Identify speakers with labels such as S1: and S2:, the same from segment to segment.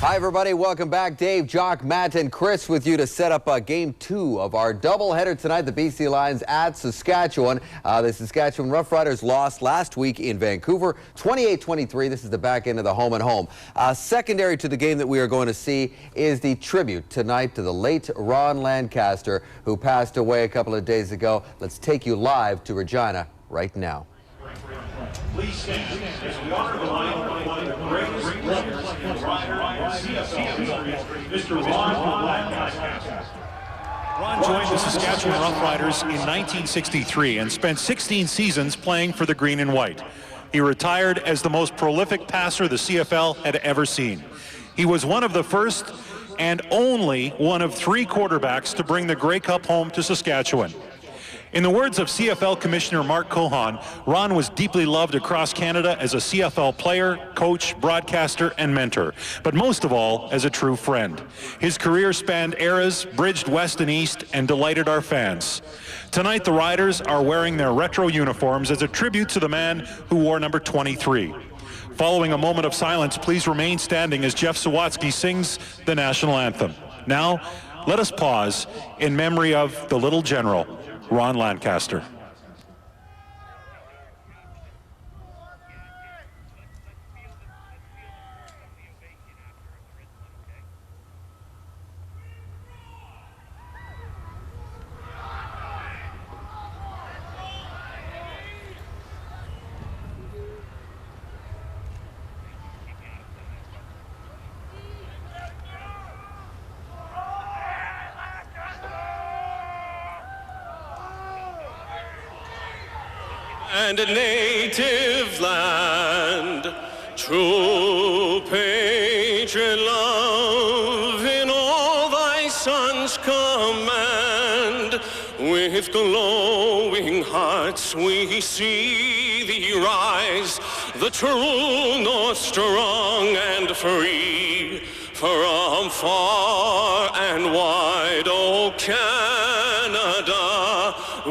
S1: Hi, everybody. Welcome back. Dave, Jock, Matt, and Chris with you to set up Game 2 of our doubleheader tonight. The BC Lions at Saskatchewan. The Saskatchewan Roughriders lost last week in Vancouver, 28-23. This is the back end of the home and home. Secondary to the game that we are going to see is the tribute tonight to the late Ron Lancaster, who passed away a couple of days ago. Let's take you live to Regina right now.
S2: Please stand as we honor the life of one of the greatest leaders in CFL history, Mr. Ron Lancaster.
S3: Ron joined the Saskatchewan Roughriders in 1963 and spent 16 seasons playing for the green and white. He retired as the most prolific passer the CFL had ever seen. He was one of the first and only one of 3 quarterbacks to bring the Grey Cup home to Saskatchewan. In the words of CFL Commissioner Mark Cohan, Ron was deeply loved across Canada as a CFL player, coach, broadcaster, and mentor, but most of all, as a true friend. His career spanned eras, bridged west and east, and delighted our fans. Tonight, the Riders are wearing their retro uniforms as a tribute to the man who wore number 23. Following a moment of silence, please remain standing as Jeff Sawatsky sings the national anthem. Now, let us pause in memory of the little general, Ron Lancaster.
S4: And a native land, true patriot love in all thy sons command. With glowing hearts we see thee rise, the true north strong and free, from far and wide, O Canada,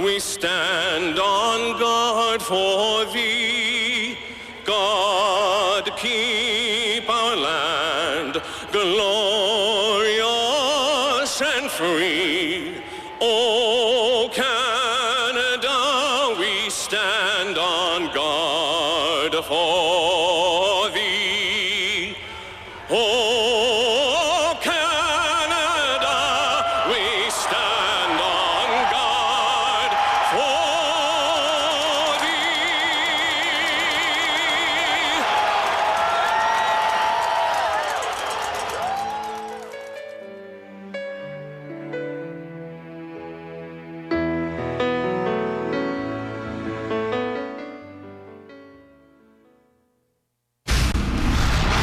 S4: we stand on guard for thee. God keep our land glorious and free. O Canada, we stand on guard for thee. O Canada, we stand on guard for thee.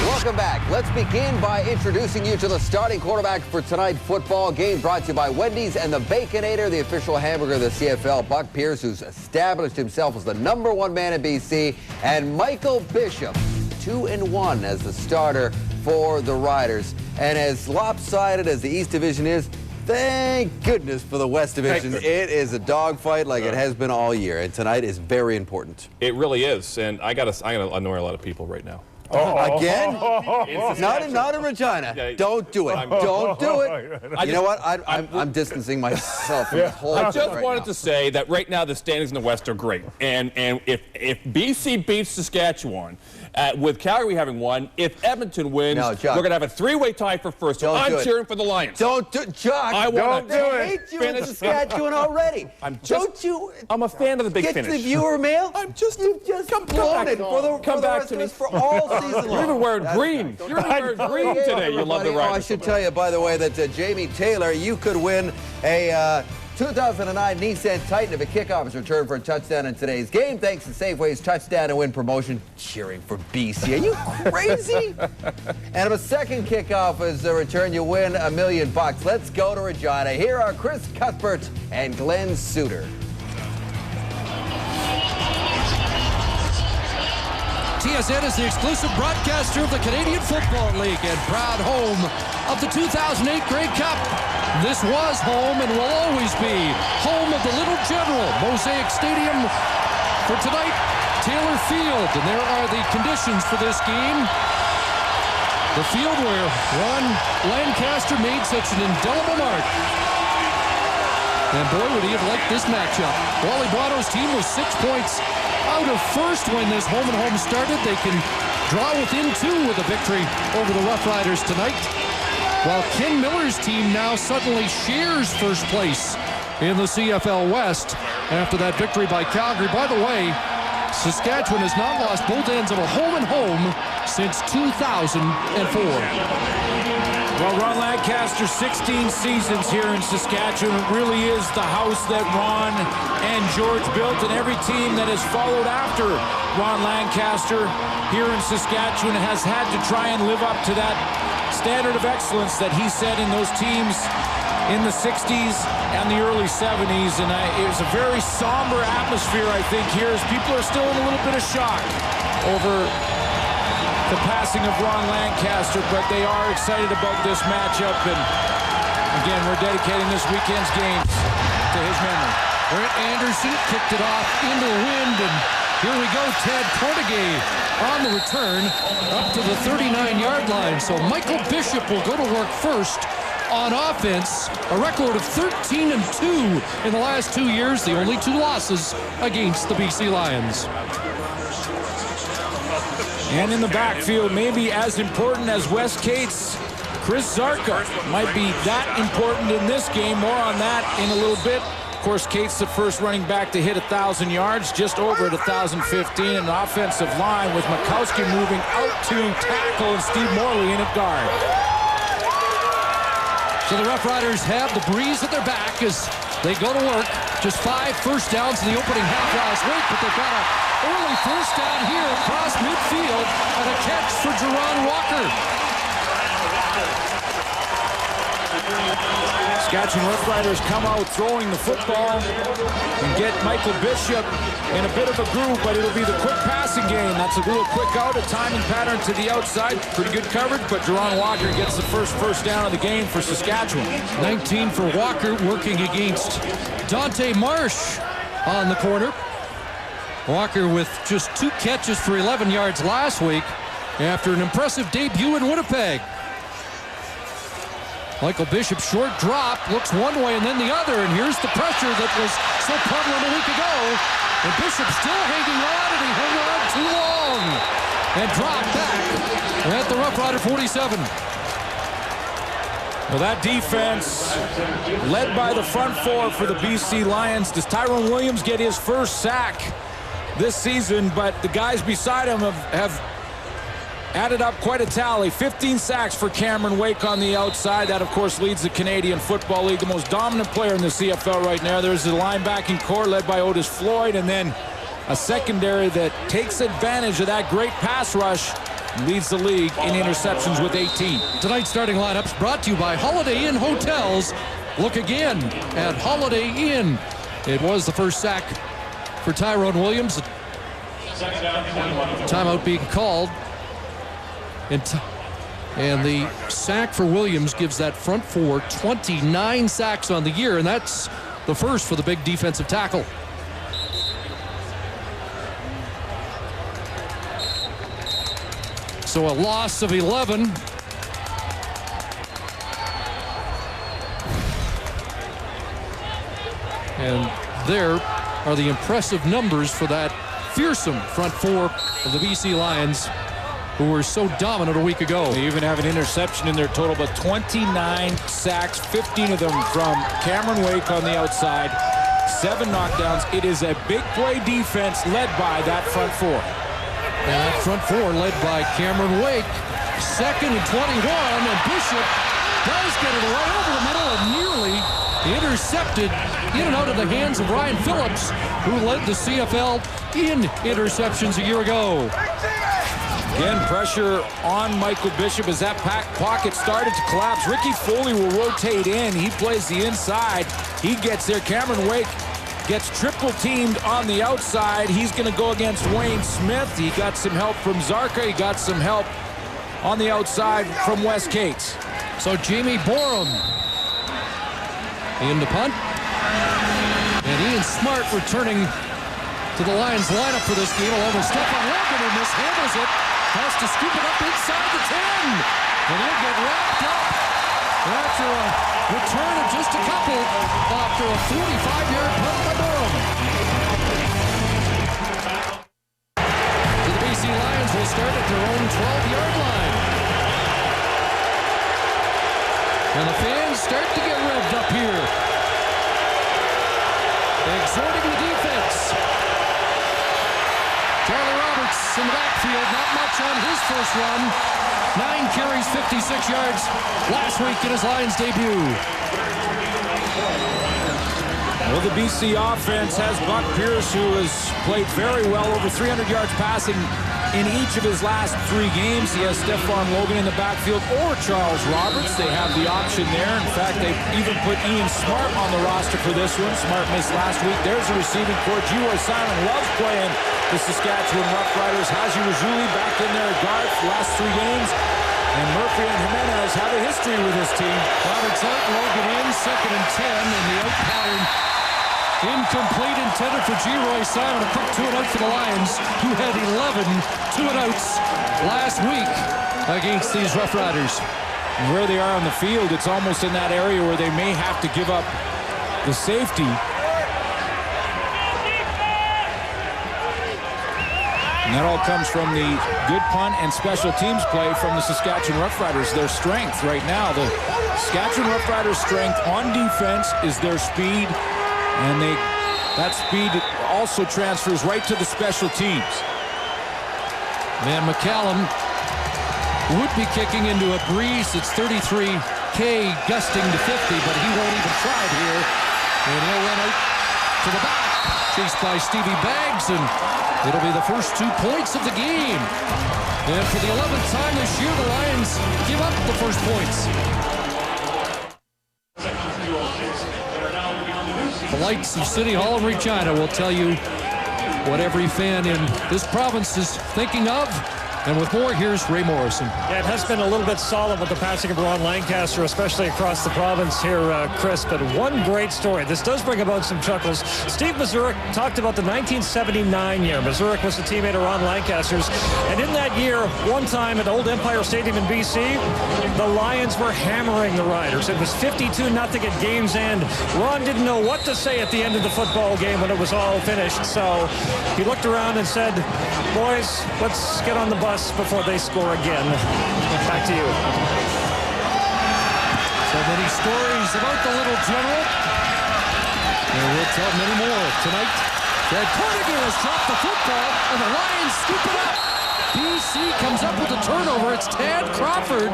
S1: Welcome back. Let's begin by introducing you to the starting quarterback for tonight's football game, brought to you by Wendy's and the Baconator, the official hamburger of the CFL. Buck Pierce, who's established himself as the #1 man in BC, and Michael Bishop, 2-1 as the starter for the Riders. And as lopsided as the East Division is, thank goodness for the West Division. It is a dogfight like it has been all year, and tonight is very important.
S5: It really is, and I gotta annoy a lot of people right now.
S1: Again? Not in Regina.
S5: Yeah.
S1: Don't do it. Don't do it. You know what? I'm distancing myself from this whole
S5: I just
S1: right
S5: wanted
S1: now.
S5: to say that right now the standings in the West are great, and if BC beats Saskatchewan, with Calgary having won, if Edmonton wins,
S1: No, Chuck.
S5: we're gonna have a 3-way tie for first. So
S1: Don't do
S5: I'm
S1: it.
S5: cheering for the Lions.
S1: Don't do Jock.
S5: I want to
S1: They hate you in Saskatchewan already.
S5: I'm a fan of the big
S1: get
S5: finish.
S1: the viewer mail?
S5: I'm just
S1: You've just
S5: come
S1: blown
S5: back.
S1: it for the
S5: Come back
S1: rest
S5: to
S1: of
S5: me.
S1: us for all season long.
S5: You're even wearing green. You're even wearing green today. You love the
S1: Oh, I
S5: Riders.
S1: should tell you, by the way, that Jamie Taylor, you could win a 2009 Nissan Titan if a kickoff is returned for a touchdown in today's game. Thanks to Safeway's touchdown and win promotion. Cheering for BC. Are you crazy? And if a second kickoff is returned, you win $1 million. Let's go to Regina. Here are Chris Cuthbert and Glenn Suter.
S6: TSN is the exclusive broadcaster of the Canadian Football League and proud home of the 2008 Grey Cup. This was home and will always be home of the Little General Mosaic Stadium. For tonight, Taylor Field, and there are the conditions for this game. The field where Ron Lancaster made such an indelible mark. And boy, would he have liked this matchup. Wally Buono's team was 6 points out of first when this home and home started. They can draw within 2 with a victory over the Roughriders tonight. While Ken Miller's team now suddenly shares first place in the CFL West after that victory by Calgary. By the way, Saskatchewan has not lost both ends of a home and home since 2004.
S7: Well, Ron Lancaster, 16 seasons here in Saskatchewan. It really is the house that Ron and George built, and every team that has followed after Ron Lancaster here in Saskatchewan has had to try and live up to that standard of excellence that he set in those teams in the 60s and the early 70s. And it was a very somber atmosphere, I think, here, as people are still in a little bit of shock over the passing of Ron Lancaster, but they are excited about this matchup. And again, we're dedicating this weekend's games to his memory.
S6: Brent Anderson kicked it off into the wind, and here we go. Ted Portigay on the return up to the 39-yard line. So Michael Bishop will go to work first on offense. A record of 13-2 in the last 2 years. The only 2 losses against the BC Lions.
S7: And in the backfield, maybe as important as West Cates, Chris Zarka might be that important in this game. More on that in a little bit. Of course, Cates the first running back to hit 1,000 yards, just over at 1,015. An offensive line with Mikowski moving out to tackle and Steve Morley in at guard.
S6: So the Roughriders have the breeze at their back as they go to work. Just 5 first downs in the opening half last week, but they've got an early first down here across midfield and a catch for Jerron Walker.
S7: Saskatchewan Roughriders come out throwing the football and get Michael Bishop in a bit of a groove, but it'll be the quick passing game. That's a little quick out, a timing pattern to the outside. Pretty good coverage, but Jerron Walker gets the first down of the game for Saskatchewan.
S6: 19 for Walker, working against Dante Marsh on the corner. Walker with just 2 catches for 11 yards last week after an impressive debut in Winnipeg. Michael Bishop, short drop, looks one way and then the other, and here's the pressure that was so prevalent a week ago. And Bishop still hanging on, and he hung on too long and dropped back at the Roughrider 47.
S7: Well, that defense, led by the front 4 for the BC Lions. Does Tyrone Williams get his first sack this season? But the guys beside him have added up quite a tally. 15 sacks for Cameron Wake on the outside. That, of course, leads the Canadian Football League. The most dominant player in the CFL right now. There's the linebacking core led by Otis Floyd, and then a secondary that takes advantage of that great pass rush and leads the league in interceptions with 18.
S6: Tonight's starting lineups brought to you by Holiday Inn Hotels. Look again at Holiday Inn. It was the first sack for Tyrone Williams. Timeout being called. And the sack for Williams gives that front 4 29 sacks on the year, and that's the first for the big defensive tackle. So a loss of 11. And there are the impressive numbers for that fearsome front 4 of the BC Lions, who were so dominant a week ago.
S7: They even have an interception in their total, but 29 sacks, 15 of them from Cameron Wake on the outside, 7 knockdowns. It is a big play defense led by that front 4.
S6: And that front 4 led by Cameron Wake. 2nd and 21, and Bishop does get it right over the middle and nearly intercepted in and out of the hands of Ryan Phillips, who led the CFL in interceptions a year ago.
S7: Again, pressure on Michael Bishop as that pocket started to collapse. Ricky Foley will rotate in. He plays the inside. He gets there. Cameron Wake gets triple teamed on the outside. He's going to go against Wayne Smith. He got some help from Zarka. He got some help on the outside from Wes Cates.
S6: So Jamie Borum in the punt. And Ian Smart returning to the Lions lineup for this game, along with Stefan Logan, and mishandles it Has to scoop it up inside the 10. And he'll get wrapped up after a return of just a couple after a 45-yard punt by Durham. The BC Lions will start at their own 12-yard line. And the fans start to get revved up here. Exhorting the defense. Charlie Roberts in the backfield, not much on his first run. 9 carries, 56 yards last week in his Lions debut.
S7: Well, the BC offense has Buck Pierce, who has played very well, over 300 yards passing in each of his last 3 games. He has Stephon Logan in the backfield or Charles Roberts. They have the option there. In fact, they've even put Ian Smart on the roster for this one. Smart missed last week. There's a receiving court. Leroy Simon loves playing the Saskatchewan Roughriders. Haji Razuli back in there at guard for the last 3 games. And Murphy and Jimenez have a history with this team.
S6: Roberts out, Logan in, 2nd and 10, and the out pattern incomplete, intended for Leroy Simon. A quick 2-and-out for the Lions, who had 11 2-and-outs last week against these Roughriders.
S7: Where they are on the field, it's almost in that area where they may have to give up the safety. And that all comes from the good punt and special teams play from the Saskatchewan Roughriders. Their strength right now, the Saskatchewan Roughriders' strength on defense is their speed, and that speed also transfers right to the special teams.
S6: Van McCallum would be kicking into a breeze. It's 33K gusting to 50, but he won't even try it here. And he'll run out to the back, chased by Stevie Baggs, and it'll be the first 2 points of the game. And for the 11th time this year, the Lions give up the first points. The lights of City Hall in Regina will tell you what every fan in this province is thinking of. And with more, here's Ray Morrison.
S8: Yeah, it has been a little bit solid with the passing of Ron Lancaster, especially across the province here, Chris. But one great story. This does bring about some chuckles. Steve Mazurek talked about the 1979 year. Mazurek was a teammate of Ron Lancaster's. And in that year, one time at Old Empire Stadium in BC, the Lions were hammering the Riders. It was 52-0 at game's end. Ron didn't know what to say at the end of the football game when it was all finished. So he looked around and said, boys, let's get on the bus before they score again. Back to you.
S6: So many stories about the little general. And we'll tell many more tonight. Ted Carnegie has dropped the football, and the Lions scoop it up. BC comes up with the turnover. It's Tad Crawford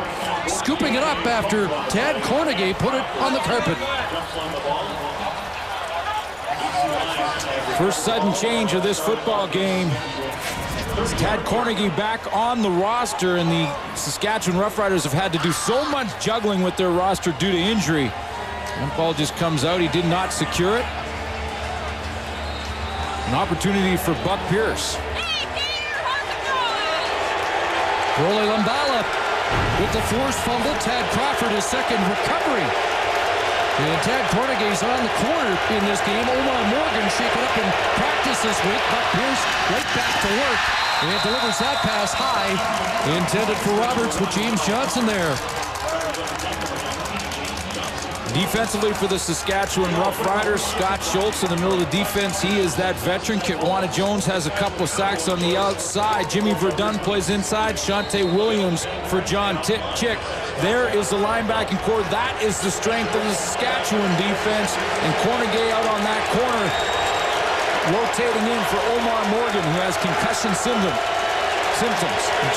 S6: scooping it up after Tad Carnegie put it on the carpet.
S7: First sudden change of this football game. It's Tad Carnegie back on the roster, and the Saskatchewan Roughriders have had to do so much juggling with their roster due to injury. One ball just comes out. He did not secure it. An opportunity for Buck Pierce.
S6: Rolly Lambala with the forced fumble. Tad Crawford, his second recovery. And Tad Carnegie's on the corner in this game. Omar Morgan shaken up in practice this week. Buck Pierce right back to work. And delivers that pass high. Intended for Roberts with James Johnson there.
S7: Defensively for the Saskatchewan Roughriders, Scott Schultz in the middle of the defense. He is that veteran. Kitwana Jones has a couple of sacks on the outside. Jimmy Verdun plays inside. Shante Williams for John Chick. There is the linebacking core. That is the strength of the Saskatchewan defense. And Cornegay out on that corner, rotating in for Omar Morgan, who has concussion symptoms.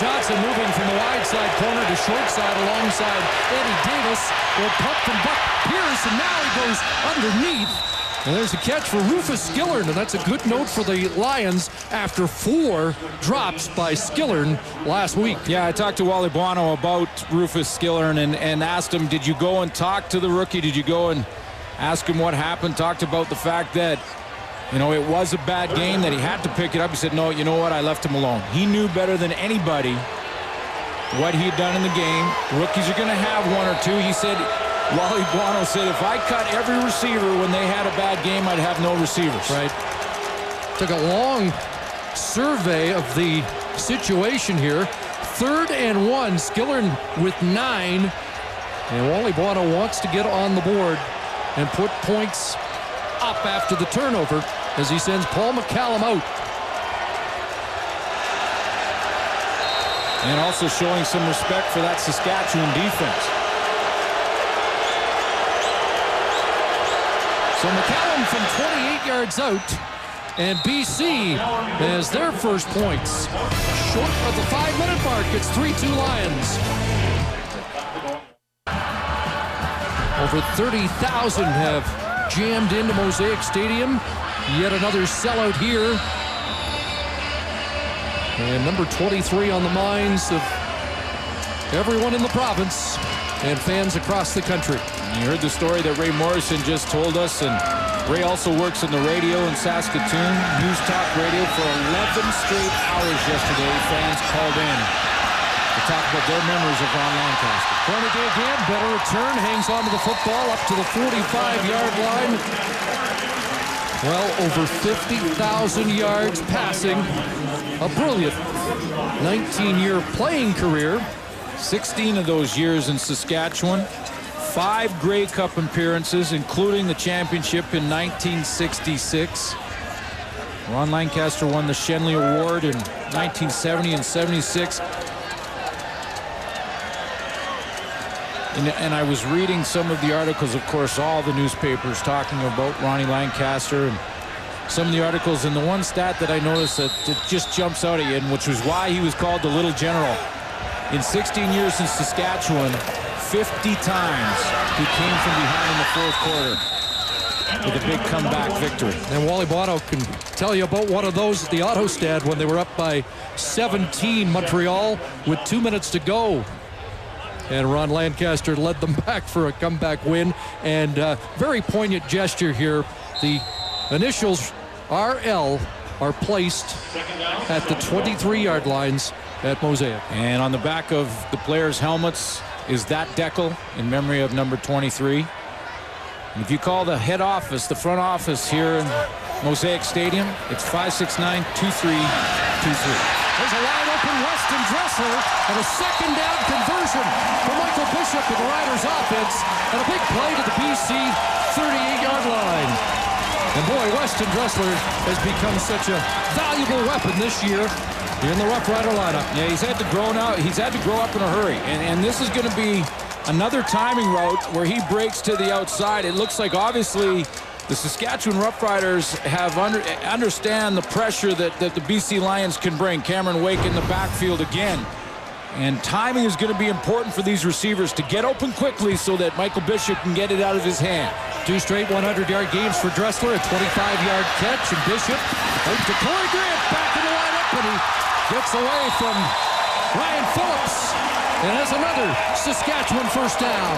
S6: Johnson moving from the wide side corner to short side alongside Eddie Davis. Will pump from Buck Pierce, and now he goes underneath. And there's a catch for Rufus Skillern, and that's a good note for the Lions after 4 drops by Skillern last week.
S7: Yeah, I talked to Wally Buono about Rufus Skillern and asked him, did you go and talk to the rookie? Did you go and ask him what happened? Talked about the fact that, you know, it was a bad game, that he had to pick it up. He said, no, you know what? I left him alone. He knew better than anybody what he had done in the game. Rookies are going to have 1 or 2. He said, Wally Buono said, if I cut every receiver when they had a bad game, I'd have no receivers.
S6: Right. Took a long survey of the situation here. 3rd and 1. Skillern with 9. And Wally Buono wants to get on the board and put points up after the turnover as he sends Paul McCallum out.
S7: And also showing some respect for that Saskatchewan defense.
S6: So McCallum from 28 yards out, and BC has their first points. Short of the 5-minute mark, it's 3-2 Lions. Over 30,000 have jammed into Mosaic Stadium. Yet another sellout here. And number 23 on the minds of everyone in the province and fans across the country.
S7: You heard the story that Ray Morrison just told us, and Ray also works in the radio in Saskatoon, News Talk Radio, for 11 straight hours yesterday. Fans called in to talk about their memories of Ron Lancaster.
S6: Corniday again, better return, hangs onto the football up to the 45-yard line. Well, over 50,000 yards passing. A brilliant 19-year playing career.
S7: 16 of those years in Saskatchewan. 5 Grey Cup appearances, including the championship in 1966. Ron Lancaster won the Shenley Award in 1970 and 76. And I was reading some of the articles, of course, all the newspapers talking about Ronnie Lancaster and some of the articles. And the one stat that I noticed that just jumps out at you, and which was why he was called the Little General. In 16 years in Saskatchewan, 50 times he came from behind in the fourth quarter with a big comeback victory.
S6: And Wally Buono can tell you about one of those at the Autostad when they were up by 17 Montreal with 2 minutes to go. And Ron Lancaster led them back for a comeback win. And very poignant gesture here. The initials RL are placed at the 23-yard lines at Mosaic.
S7: And on the back of the players' helmets is that decal in memory of number 23. And if you call the head office, the front office here in Mosaic Stadium, it's 569-2323.
S6: There's a wide open Weston Dressler and a second down conversion for Michael Bishop with the Riders offense, and a big play to the BC 38-yard line. And boy, Weston Dressler has become such a valuable weapon this year in the Rough Rider lineup.
S7: Yeah, he's had to grow up in a hurry, and this is going to be another timing route where he breaks to the outside. It looks like obviously the Saskatchewan Roughriders have understand the pressure that the BC Lions can bring. Cameron Wake in the backfield again. And timing is going to be important for these receivers to get open quickly so that Michael Bishop can get it out of his hand.
S6: 2 straight 100-yard games for Dressler, a 25-yard catch, and Bishop out to Corey Grant, back in the lineup, and he gets away from Ryan Phillips and has another Saskatchewan first down.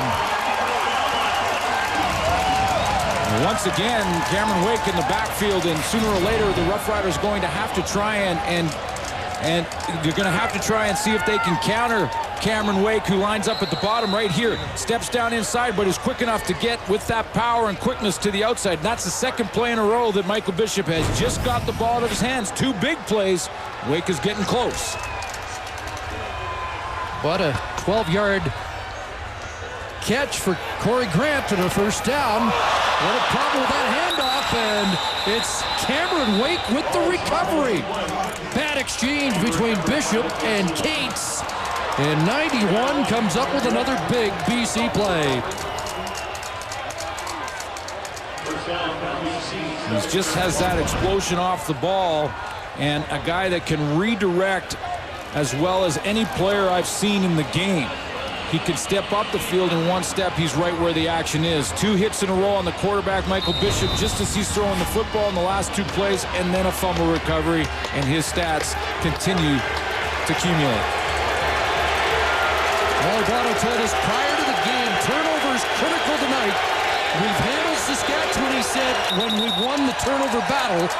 S7: Once again, Cameron Wake in the backfield, and sooner or later the Roughriders going to have to try and they're going to have to try and see if they can counter Cameron Wake, who lines up at the bottom right here, steps down inside, but is quick enough to get with that power and quickness to the outside. And that's the second play in a row that Michael Bishop has just got the ball out of his hands. 2 big plays. Wake is getting close.
S6: But a 12-yard catch for Corey Grant and a first down. What a problem with that handoff, and it's Cameron Wake with the recovery. Bad exchange between Bishop and Cates. And 91 comes up with another big BC play.
S7: He just has that explosion off the ball, and a guy that can redirect as well as any player I've seen in the game. He can step up the field in one step. He's right where the action is. 2 hits in a row on the quarterback, Michael Bishop, just as he's throwing the football in the last 2 plays, and then a fumble recovery, and his stats continue to accumulate.
S6: Wally Buono told us prior to the game, turnovers critical tonight. We've handled Saskatchewan, he said, when we've won the turnover battle,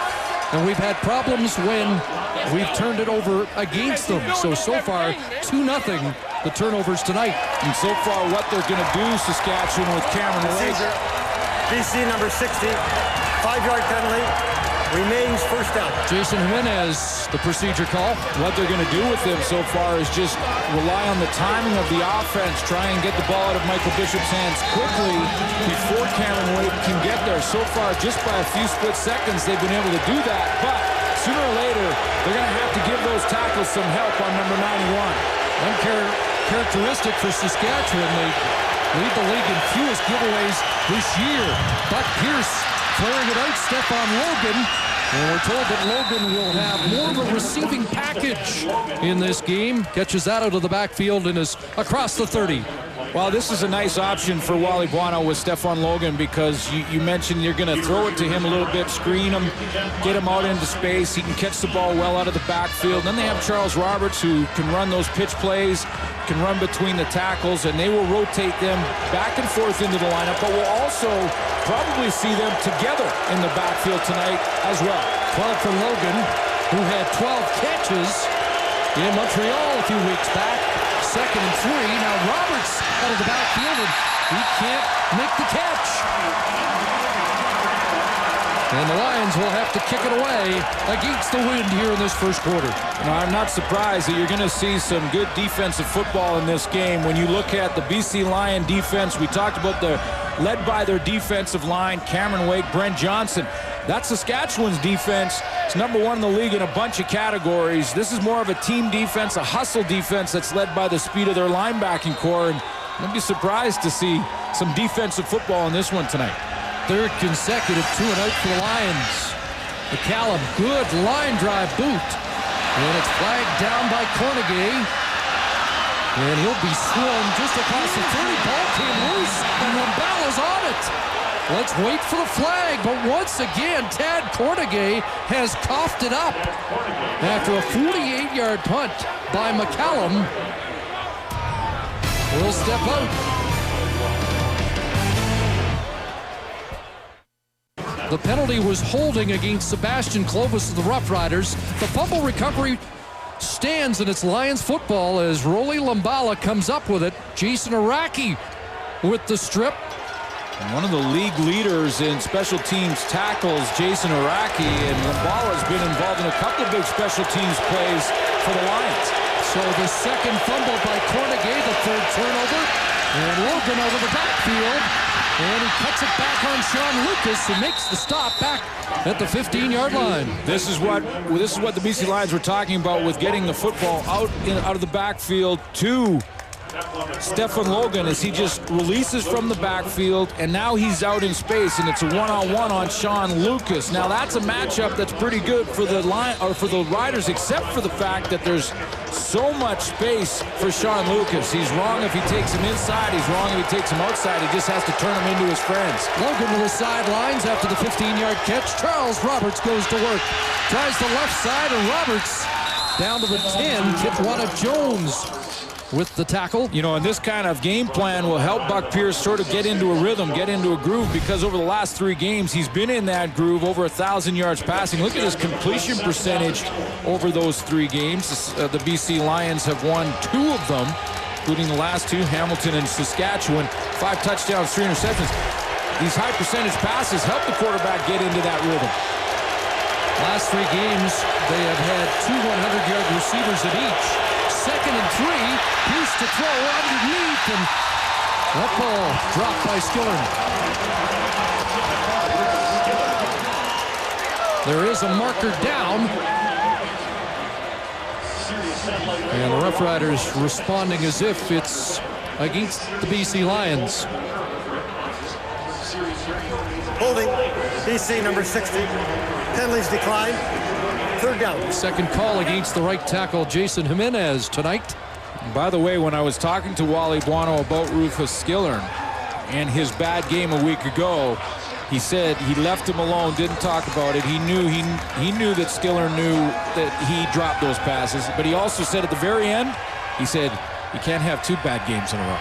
S6: and we've had problems when we've turned it over against them. So far, 2-0 the turnovers tonight.
S7: And so far, what they're going to do, Saskatchewan, with Cameron Wake.
S9: BC number 60, 5-yard penalty. remains first down.
S6: Jason Jimenez, the procedure call.
S7: What they're going to do with him so far is just rely on the timing of the offense, try and get the ball out of Michael Bishop's hands quickly before Cameron Wake can get there. So far, just by a few split seconds, they've been able to do that. But sooner or later, they're going to have to give those tackles some help on number 91.
S6: One characteristic for Saskatchewan, they lead the league in fewest giveaways this year. Buck Pierce flaring it out, Stephon Logan. And we're told that Logan will have more of a receiving package in this game. Catches that out of the backfield and is across the 30.
S7: Well, this is a nice option for Wally Buono with Stephon Logan because you mentioned you're going to throw it to him a little bit, screen him, get him out into space. He can catch the ball well out of the backfield. Then they have Charles Roberts who can run those pitch plays, can run between the tackles, and they will rotate them back and forth into the lineup, but we'll also probably see them together in the backfield tonight as well.
S6: 12 for Logan, who had 12 catches in Montreal a few weeks back. 2nd and 3. Now Roberts out of the backfield, and he can't make the catch. And the Lions will have to kick it away against the wind here in this first quarter.
S7: Now, I'm not surprised that you're going to see some good defensive football in this game. When you look at the BC Lion defense, we talked about led by their defensive line, Cameron Wake, Brent Johnson. That's Saskatchewan's defense. It's number 1 in the league in a bunch of categories. This is more of a team defense, a hustle defense that's led by the speed of their linebacking core. And I'd be surprised to see some defensive football in this one tonight.
S6: 3rd consecutive 2-and-out for the Lions. McCallum, good line drive boot. And it's flagged down by Cornegay. And he'll be swung just across the 30. Ball came loose, and Lambala's on it. Let's wait for the flag, but once again, Tad Cornegay has coughed it up after a 48-yard punt by McCallum. Will step out. The penalty was holding against Sebastian Clovis of the Roughriders. The fumble recovery stands, and it's Lions football as Rolly Lambala comes up with it. Jason Araki with the strip.
S7: And one of the league leaders in special teams tackles, Jason Araki, and Lambala has been involved in a couple of big special teams plays for the Lions.
S6: So the second fumble by Cornegay, the 3rd turnover, and Logan over the backfield, and he cuts it back on Sean Lucas, who makes the stop back at the 15-yard line.
S7: This is what the BC Lions were talking about with getting the football out of the backfield to Stephon Logan, as he just releases from the backfield, and now he's out in space, and it's a one-on-one on Sean Lucas. Now that's a matchup that's pretty good for the Riders, except for the fact that there's so much space for Sean Lucas. He's wrong if he takes him inside. He's wrong if he takes him outside. He just has to turn him into his friends.
S6: Logan to the sidelines after the 15-yard catch. Charles Roberts goes to work. Tries the left side, and Roberts down to the 10. Kitwana Jones with the tackle.
S7: You know, and this kind of game plan will help Buck Pierce sort of get into a rhythm, get into a groove, because over the last 3 games, he's been in that groove, over 1,000 yards passing. Look at his completion percentage over those 3 games. The BC Lions have won 2 of them, including the last 2, Hamilton and Saskatchewan. 5 touchdowns, 3 interceptions. These high percentage passes help the quarterback get into that rhythm.
S6: Last 3 games, they have had 2 100-yard receivers at each. 2nd and 3, Pierce to throw underneath, and that ball dropped by Skillern. There is a marker down. And the Roughriders responding as if it's against the BC Lions.
S9: Holding, BC number 60. Penalties declined. 3rd down.
S6: Second call against the right tackle, Jason Jimenez, tonight.
S7: By the way, when I was talking to Wally Buono about Rufus Skillern and his bad game a week ago, he said he left him alone, didn't talk about it. He knew that Skillern knew that he dropped those passes, but he also said at the very end, he said, you can't have 2 bad games in a row.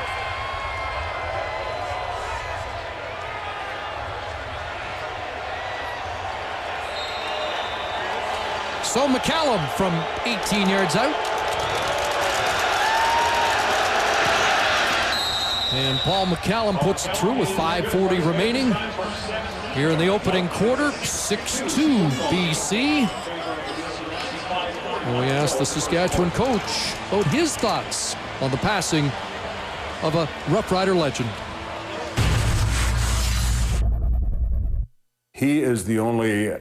S6: So McCallum from 18 yards out. And Paul McCallum puts it through with 5:40 remaining. Here in the opening quarter, 6-2 BC. And we asked the Saskatchewan coach about his thoughts on the passing of a Rough Rider legend.
S10: He is the only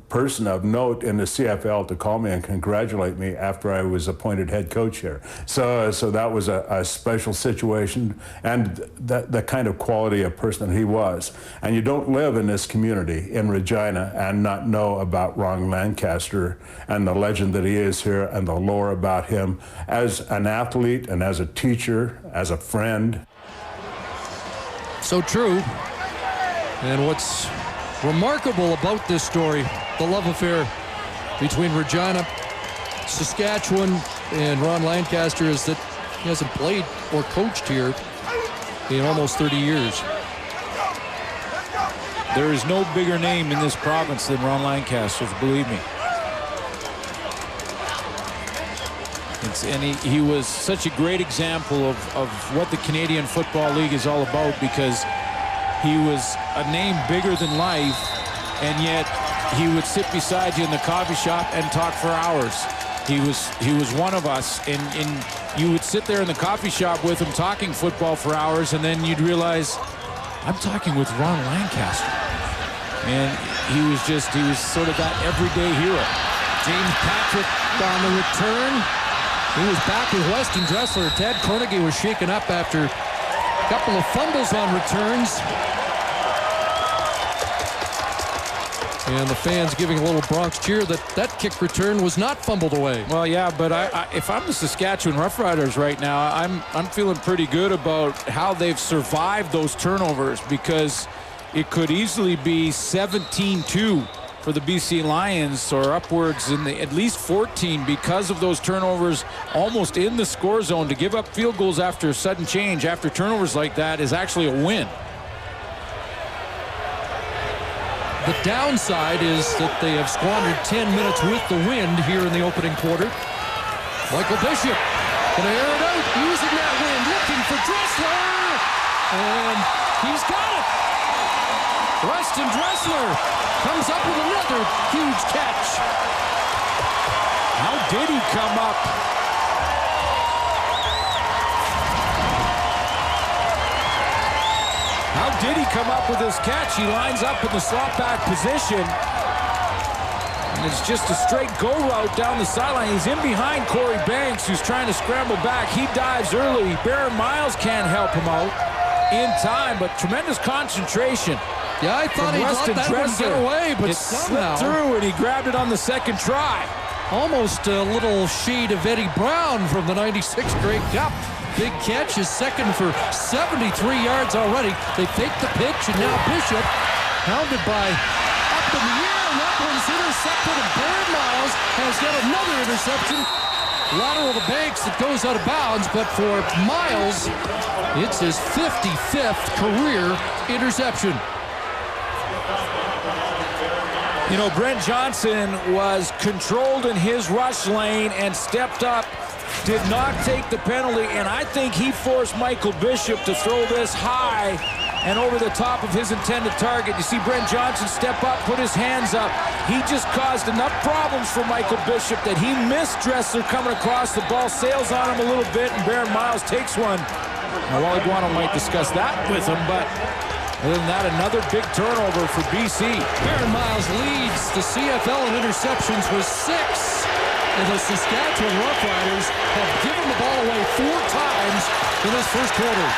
S10: person of note in the CFL to call me and congratulate me after I was appointed head coach here. So that was a special situation, and the kind of quality of person he was. And you don't live in this community in Regina and not know about Ron Lancaster and the legend that he is here and the lore about him as an athlete and as a teacher, as a friend.
S6: So true. And what's remarkable about this story, the love affair between Regina, Saskatchewan, and Ron Lancaster, is that he hasn't played or coached here in almost 30 years.
S7: There is no bigger name in this province than Ron Lancaster, believe me. He was such a great example of what the Canadian Football League is all about, because he was a name bigger than life, and yet he would sit beside you in the coffee shop and talk for hours. He was one of us, and you would sit there in the coffee shop with him talking football for hours, and then you'd realize, I'm talking with Ron Lancaster. And he was sort of that everyday hero.
S6: James Patrick on the return. He was back with Weston Dressler. Ted Carnegie was shaken up after a couple of fumbles on returns. And the fans giving a little Bronx cheer that kick return was not fumbled away.
S7: Well, yeah, but if I'm the Saskatchewan Roughriders right now, I'm feeling pretty good about how they've survived those turnovers, because it could easily be 17-2 for the BC Lions, or upwards in at least 14, because of those turnovers almost in the score zone. To give up field goals after a sudden change, after turnovers like that, is actually a win.
S6: The downside is that they have squandered 10 minutes with the wind here in the opening quarter. Michael Bishop going to air it out, using that wind, looking for Dressler, and he's got it. Weston Dressler comes up with another huge catch.
S7: How did he come up? How did he come up with this catch? He lines up in the slot back position, and it's just a straight go route down the sideline. He's in behind Corey Banks, who's trying to scramble back. He dives early. Baron Miles can't help him out in time, but tremendous concentration.
S6: Yeah, I thought he'd let that one get away, but
S7: it
S6: somehow
S7: slipped through, and he grabbed it on the second try.
S6: Almost a little shade of Eddie Brown from the '96 Grey Cup. Big catch, his second for 73 yards already. They faked the pitch, and now Bishop, hounded by up in the air, and that one's intercepted, and Baron Miles has got another interception. Lateral to Banks that goes out of bounds, but for Miles, it's his 55th career interception.
S7: You know, Brent Johnson was controlled in his rush lane and stepped up, did not take the penalty, and I think he forced Michael Bishop to throw this high and over the top of his intended target. You see Brent Johnson step up, put his hands up. He just caused enough problems for Michael Bishop that he missed Dressler coming across. The ball sails on him a little bit, and Baron Miles takes one. Now, Wally Guano might discuss that with him, but other than that, another big turnover for BC.
S6: Baron Miles leads the CFL in interceptions with 6. And the Saskatchewan Roughriders have given the ball away 4 times in this first quarter.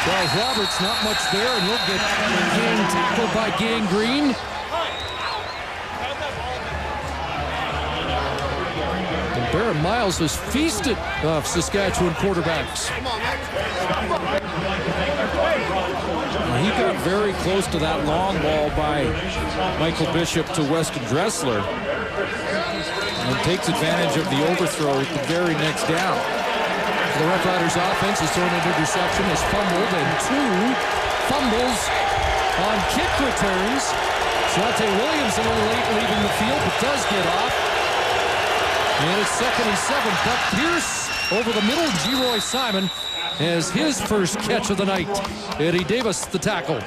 S6: Charles Roberts not much there, and he'll get tackled by Gang Green. And Baron Miles has feasted off Saskatchewan quarterbacks.
S7: He got very close to that long ball by Michael Bishop to Weston Dressler, and takes advantage of the overthrow at the very next down.
S6: The Roughriders offense has thrown an interception, has fumbled, and 2 fumbles on kick returns. Shante Williams a little late leaving the field, but does get off. And it's 2nd and 7. Buck Pierce over the middle. G. Roy Simon as his first catch of the night. Eddie Davis, the tackle.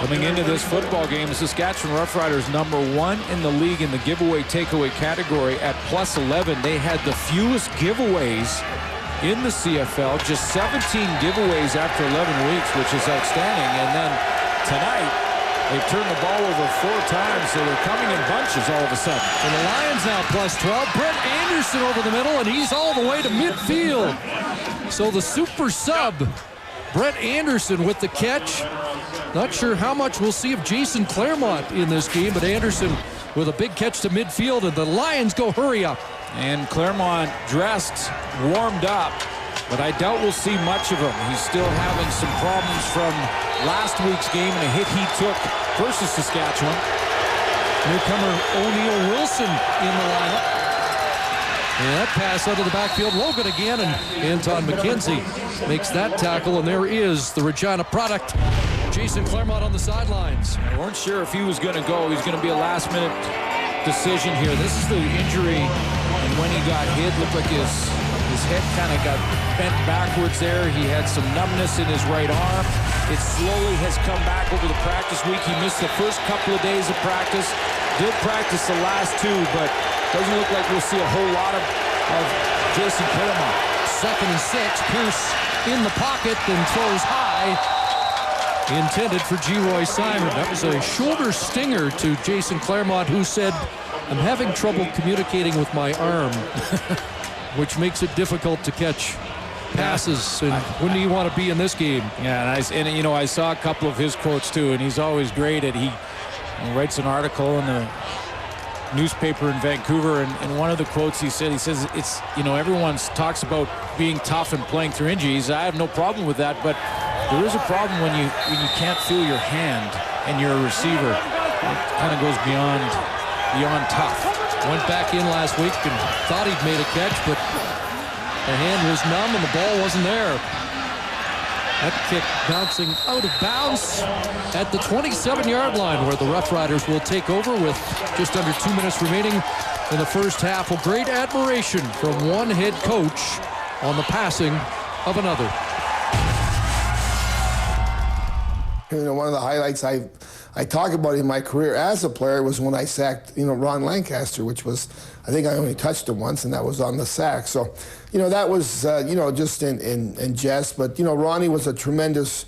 S7: Coming into this football game, the Saskatchewan Roughriders #1 in the league in the giveaway takeaway category at +11. They had the fewest giveaways in the CFL, just 17 giveaways after 11 weeks, which is outstanding. And then tonight, they turned the ball over 4 times, so they're coming in bunches all of a sudden.
S6: And the Lions now +12. Brett Anderson over the middle, and he's all the way to midfield. So the super sub, Brett Anderson with the catch. Not sure how much we'll see of Jason Claremont in this game, but Anderson with a big catch to midfield, and the Lions go hurry up.
S7: And Claremont dressed, warmed up, but I doubt we'll see much of him. He's still having some problems from last week's game and a hit he took versus Saskatchewan.
S6: Newcomer O'Neal Wilson in the lineup. And that pass out of the backfield. Logan again, and Anton McKenzie makes that tackle, and there is the Regina product, Jason Claremont, on the sidelines.
S7: I weren't sure if he was going to go. He's going to be a last-minute decision here. This is the injury, and when he got hit, looked like his head kind of got bent backwards there. He had some numbness in his right arm. It slowly has come back over the practice week. He missed the first couple of days of practice. Did practice the last 2, but doesn't look like we'll see a whole lot of Jason Claremont.
S6: 2nd and 6. Pierce in the pocket, then throws high. Intended for G. Roy Simon. That was a shoulder stinger to Jason Claremont, who said, "I'm having trouble communicating with my arm," which makes it difficult to catch passes. And when do you want to be in this game?
S7: Yeah, and you know, I saw a couple of his quotes too, and he's always great at he writes an article in the newspaper in Vancouver, and one of the quotes he says it's, you know, everyone talks about being tough and playing through injuries. I have no problem with that, but there is a problem when you can't feel your hand and you're a receiver. It kind of goes beyond tough.
S6: Went back in last week and thought he'd made a catch, but the hand was numb and the ball wasn't there. That kick bouncing out of bounds at the 27-yard line, where the Roughriders will take over with just under 2 minutes remaining in the first half. Well, great admiration from one head coach on the passing of another.
S11: You know, one of the highlights I talk about in my career as a player was when I sacked, you know, Ron Lancaster, which was, I think I only touched him once, and that was on the sack. So, you know, that was, you know, just in jest. But, you know, Ronnie was a tremendous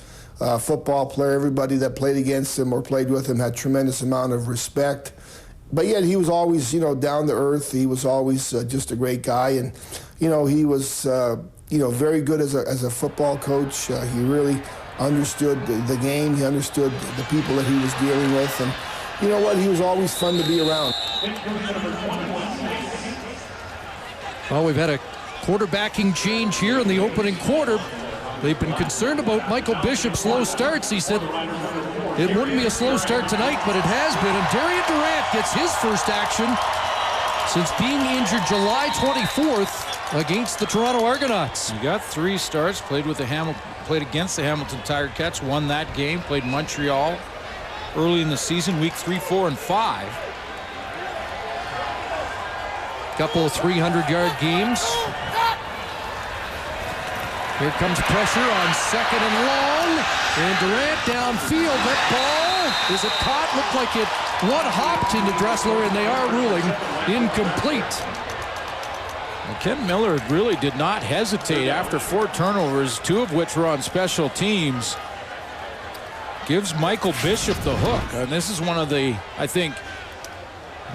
S11: football player. Everybody that played against him or played with him had tremendous amount of respect. But yet he was always, you know, down to earth. He was always just a great guy. And, you know, he was, you know, very good as a football coach. He really understood the game. He understood the people that he was dealing with. And you know what? He was always fun to be around.
S6: Well, we've had a quarterbacking change here in the opening quarter. They've been concerned about Michael Bishop's slow starts. He said it wouldn't be a slow start tonight, but it has been. And Darian Durant gets his first action since being injured July 24th against the Toronto Argonauts.
S7: He got 3 starts, played against the Hamilton Tiger Cats, won that game, played Montreal early in the season, week 3, 4, and 5.
S6: Couple of 300-yard games. Here comes pressure on 2nd and long. And Durant downfield. That ball, is it caught? Looked like it one-hopped into Dressler, and they are ruling incomplete.
S7: Well, Ken Miller really did not hesitate after 4 turnovers, 2 of which were on special teams. Gives Michael Bishop the hook. And this is one of the, I think,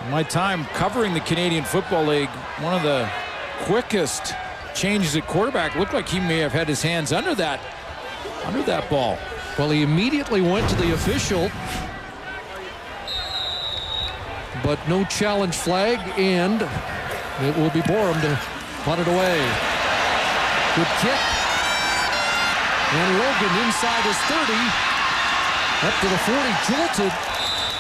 S7: my time covering the Canadian Football League, one of the quickest changes at quarterback. Looked like he may have had his hands under that ball.
S6: Well, he immediately went to the official, but no challenge flag, and it will be Borum to punt it away. Good kick. And Logan inside his 30, up to the 40, jolted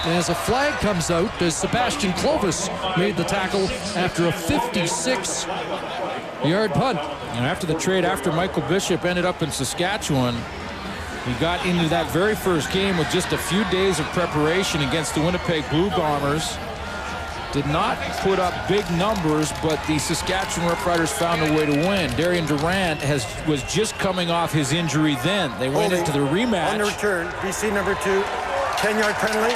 S6: as a flag comes out as Sebastian Clovis made the tackle after a 56-yard punt.
S7: And after the trade, after Michael Bishop ended up in Saskatchewan, he got into that very first game with just a few days of preparation against the Winnipeg Blue Bombers. did not put up big numbers, but the Saskatchewan Roughriders found a way to win. Darian Durant was just coming off his injury then. They went into the rematch.
S9: On the return, BC number 2, 10-yard penalty,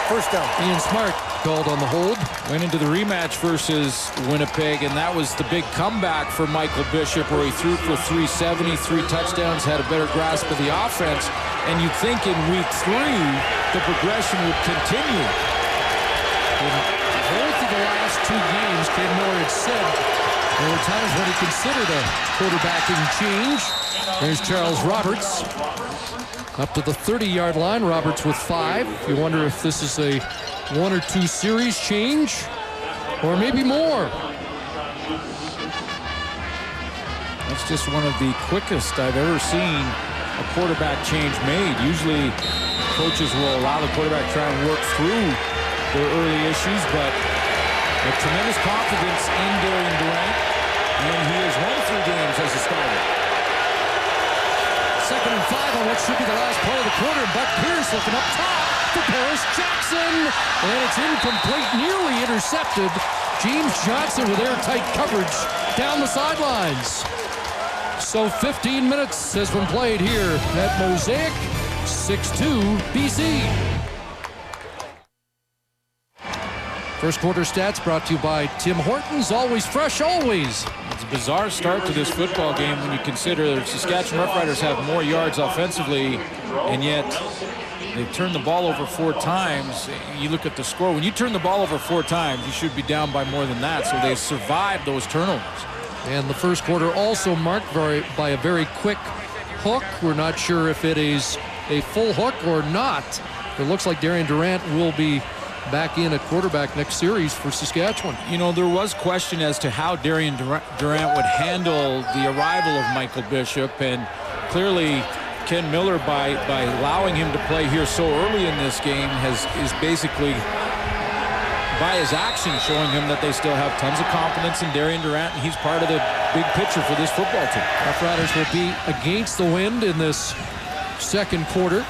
S9: first down.
S6: Ian Smart called on the hold.
S7: Went into the rematch versus Winnipeg, and that was the big comeback for Michael Bishop, where he threw for 370, 3 touchdowns, had a better grasp of the offense. And you'd think in week 3, the progression would continue.
S6: In both of the last 2 games, Ken Miller had said there were times when he considered a quarterbacking change. There's Charles Roberts up to the 30-yard line. Roberts with 5. You wonder if this is a 1 or 2 series change, or maybe more.
S7: That's just one of the quickest I've ever seen a quarterback change made. Usually coaches will allow the quarterback to try and work through their early issues, but a tremendous confidence in Darian Durant, and he has won 3 games as a starter.
S6: 2nd and 5 on what should be the last play of the quarter. Buck Pierce looking up top to Paris Jackson, and it's incomplete, nearly intercepted. James Johnson with airtight coverage down the sidelines. So 15 minutes has been played here at Mosaic. 6-2 BC. First quarter stats brought to you by Tim Hortons. Always fresh, always.
S7: It's a bizarre start to this football game when you consider Saskatchewan Roughriders have more yards offensively, and yet they've turned the ball over 4 times. You look at the score. When you turn the ball over 4 times, you should be down by more than that. So they survived those turnovers.
S6: And the first quarter also marked by a very quick hook. We're not sure if it is a full hook or not. It looks like Darian Durant will be back in at quarterback next series for Saskatchewan.
S7: You know, there was question as to how Darian Durant would handle the arrival of Michael Bishop, and clearly Ken Miller, by allowing him to play here so early in this game, is basically, by his actions, showing him that they still have tons of confidence in Darian Durant, and he's part of the big picture for this football team.
S6: Roughriders will be against the wind in this second quarter.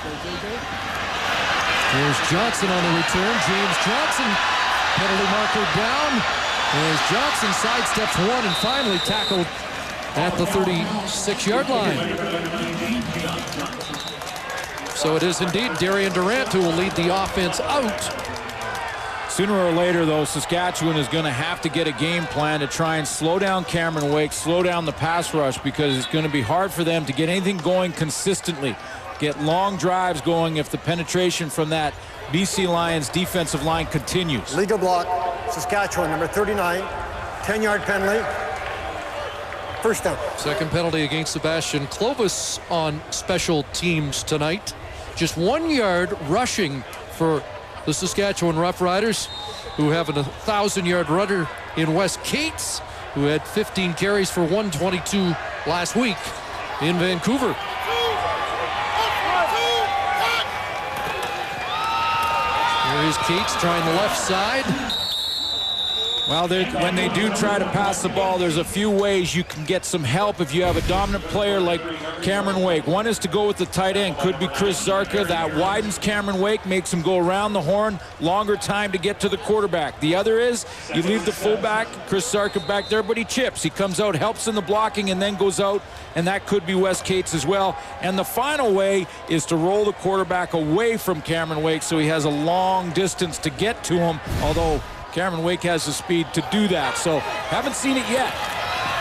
S6: Here's Johnson on the return. James Johnson, penalty marker down. As Johnson sidesteps 1 and finally tackled at the 36-yard line. So it is indeed Darian Durant who will lead the offense out.
S7: Sooner or later, though, Saskatchewan is going to have to get a game plan to try and slow down Cameron Wake, slow down the pass rush, because it's going to be hard for them to get anything going consistently. Get long drives going if the penetration from that BC Lions defensive line continues.
S9: Legal block, Saskatchewan, number 39, 10-yard penalty, first down.
S6: Second penalty against Sebastian Clovis on special teams tonight. Just 1 yard rushing for the Saskatchewan Roughriders, who have a 1,000-yard runner in Wes Cates, who had 15 carries for 122 last week in Vancouver. Here's Cates trying the left side.
S7: Well, when they do try to pass the ball, there's a few ways you can get some help if you have a dominant player like Cameron Wake. One is to go with the tight end. Could be Chris Zarka. That widens Cameron Wake, makes him go around the horn, longer time to get to the quarterback. The other is you leave the fullback, Chris Zarka, back there, but he chips. He comes out, helps in the blocking, and then goes out, and that could be Wes Cates as well. And the final way is to roll the quarterback away from Cameron Wake so he has a long distance to get to him, although Cameron Wake has the speed to do that, so haven't seen it yet.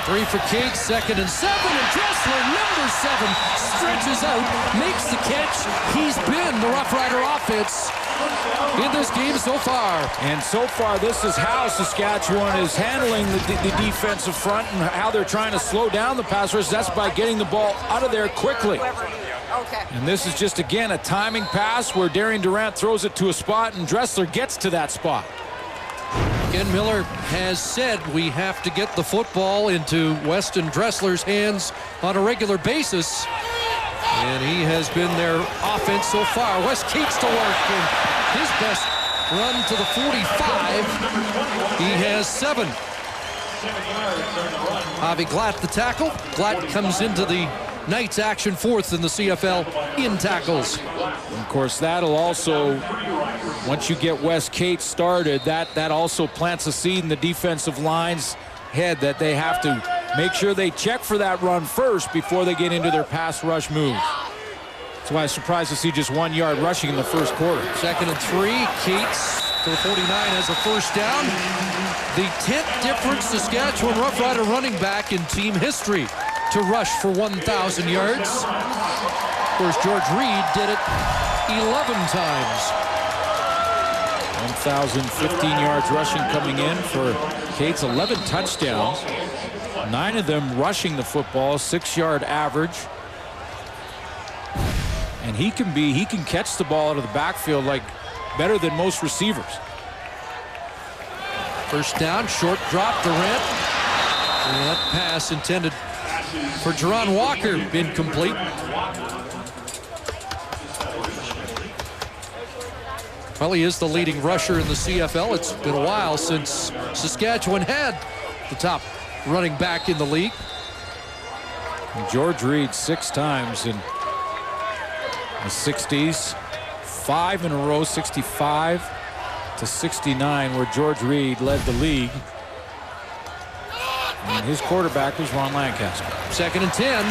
S6: 3 for Cates, 2nd and 7, and Dressler, number 7, stretches out, makes the catch. He's been the Rough Rider offense in this game so far.
S7: And so far, this is how Saskatchewan is handling the defensive front and how they're trying to slow down the pass rush. That's by getting the ball out of there quickly. And this is just, again, a timing pass where Darian Durant throws it to a spot and Dressler gets to that spot.
S6: Ken Miller has said we have to get the football into Weston Dressler's hands on a regular basis. And he has been their offense so far. Wes Cates to work, and his best run to the 45. He has 7. Avi Glatt the tackle. Glatt comes into the night's action, 4th in the CFL in tackles.
S7: Of course, that'll also, once you get Wes Cates started, that also plants a seed in the defensive line's head that they have to make sure they check for that run first before they get into their pass rush moves. That's why I was surprised to see just 1 yard rushing in the first quarter.
S6: 2nd and 3. Cates to the 49 has a first down. The 10th different Saskatchewan Roughrider running back in team history to rush for 1,000 yards. Of course, George Reed did it 11 times.
S7: 1,015 yards rushing coming in for Cates, 11 touchdowns, 9 of them rushing the football, 6-yard average. And he can catch the ball out of the backfield like better than most receivers.
S6: First down, short drop, Durant. And that pass intended for Jerron Walker, incomplete. Well, he is the leading rusher in the CFL. It's been a while since Saskatchewan had the top running back in the league.
S7: And George Reed 6 times in the 60s, 5 in a row, 65 to 69, where George Reed led the league. And his quarterback was Ron Lancaster.
S6: 2nd and 10.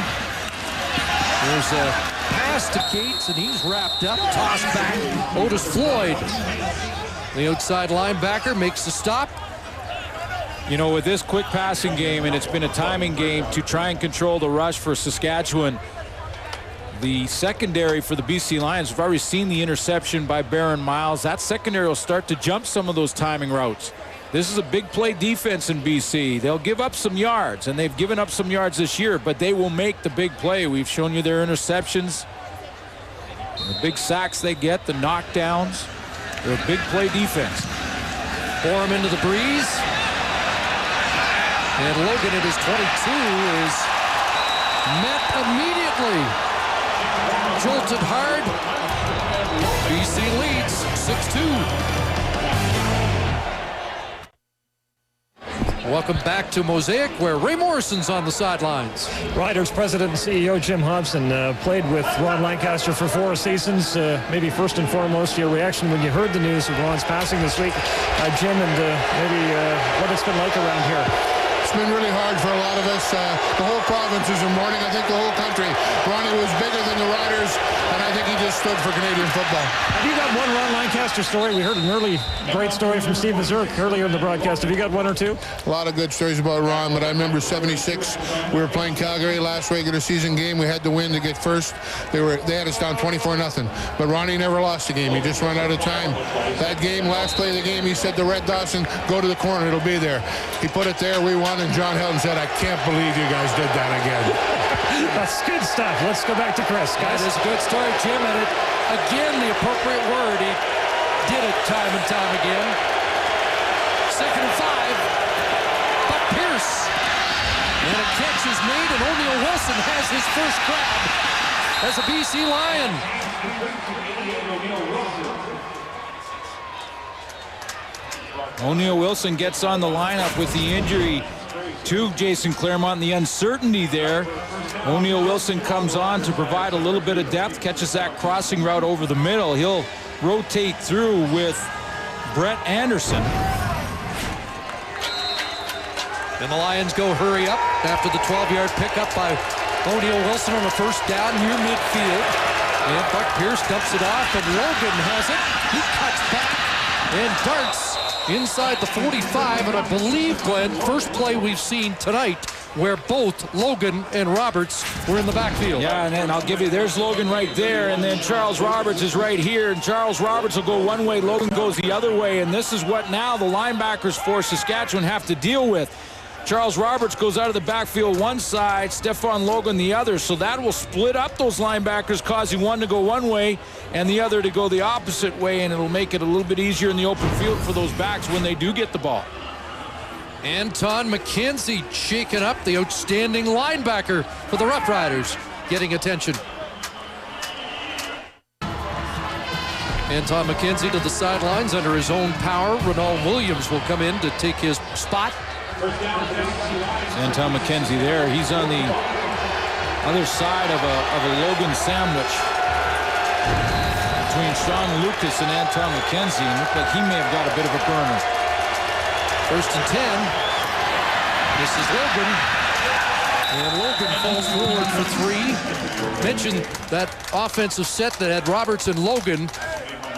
S6: There's a pass to Cates, and he's wrapped up, tossed back. Otis Floyd, the outside linebacker, makes the stop.
S7: You know, with this quick passing game, and it's been a timing game to try and control the rush for Saskatchewan, the secondary for the BC Lions, we've already seen the interception by Baron Miles. That secondary will start to jump some of those timing routes. This is a big play defense in BC. They'll give up some yards, and they've given up some yards this year, but they will make the big play. We've shown you their interceptions, the big sacks they get, the knockdowns. They're a big play defense.
S6: Borum into the breeze. And Logan at his 22 is met immediately. Jolted hard. BC leads 6-2. Welcome back to Mosaic, where Ray Morrison's on the sidelines.
S8: Riders president and CEO Jim Hobson played with Ron Lancaster for 4 seasons. Maybe first and foremost, your reaction when you heard the news of Ron's passing this week, Jim, and maybe what it's been like around here.
S12: It's been really hard for a lot of us. The whole province is in mourning. I think the whole country. Ronnie was bigger than the Riders, and I think he just stood for Canadian football.
S8: Have you got one Ron Lancaster story? We heard an great story from Steve Mazurek earlier in the broadcast. Have you got one or two?
S12: A lot of good stories about Ron, but I remember 76. We were playing Calgary last regular season game. We had to win to get first. They had us down 24-0. But Ronnie never lost a game. He just ran out of time. That game, last play of the game, he said to Red Dawson, "Go to the corner. It'll be there." He put it there. We won, and John Helton said, "I can't believe you guys did that again."
S8: That's good stuff. Let's go back to Chris.
S6: Guys, it's a good story, Jim, and it again the appropriate word. He did it time and time again. 2nd and 5. Buck Pierce. And a catch is made, and O'Neal Wilson has his first grab as a BC Lion.
S7: O'Neal Wilson gets on the lineup with the injury to Jason Claremont and the uncertainty there. O'Neal Wilson comes on to provide a little bit of depth, catches that crossing route over the middle. He'll rotate through with Brett Anderson.
S6: And the Lions go hurry up after the 12-yard pickup by O'Neal Wilson on a first down near midfield. And Buck Pierce dumps it off, and Logan has it. He cuts back and darts inside the 45, and I believe, Glenn, first play we've seen tonight where both Logan and Roberts were in the backfield.
S7: Yeah, and then I'll give you, there's Logan right there, and then Charles Roberts is right here, and Charles Roberts will go one way, Logan goes the other way, and this is what now the linebackers for Saskatchewan have to deal with. Charles Roberts goes out of the backfield one side, Stephon Logan the other, so that will split up those linebackers, causing one to go one way and the other to go the opposite way, and it'll make it a little bit easier in the open field for those backs when they do get the ball.
S6: Anton McKenzie shaking up, the outstanding linebacker for the Roughriders, getting attention. Anton McKenzie to the sidelines under his own power. Renald Williams will come in to take his spot.
S7: Anton McKenzie there. He's on the Other side of a Logan sandwich between Sean Lucas and Anton McKenzie, and looked like he may have got a bit of a burner.
S6: 1st and 10. This is Logan. And Logan falls forward for 3. Mentioned that offensive set that had Roberts and Logan.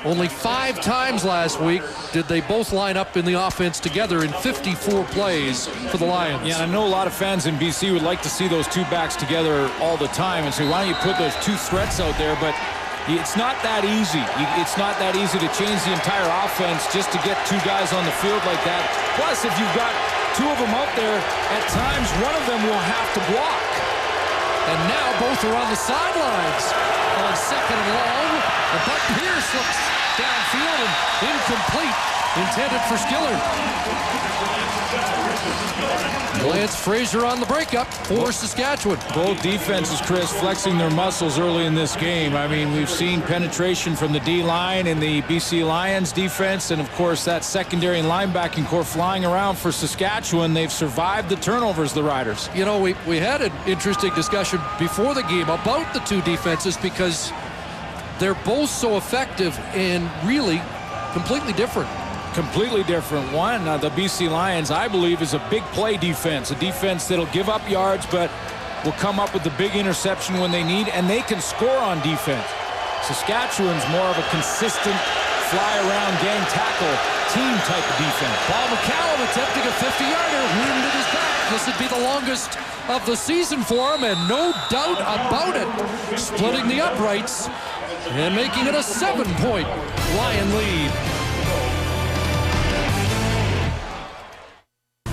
S6: Only 5 times last week did they both line up in the offense together in 54 plays for the Lions.
S7: Yeah, and I know a lot of fans in BC would like to see those 2 backs together all the time and say, why don't you put those 2 threats out there? But it's not that easy. It's not that easy to change the entire offense just to get 2 guys on the field like that. Plus, if you've got 2 of them out there, at times one of them will have to block.
S6: And now both are on the sidelines on 2nd and long. And Buck Pierce looks downfield and incomplete, intended for Skiller. Lance Fraser on the breakup for Saskatchewan.
S7: Both defenses, Chris, flexing their muscles early in this game. I mean, we've seen penetration from the D-line in the BC Lions defense, and of course that secondary and linebacking core flying around for Saskatchewan. They've survived the turnovers, the Riders.
S6: You know, we had an interesting discussion before the game about the 2 defenses because they're both so effective and really completely different.
S7: Completely different. One, the BC Lions, I believe, is a big play defense, a defense that'll give up yards but will come up with the big interception when they need, and they can score on defense. Saskatchewan's more of a consistent fly-around gang tackle team type of defense.
S6: Paul McCallum attempting a 50-yarder, wind at his back. This would be the longest of the season for him, and no doubt about it. Splitting the uprights and making it a 7-point Lion lead.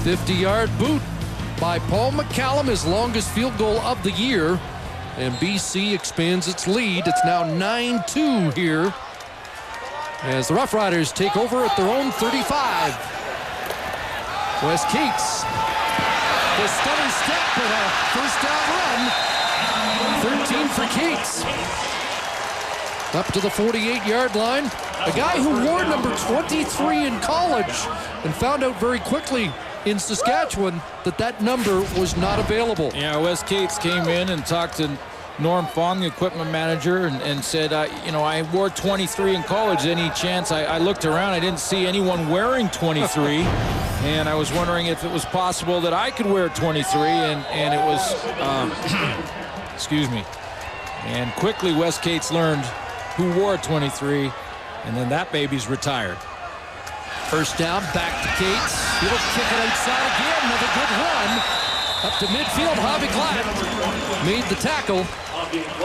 S6: 50-yard boot by Paul McCallum, his longest field goal of the year. And BC expands its lead. It's now 9-2 here as the Roughriders take over at their own 35. Wes Cates, the stunner step and a first down run. 13 for Cates. Up to the 48-yard line. A guy who wore number 23 in college and found out very quickly in Saskatchewan that number was not available.
S7: Yeah, Wes Cates came in and talked to Norm Fong, the equipment manager, and said, you know, I wore 23 in college. Any chance? I looked around, I didn't see anyone wearing 23, and I was wondering if it was possible that I could wear 23, and it was, excuse me. And quickly Wes Cates learned who wore 23, and then that baby's retired.
S6: First down, back to Cates. He'll kick it outside again. Another good run. Up to midfield, Javi Glatt made the tackle.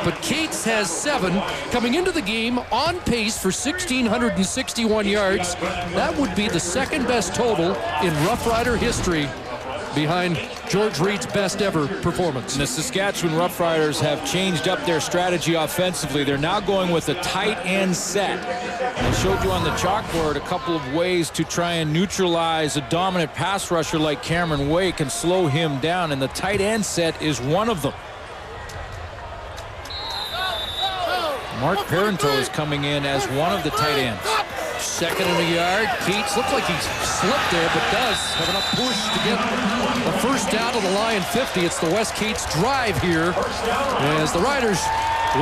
S6: But Cates has 7. Coming into the game on pace for 1,661 yards. That would be the 2nd best total in Rough Rider history, behind George Reed's best ever performance.
S7: And the Saskatchewan Roughriders have changed up their strategy offensively. They're now going with a tight end set. I showed you on the chalkboard a couple of ways to try and neutralize a dominant pass rusher like Cameron Wake and slow him down, and the tight end set is one of them. Mark Parenteau is coming in as one of the tight ends.
S6: 2nd and a yard. Cates looked like he slipped there, but does have enough push to get the first down to the Lion 50. It's the Wes Cates drive here as the Riders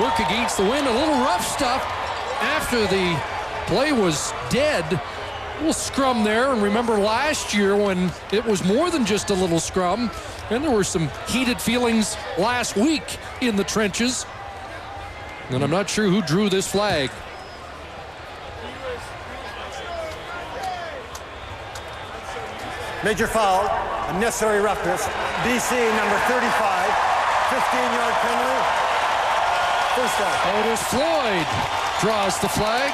S6: work against the wind. A little rough stuff after the play was dead. A little scrum there, and remember last year when it was more than just a little scrum, and there were some heated feelings last week in the trenches. And I'm not sure who drew this flag.
S9: Major foul, unnecessary roughness. BC number 35, 15-yard penalty. First down.
S6: Otis Floyd draws the flag.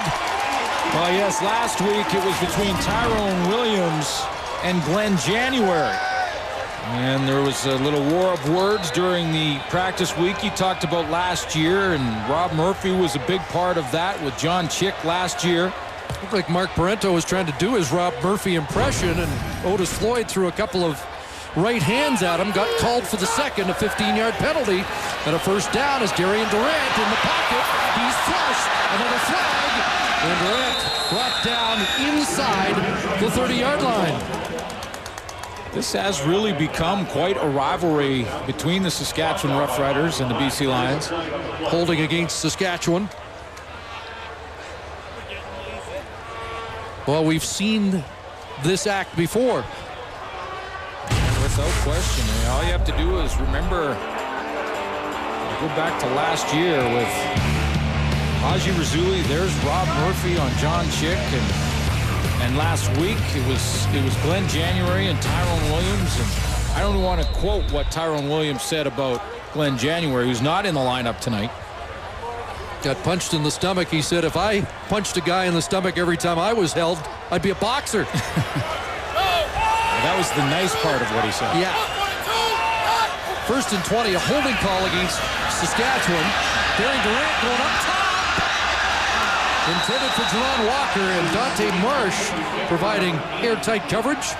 S7: Well, yes, last week it was between Tyrone Williams and Glenn January. And there was a little war of words during the practice week he talked about last year, and Rob Murphy was a big part of that with John Chick last year.
S6: Looked like Mark Parenteau was trying to do his Rob Murphy impression, and Otis Floyd threw a couple of right hands at him, got called for the second, a 15-yard penalty, and a first down as Darian Durant in the pocket. He's flushed, another flag, and Durant brought down inside the 30-yard line.
S7: This has really become quite a rivalry between the Saskatchewan Roughriders and the BC Lions.
S6: Holding against Saskatchewan. Well, we've seen this act before.
S7: Without question. All you have to do is remember, go back to last year with Haji Razuli. There's Rob Murphy on John Chick, and last week it was Glenn January and Tyrone Williams. And I don't want to quote what Tyrone Williams said about Glenn January, who's not in the lineup tonight.
S6: Got punched in the stomach. He said, if I punched a guy in the stomach every time I was held, I'd be a boxer.
S7: That was the nice part of what he said.
S6: Yeah. 1st and 20, a holding call against Saskatchewan. Darian Durant going up top. Intended for Jerron Walker, and Dante Marsh providing airtight coverage.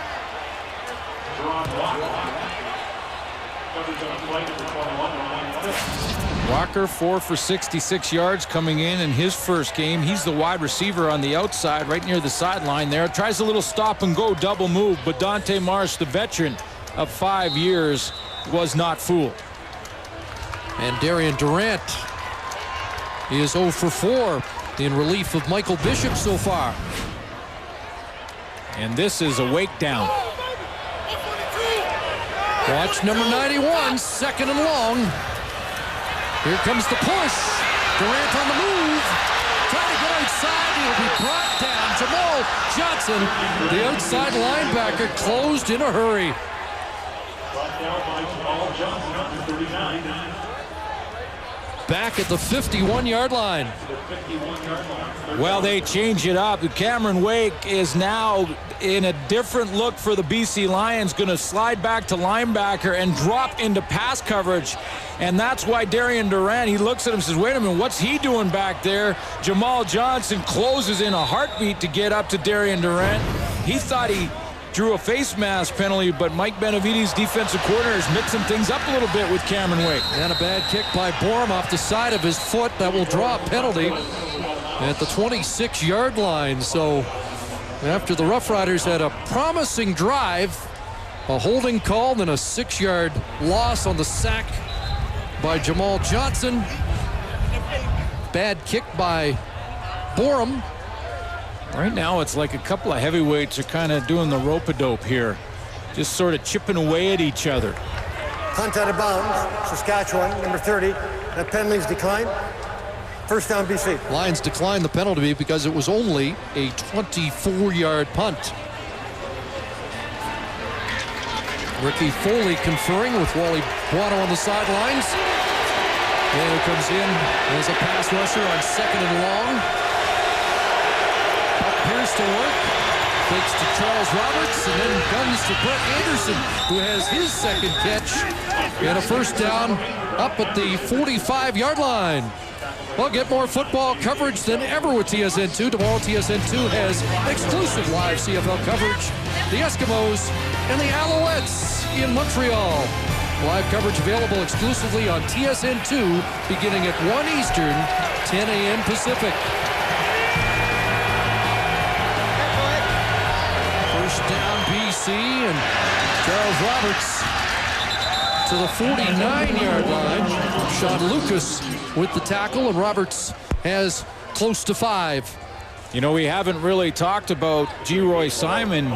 S7: Walker 4 for 66 yards coming in his first game. He's the wide receiver on the outside right near the sideline there. Tries a little stop and go double move, but Dante Marsh, the veteran of 5 years, was not fooled.
S6: And Darian Durant is 0 for 4 in relief of Michael Bishop so far.
S7: And this is a wake down.
S6: Watch number 91, 2nd and long. Here comes the push. Durant on the move. Trying to get outside. He'll be brought down. Jamal Johnson, the outside linebacker, closed in a hurry. Back at the 51-yard line.
S7: Well, they change it up. Cameron Wake is now in a different look for the BC Lions, going to slide back to linebacker and drop into pass coverage. And that's why Darian Durant, he looks at him and says, wait a minute, what's he doing back there? Jamal Johnson closes in a heartbeat to get up to Darian Durant. He thought he drew a face mask penalty, but Mike Benavides, defensive coordinator, is mixing things up a little bit with Cameron Wake.
S6: And a bad kick by Borum off the side of his foot. That will draw a penalty at the 26-yard line. So after the Roughriders had a promising drive, a holding call, then a 6-yard loss on the sack by Jamal Johnson. Bad kick by Borum.
S7: Right now, it's like a couple of heavyweights are kind of doing the rope-a-dope here, just sort of chipping away at each other.
S9: Punt out of bounds, Saskatchewan, number 30. That penalty's declined. First down, BC.
S6: Lions declined the penalty because it was only a 24-yard punt. Ricky Foley conferring with Wally Buono on the sidelines. Buono comes in as a pass rusher on 2nd and long. Pierce to work. Fakes to Charles Roberts and then guns to Brett Anderson, who has his 2nd catch. And a first down up at the 45-yard line. Well, get more football coverage than ever with TSN2. Tomorrow, TSN2 has exclusive live CFL coverage. The Eskimos and the Alouettes in Montreal. Live coverage available exclusively on TSN2 beginning at 1 Eastern, 10 a.m. Pacific. First down, BC, and Charles Roberts to the 49-yard line. Sean Lucas with the tackle, and Roberts has close to 5.
S7: You know, we haven't really talked about G-Roy Simon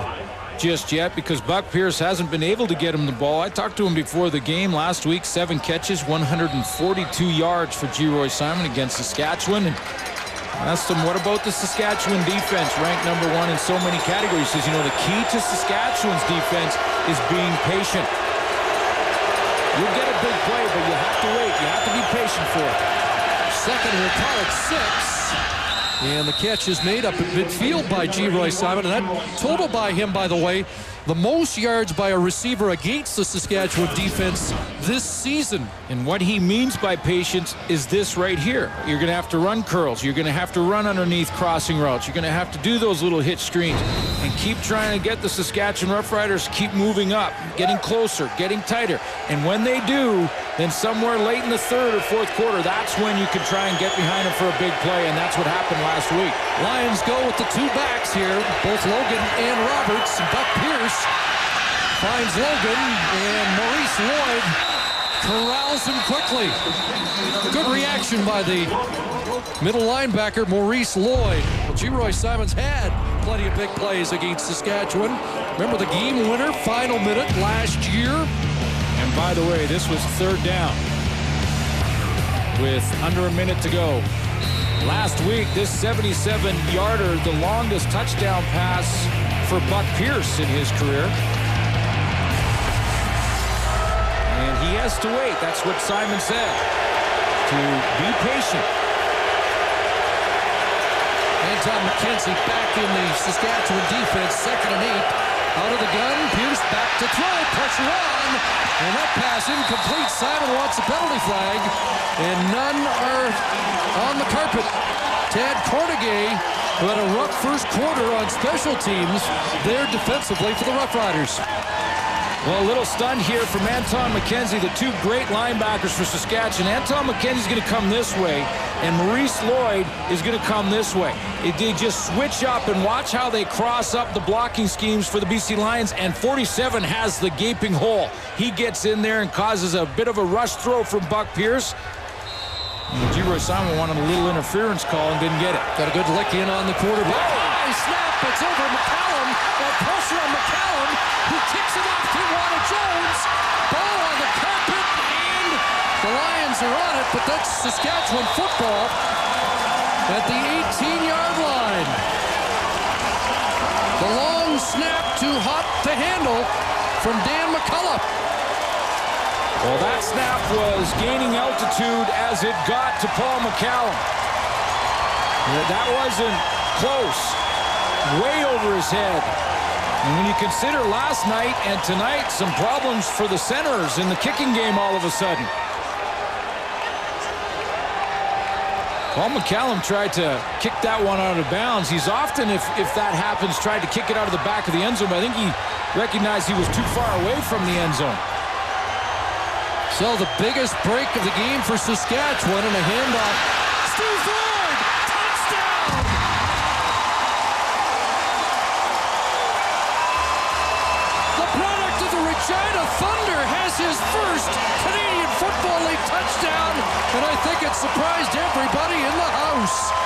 S7: just yet because Buck Pierce hasn't been able to get him the ball. I talked to him before the game last week. 7 catches, 142 yards for G-Roy Simon against Saskatchewan. And I asked him, what about the Saskatchewan defense, ranked number 1 in so many categories? He says, you know, the key to Saskatchewan's defense is being patient. You'll get a big play, but you have to wait. You have to be patient for it.
S6: Second, we'll call it 6. And the catch is made up at midfield by G-Roy Simon. And that total by him, by the way, the most yards by a receiver against the Saskatchewan defense this season.
S7: And what he means by patience is this right here. You're going to have to run curls. You're going to have to run underneath crossing routes. You're going to have to do those little hitch screens and keep trying to get the Saskatchewan Roughriders to keep moving up, getting closer, getting tighter. And when they do, then somewhere late in the 3rd or 4th quarter, that's when you can try and get behind them for a big play, and that's what happened last week.
S6: Lions go with the 2 backs here, both Logan and Roberts. And Buck Pierce finds Logan, and Maurice Lloyd corrals him quickly. Good reaction by the middle linebacker, Maurice Lloyd. Well, G-Roy Simons had plenty of big plays against Saskatchewan. Remember the game winner, final minute last year?
S7: And by the way, this was third down with under a minute to go. Last week, this 77-yarder, the longest touchdown pass for Buck Pierce in his career. And he has to wait. That's what Simon said, to be patient.
S6: Anton McKenzie back in the Saskatchewan defense, 2nd and 8. Out of the gun, Pierce back to throw, pressure on, and that pass incomplete. Simon wants a penalty flag, and none are on the carpet. Tad Cornegay, who had a rough first quarter on special teams, there defensively for the Roughriders.
S7: Well, a little stunned here from Anton McKenzie, the two great linebackers for Saskatchewan. Anton McKenzie's going to come this way, and Maurice Lloyd is going to come this way. They just switch up, and watch how they cross up the blocking schemes for the BC Lions, and 47 has the gaping hole. He gets in there and causes a bit of a rush throw from Buck Pierce. G-Roy Simon wanted a little interference call and didn't get it.
S6: Got a good lick in on the quarterback. High snap, it's over McCallum. Pressure on McCallum, who kicks it off to Wanda Jones. Ball on the carpet, and the Lions are on it, but that's Saskatchewan football at the 18-yard line. The long snap, too hot to handle from Dan McCullough.
S7: Well, that snap was gaining altitude as it got to Paul McCallum. That wasn't close. Way over his head. And when you consider last night and tonight, some problems for the centers in the kicking game all of a sudden. Paul McCallum tried to kick that one out of bounds. He's often, if that happens, tried to kick it out of the back of the end zone, but I think he recognized he was too far away from the end zone.
S6: So the biggest break of the game for Saskatchewan, and a handoff. Steve Ford, touchdown! The product of the Regina Thunder has his first Canadian Football League touchdown, and I think it surprised everybody in the house.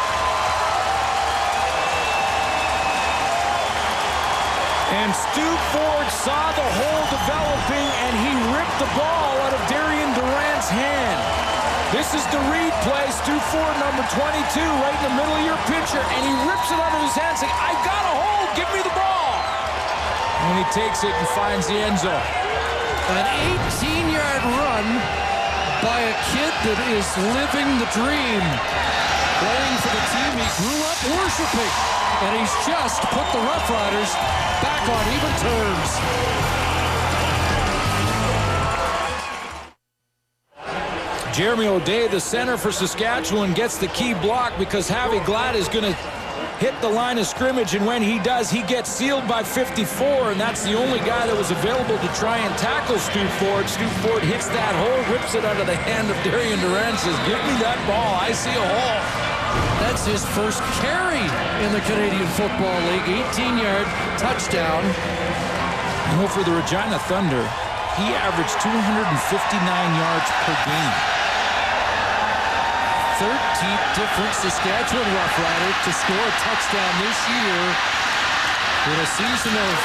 S7: And Stu Ford saw the hole developing, and he ripped the ball out of Darian Durant's hand. This is the read play. Stu Ford, number 22, right in the middle of your picture, and he rips it out of his hand, saying, I got a hole, give me the ball. And he takes it and finds the end zone.
S6: An 18-yard run by a kid that is living the dream. Playing for the team he grew up worshiping. And he's just put the Roughriders back on even
S7: terms. Jeremy O'Day, the center for Saskatchewan, gets the key block because Javi Glad is going to hit the line of scrimmage, and when he does, he gets sealed by 54, and that's the only guy that was available to try and tackle Stu Ford. Stu Ford hits that hole, rips it out of the hand of Darian Durant, says, give me that ball, I see a hole.
S6: That's his first carry in the Canadian Football League, 18-yard touchdown.
S7: And for the Regina Thunder, he averaged 259 yards per game.
S6: 13th different Saskatchewan Roughrider to score a touchdown this year in a season of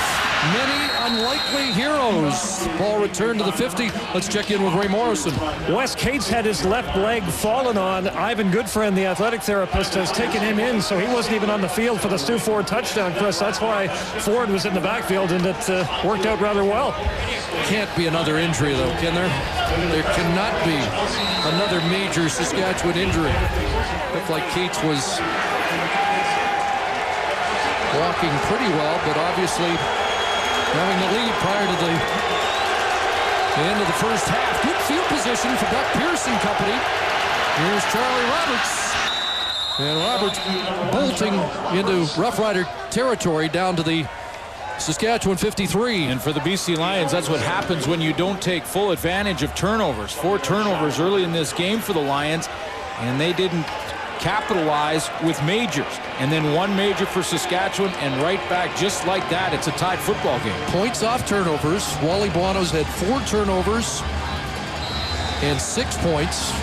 S6: many unlikely heroes. Ball returned to the 50. Let's check in with Ray Morrison.
S8: Wes Cates had his left leg fallen on. Ivan Goodfriend, the athletic therapist, has taken him in, so he wasn't even on the field for the Stu Ford touchdown, Chris. That's why Ford was in the backfield, and it worked out rather well.
S6: Can't be another injury, though, can there? There cannot be another major Saskatchewan injury. Looked like Cates was walking pretty well, but obviously having the lead prior to the end of the first half. Good field position for Buck Pierce and company. Here's Charlie Roberts. And Roberts bolting into Rough Rider territory down to the Saskatchewan 53.
S7: And for the BC Lions, that's what happens when you don't take full advantage of turnovers. 4 turnovers early in this game for the Lions, and they didn't capitalize with majors. And then one major for Saskatchewan, and right back just like that, it's a tied football game.
S6: Points off turnovers. Wally Buono's had 4 turnovers and 6 points.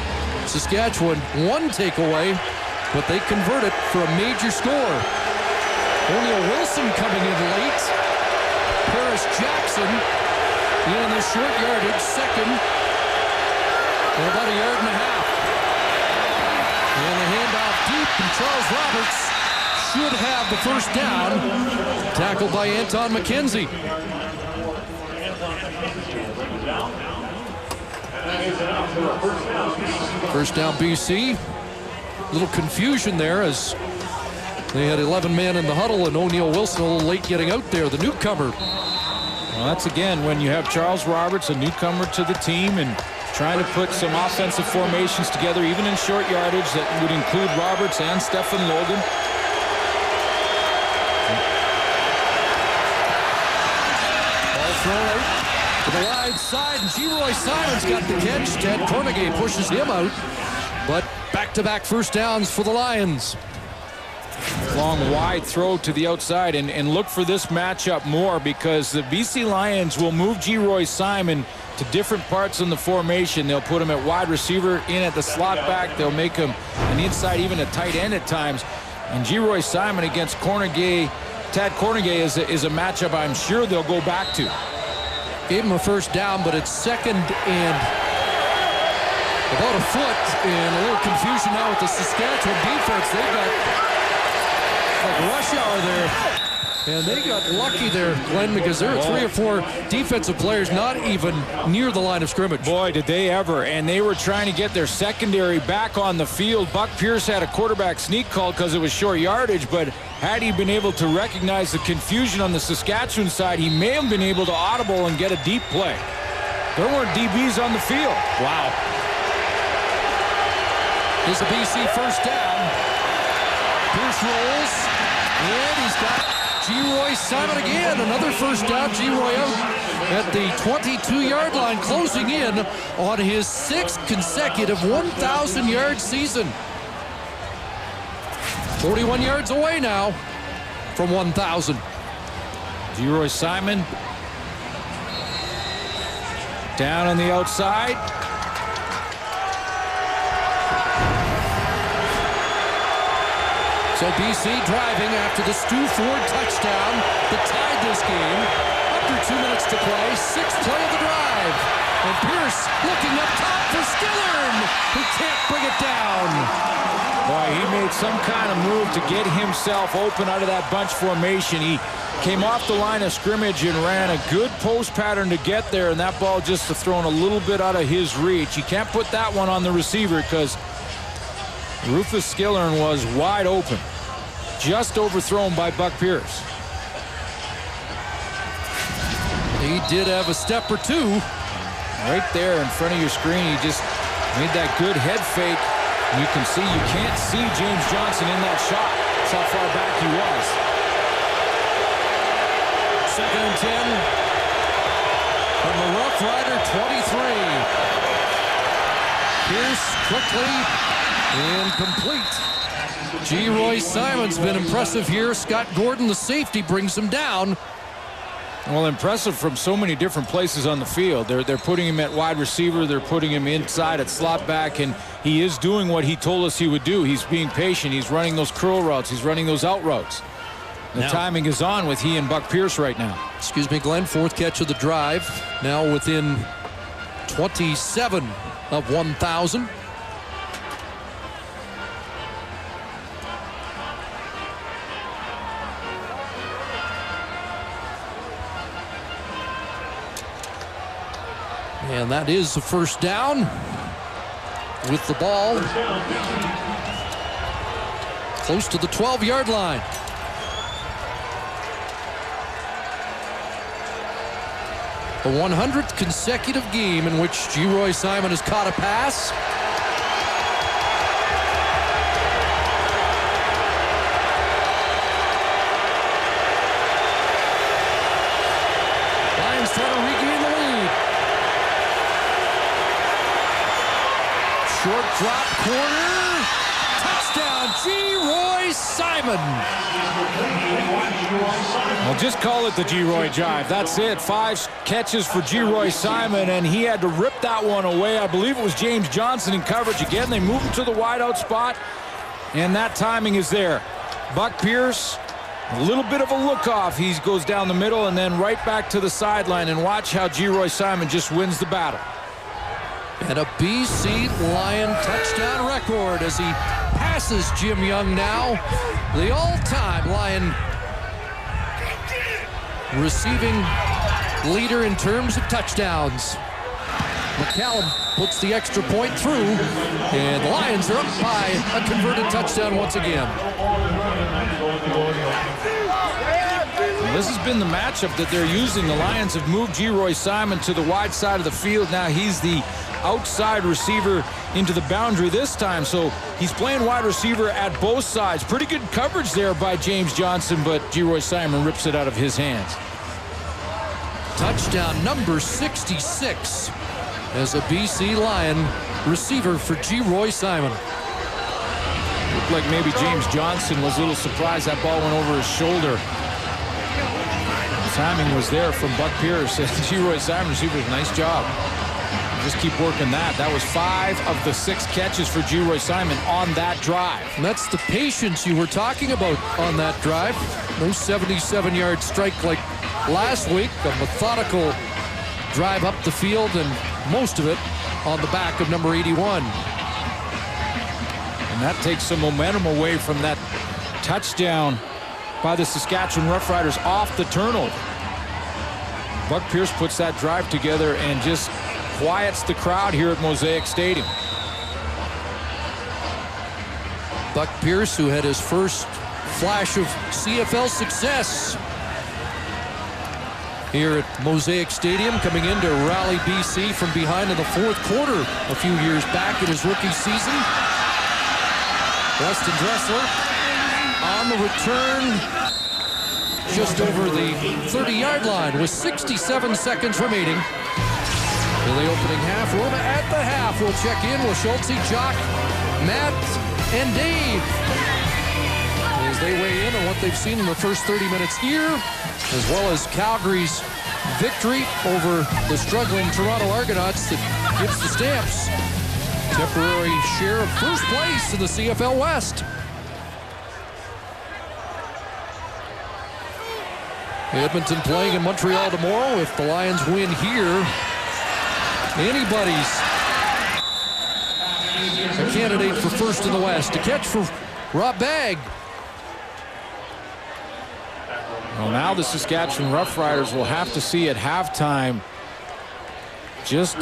S6: Saskatchewan 1 takeaway, but they convert it for a major score. O'Neal Wilson coming in late. Paris Jackson in the short yardage, second, and about a yard and a half. And the handoff deep, and Charles Roberts should have the first down. Tackled by Anton McKenzie. First down BC. Little confusion there as they had 11 men in the huddle, and O'Neal Wilson a little late getting out there, the newcomer.
S7: Well, that's again when you have Charles Roberts, a newcomer to the team, and trying to put some offensive formations together, even in short yardage, that would include Roberts and Stephen Logan.
S6: Ball thrown out to the wide side, and G-Roy Simon's got the catch. Ted Cornegay pushes him out, but back-to-back first downs for the Lions.
S7: Long wide throw to the outside, and look for this matchup more, because the BC Lions will move G-Roy Simon to different parts in the formation. They'll put him at wide receiver, in at the slot back. They'll make him an inside, even a tight end at times. And G-Roy Simon against Cornegay, Tad Cornegay is a matchup I'm sure they'll go back to.
S6: Gave him a first down, but it's second and about a foot, and a little confusion now with the Saskatchewan defense. They've got like rush hour there, and they got lucky there, Glenn, because there are 3 or 4 defensive players not even near the line of scrimmage.
S7: Boy, did they ever. And they were trying to get their secondary back on the field. Buck Pierce had a quarterback sneak call because it was short yardage, but had he been able to recognize the confusion on the Saskatchewan side, he may have been able to audible and get a deep play. There weren't DBs on the field. Wow.
S6: Here's a BC first down. Pierce rolls, and he's got G-Roy Simon again. Another first down. G-Roy out at the 22-yard line, closing in on his 6th consecutive 1,000-yard season. 41 yards away now from 1,000.
S7: G-Roy Simon down on the outside.
S6: So BC driving after the Stu Ford touchdown that tied this game. Under 2 minutes to play, 6th play of the drive. And Pierce looking up top for Skillern, who can't bring it down.
S7: Boy, he made some kind of move to get himself open out of that bunch formation. He came off the line of scrimmage and ran a good post pattern to get there, and that ball just thrown a little bit out of his reach. You can't put that one on the receiver because Rufus Skillern was wide open. Just overthrown by Buck Pierce.
S6: He did have a step or two.
S7: Right there in front of your screen, he just made that good head fake. You can see, you can't see James Johnson in that shot. That's how far back he was.
S6: 2nd and 10 from the Roughrider 23. Pierce quickly and complete. G-Roy Simon's been impressive here. Scott Gordon, the safety, brings him down.
S7: Well, impressive from so many different places on the field. They're putting him at wide receiver. They're putting him inside at slot back, and he is doing what he told us he would do. He's being patient. He's running those curl routes. He's running those out routes. The timing is on with he and Buck Pierce right now.
S6: Excuse me, Glenn. 4th catch of the drive. Now within 27 of 1,000. And that is the first down with the ball close to the 12-yard line. The 100th consecutive game in which G-Roy Simon has caught a pass. Lions trying to regain the lead. Short drop corner. Touchdown. G-Roy Simon.
S7: Well, just call it the G-Roy jive. That's it. 5 catches for G-Roy Simon, and he had to rip that one away. I believe it was James Johnson in coverage again. They move him to the wideout spot, and that timing is there. Buck Pierce, a little bit of a look-off. He goes down the middle and then right back to the sideline, and watch how G-Roy Simon just wins the battle.
S6: And a BC Lion touchdown record as he passes Jim Young now, the all-time Lion receiving leader in terms of touchdowns. McCallum puts the extra point through, and the Lions are up by a converted touchdown once again.
S7: Well, this has been the matchup that they're using. The Lions have moved G-Roy Simon to the wide side of the field. Now he's the outside receiver into the boundary this time, so he's playing wide receiver at both sides. Pretty good coverage there by James Johnson, but G-Roy Simon rips it out of his hands.
S6: Touchdown number 66 as a BC Lion receiver for G-Roy Simon.
S7: Looked like maybe James Johnson was a little surprised that ball went over his shoulder. Timing was there from Buck Pierce. G-Roy Simon receivers, nice job. Just keep working that. That was 5 of the 6 catches for G-Roy Simon on that drive.
S6: And that's the patience you were talking about on that drive. No 77-yard strike like last week. A methodical drive up the field, and most of it on the back of number 81.
S7: And that takes some momentum away from that touchdown by the Saskatchewan Roughriders off the turnover. Buck Pierce puts that drive together and just quiets the crowd here at Mosaic Stadium.
S6: Buck Pierce, who had his first flash of CFL success here at Mosaic Stadium, coming in to rally BC from behind in the 4th quarter a few years back in his rookie season. Weston Dressler on the return just over the 30-yard line with 67 seconds remaining. In the opening half, Roma at the half will check in with Schultze, Jock, Matt, and Dave as they weigh in on what they've seen in the first 30 minutes here, as well as Calgary's victory over the struggling Toronto Argonauts that gives the Stamps temporary share of first place in the CFL West. Edmonton playing in Montreal tomorrow. If the Lions win here, anybody's a candidate for first in the West. A catch for Rob Bagg.
S7: Well, now the Saskatchewan Roughriders will have to see at halftime just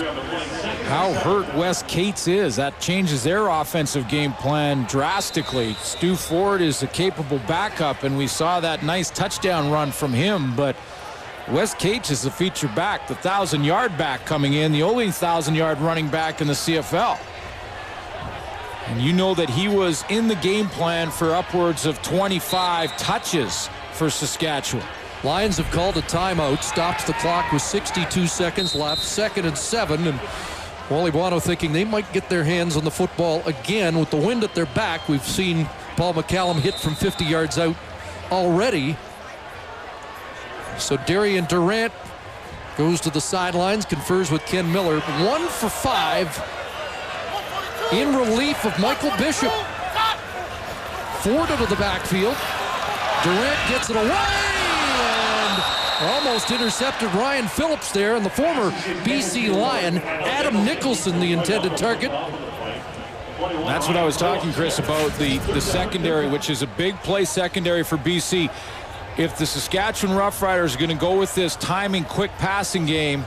S7: how hurt Wes Cates is. That changes their offensive game plan drastically. Stu Ford is a capable backup, and we saw that nice touchdown run from him, but Wes Cates is the feature back, the 1,000-yard back coming in, the only 1,000-yard running back in the CFL. And you know that he was in the game plan for upwards of 25 touches for Saskatchewan.
S6: Lions have called a timeout, stopped the clock with 62 seconds left, 2nd and 7, and Wally Buono thinking they might get their hands on the football again with the wind at their back. We've seen Paul McCallum hit from 50 yards out already. So Darian Durant goes to the sidelines, confers with Ken Miller. 1 for 5 in relief of Michael Bishop. Ford out of the backfield. Durant gets it away and almost intercepted Ryan Phillips there, and the former BC Lion, Adam Nicholson, the intended target.
S7: That's what I was talking, Chris, about the secondary, which is a big play secondary for BC. If the Saskatchewan Roughriders are going to go with this timing, quick passing game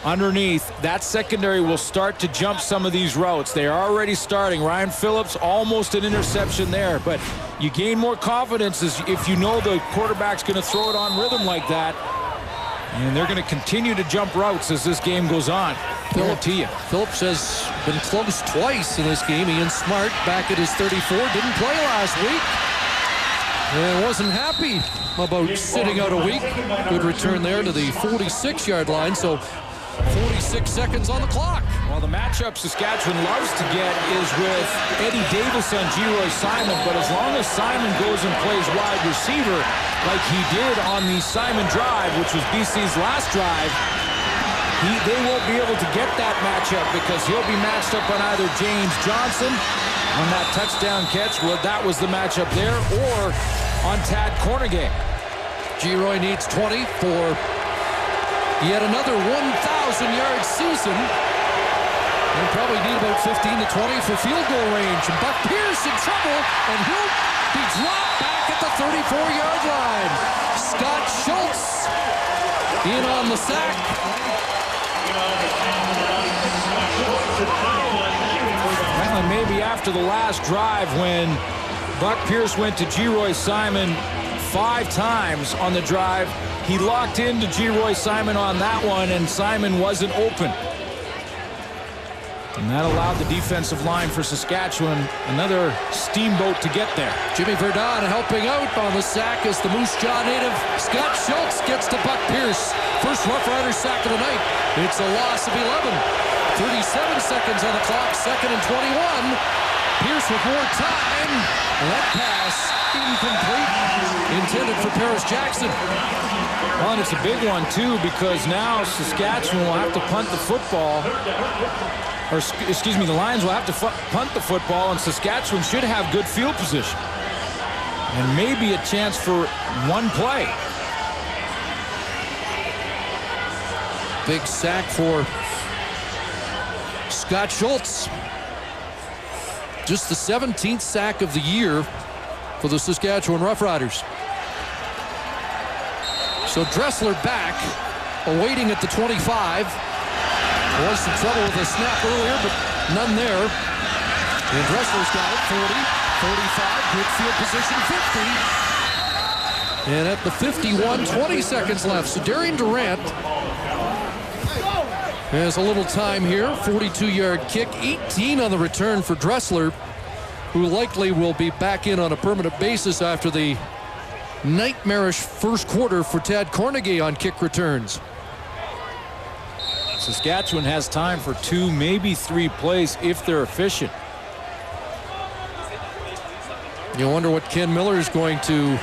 S7: underneath, that secondary will start to jump some of these routes. They are already starting. Ryan Phillips, almost an interception there, but you gain more confidence if you know the quarterback's going to throw it on rhythm like that. And they're going to continue to jump routes as this game goes on.
S6: Phillips has been close twice in this game. Ian Smart back at his 34, didn't play last week. And wasn't happy about sitting out a week. Good return there to the 46-yard line. So 46 seconds on the clock.
S7: Well, the matchup Saskatchewan loves to get is with Eddie Davis and Geroy Simon, but as long as Simon goes and plays wide receiver like he did on the Simon drive, which was BC's last drive, they won't be able to get that matchup because he'll be matched up on either James Johnson on that touchdown catch. Well, that was the matchup there, or on Tad Cornegay.
S6: Geroy needs 20 for yet another 1,000-yard season. They'll probably need about 15 to 20 for field goal range. And Buck Pierce in trouble, and he'll be dropped back at the 34-yard line. Scott Schultz in on the sack.
S7: Well, maybe after the last drive when Buck Pierce went to Geroy Simon 5 times on the drive, he locked into Geroy Simon on that one, and Simon wasn't open. And that allowed the defensive line for Saskatchewan another steamboat to get there.
S6: Jimmy Verdon helping out on the sack as the Moose Jaw native Scott Schultz gets to Buck Pierce. First Roughriders sack of the night. It's a loss of 11. 37 seconds on the clock, 2nd and 21. Pierce with more time. That pass incomplete. Intended for Paris Jackson.
S7: Well, and it's a big one, too, because now Saskatchewan will have to punt the football. Or, excuse me, the Lions will have to punt the football, and Saskatchewan should have good field position. And maybe a chance for one play.
S6: Big sack for Scott Schultz. Just the 17th sack of the year for the Saskatchewan Roughriders. So Dressler back, awaiting at the 25. There was some trouble with the snap earlier, but none there. And Dressler's got it, 40, 45, good field position, 50. And at the 51, 20 seconds left. So Darian Durant has a little time here, 42-yard kick, 18 on the return for Dressler, who likely will be back in on a permanent basis after the nightmarish first quarter for Tad Cornegay on kick returns.
S7: Saskatchewan has time for 2, maybe 3 plays if they're efficient.
S6: You wonder what Ken Miller is going to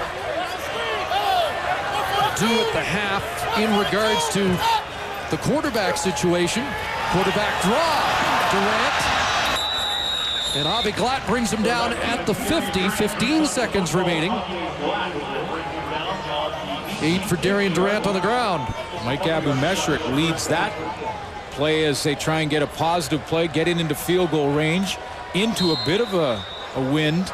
S6: do at the half in regards to the quarterback situation. Quarterback draw. Durant. And Avi Glatt brings him down at the 50. 15 seconds remaining. 8 for Darian Durant on the ground.
S7: Mike Abu-Meshrik leads that play as they try and get a positive play, getting into field goal range, into a bit of a wind.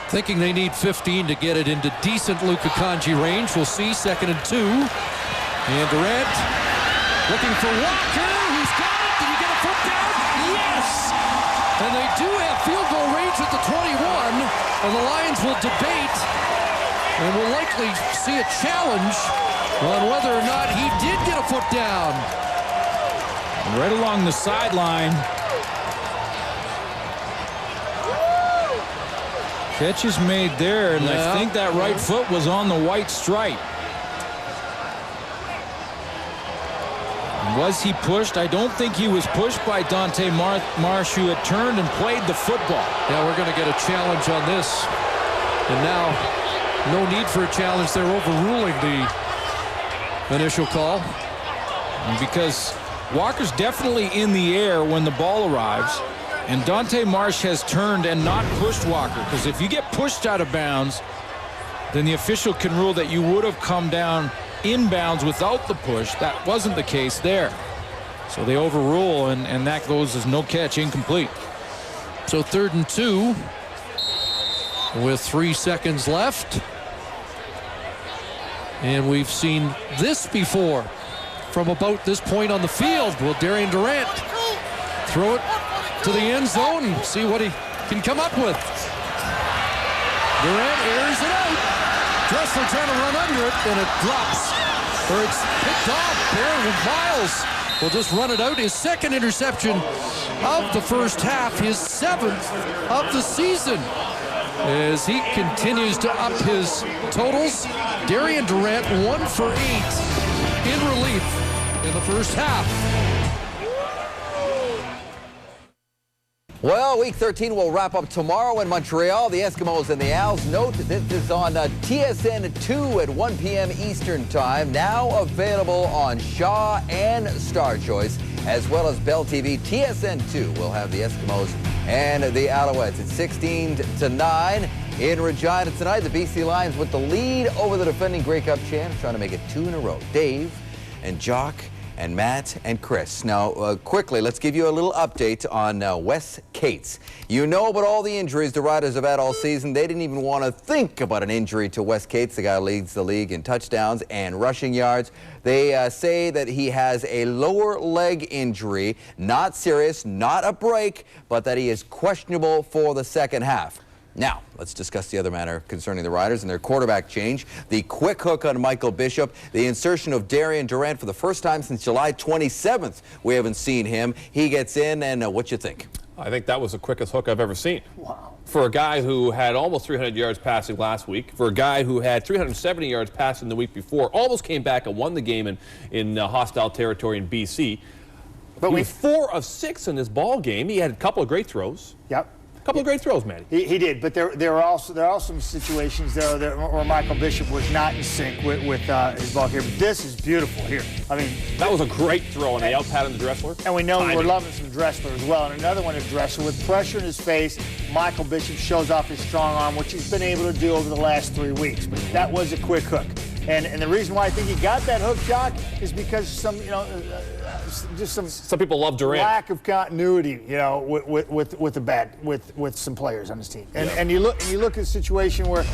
S6: Thinking they need 15 to get it into decent Luka Kanji range. We'll see, 2nd and 2. And Durant looking for Walker, who's got it. Did he get a foot down? Yes! And they do have field goal range at the 21, and the Lions will debate and will likely see a challenge on whether or not he did get a foot down.
S7: Right along the sideline. Catch is made there, and I think that right foot was on the white stripe. Was he pushed? I don't think he was pushed by Dante Marsh, who had turned and played the football.
S6: Yeah, we're going to get a challenge on this. And now, no need for a challenge. They're overruling the initial call.
S7: And because Walker's definitely in the air when the ball arrives, and Dante Marsh has turned and not pushed Walker, because if you get pushed out of bounds, then the official can rule that you would have come down inbounds without the push. That wasn't the case there. So they overrule, and that goes as no catch, incomplete.
S6: So 3rd and 2 with 3 seconds left. And we've seen this before from about this point on the field. Will Darian Durant throw it to the end zone and see what he can come up with? Durant airs it out. Dressler trying to run under it, and it drops. Or it's picked off. Barron Miles will just run it out. His 2nd interception of the first half, his 7th of the season. As he continues to up his totals, Darian Durant 1 for 8 in relief in the first half.
S1: Well, Week 13 will wrap up tomorrow in Montreal. The Eskimos and the Owls. Note this is on TSN 2 at 1 p.m. Eastern Time. Now available on Shaw and Star Choice, as well as Bell TV. TSN 2 will have the Eskimos and the Alouettes. It's 16-9 in Regina tonight. The BC Lions with the lead over the defending Grey Cup champs, trying to make it 2 in a row. Dave and Jock and Matt and Chris. Now, quickly, let's give you a little update on Wes Cates. You know about all the injuries the Riders have had all season. They didn't even want to think about an injury to Wes Cates, the guy who leads the league in touchdowns and rushing yards. They say that he has a lower leg injury, not serious, not a break, but that he is questionable for the second half. Now, let's discuss the other matter concerning the Riders and their quarterback change. The quick hook on Michael Bishop, the insertion of Darian Durant for the first time since July 27th. We haven't seen him. He gets in, and what you think?
S5: I think that was the quickest hook I've ever seen.
S1: Wow.
S5: For a guy who had almost 300 yards passing last week, for a guy who had 370 yards passing the week before, almost came back and won the game in hostile territory in BC. But he was 4 of 6 in this ball game. He had a couple of great throws.
S13: Yep.
S5: A couple of great throws, Matty.
S13: He did, but there are also some situations there where Michael Bishop was not in sync with his ball here. But this is beautiful here. I mean,
S5: that was a great throw on the out pat on the Dressler.
S13: And we know we're loving some Dressler as well. And another one of Dressler with pressure in his face. Michael Bishop shows off his strong arm, which he's been able to do over the last 3 weeks. But that was a quick hook. And the reason why I think he got that hook, Jock, is because some
S5: people love Durant.
S13: Lack of continuity, with some players on his team. And you look at a situation where,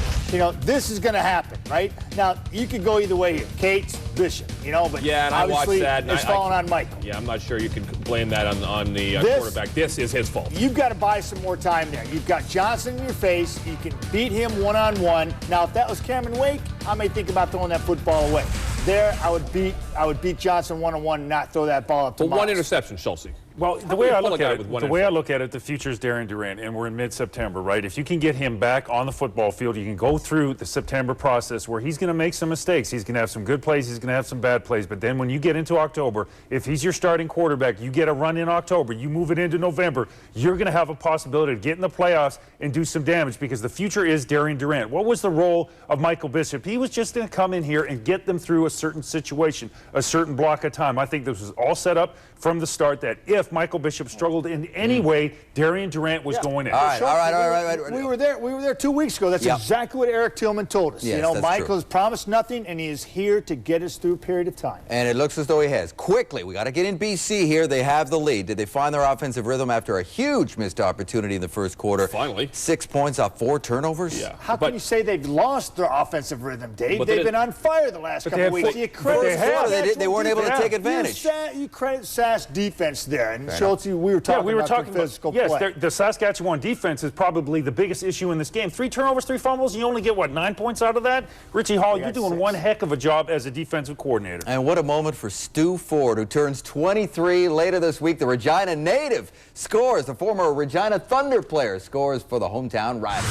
S13: this is going to happen, right? Now you could go either way here, Cates, Bishop, but
S5: yeah, and
S13: obviously
S5: I watched that,
S13: it's falling on Michael.
S5: Yeah, I'm not sure you can blame that on the quarterback. This is his fault.
S13: You've got to buy some more time there. You've got Johnson in your face. You can beat him one-on-one. Now, if that was Cameron Wake, I may think about throwing that football away. There, I would beat Johnson one-on-one and not throw that ball up to
S5: But one interception, Schultze.
S14: Well, the way I look at it, the future is Darian Durant, and we're in mid-September, right? If you can get him back on the football field, you can go through the September process where he's going to make some mistakes. He's going to have some good plays. He's going to have some bad plays. But then when you get into October, if he's your starting quarterback, you get a run in October, you move it into November, you're going to have a possibility to get in the playoffs and do some damage because the future is Darian Durant. What was the role of Michael Bishop? He was just going to come in here and get them through a certain situation, a certain block of time. I think this was all set up from the start that if Michael Bishop struggled in any way, Darian Durant was going in.
S1: All right.
S13: We were there 2 weeks ago. That's exactly what Eric Tillman told us.
S1: Yes,
S13: Michael has promised nothing, and he is here to get us through a period of time.
S1: And it looks as though he has. Quickly, we got to get in BC here. They have the lead. Did they find their offensive rhythm after a huge missed opportunity in the first quarter?
S5: Finally.
S1: 6 points off 4 turnovers?
S5: Yeah.
S13: How can you say they've lost their offensive rhythm, Dave? They've been on fire the last couple of weeks.
S1: They weren't able to take advantage.
S13: You credit Sask defense there. And Schultze, we were talking about physical play.
S14: The Saskatchewan defense is probably the biggest issue in this game. 3 turnovers, 3 fumbles. You only get, 9 points out of that? Richie Hall, you're doing 1 heck of a job as a defensive coordinator.
S1: And what a moment for Stu Ford, who turns 23 later this week. The Regina native scores. The former Regina Thunder player scores for the hometown Riders.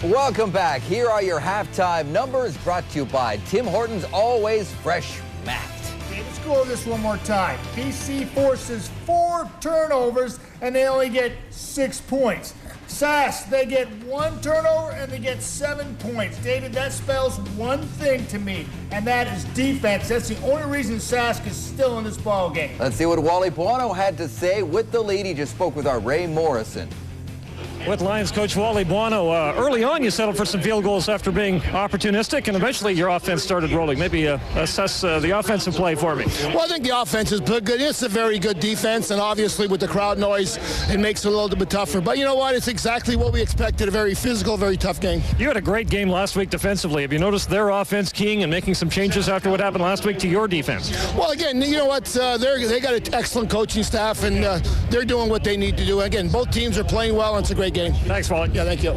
S1: Welcome back. Here are your halftime numbers brought to you by Tim Hortons Always Fresh Mac.
S13: Okay, let's go over this one more time. BC forces 4 turnovers, and they only get 6 points. Sask, they get 1 turnover, and they get 7 points. David, that spells one thing to me, and that is defense. That's the only reason Sask is still in this ball game.
S1: Let's see what Wally Buono had to say with the lead. He just spoke with our Ray Morrison.
S8: With Lions coach Wally Buono, early on you settled for some field goals after being opportunistic, and eventually your offense started rolling. Maybe assess the offensive play for me.
S12: Well, I think the offense is good. It's a very good defense, and obviously with the crowd noise, it makes it a little bit tougher. But you know what? It's exactly what we expected, a very physical, very tough game.
S8: You had a great game last week defensively. Have you noticed their offense keying and making some changes after what happened last week to your defense?
S12: Well, again, you know what? They got an excellent coaching staff, and they're doing what they need to do. Again, both teams are playing well, and it's a great game.
S8: Thanks, Wally.
S12: Yeah, thank you.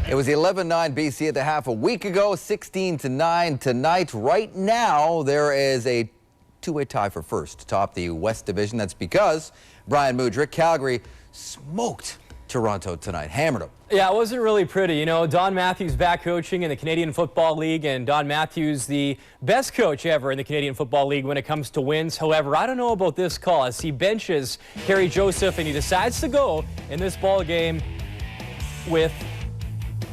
S1: It was 11-9 BC at the half a week ago, 16-9 tonight. Right now, there is a two-way tie for first to top the West Division. That's because Brian Mudryk, Calgary, smoked Toronto tonight, hammered them.
S15: Yeah, it wasn't really pretty. You know, Don Matthews back coaching in the Canadian Football League, and Don Matthews, the best coach ever in the Canadian Football League when it comes to wins. However, I don't know about this call as he benches Kerry Joseph, and he decides to go in this ball game with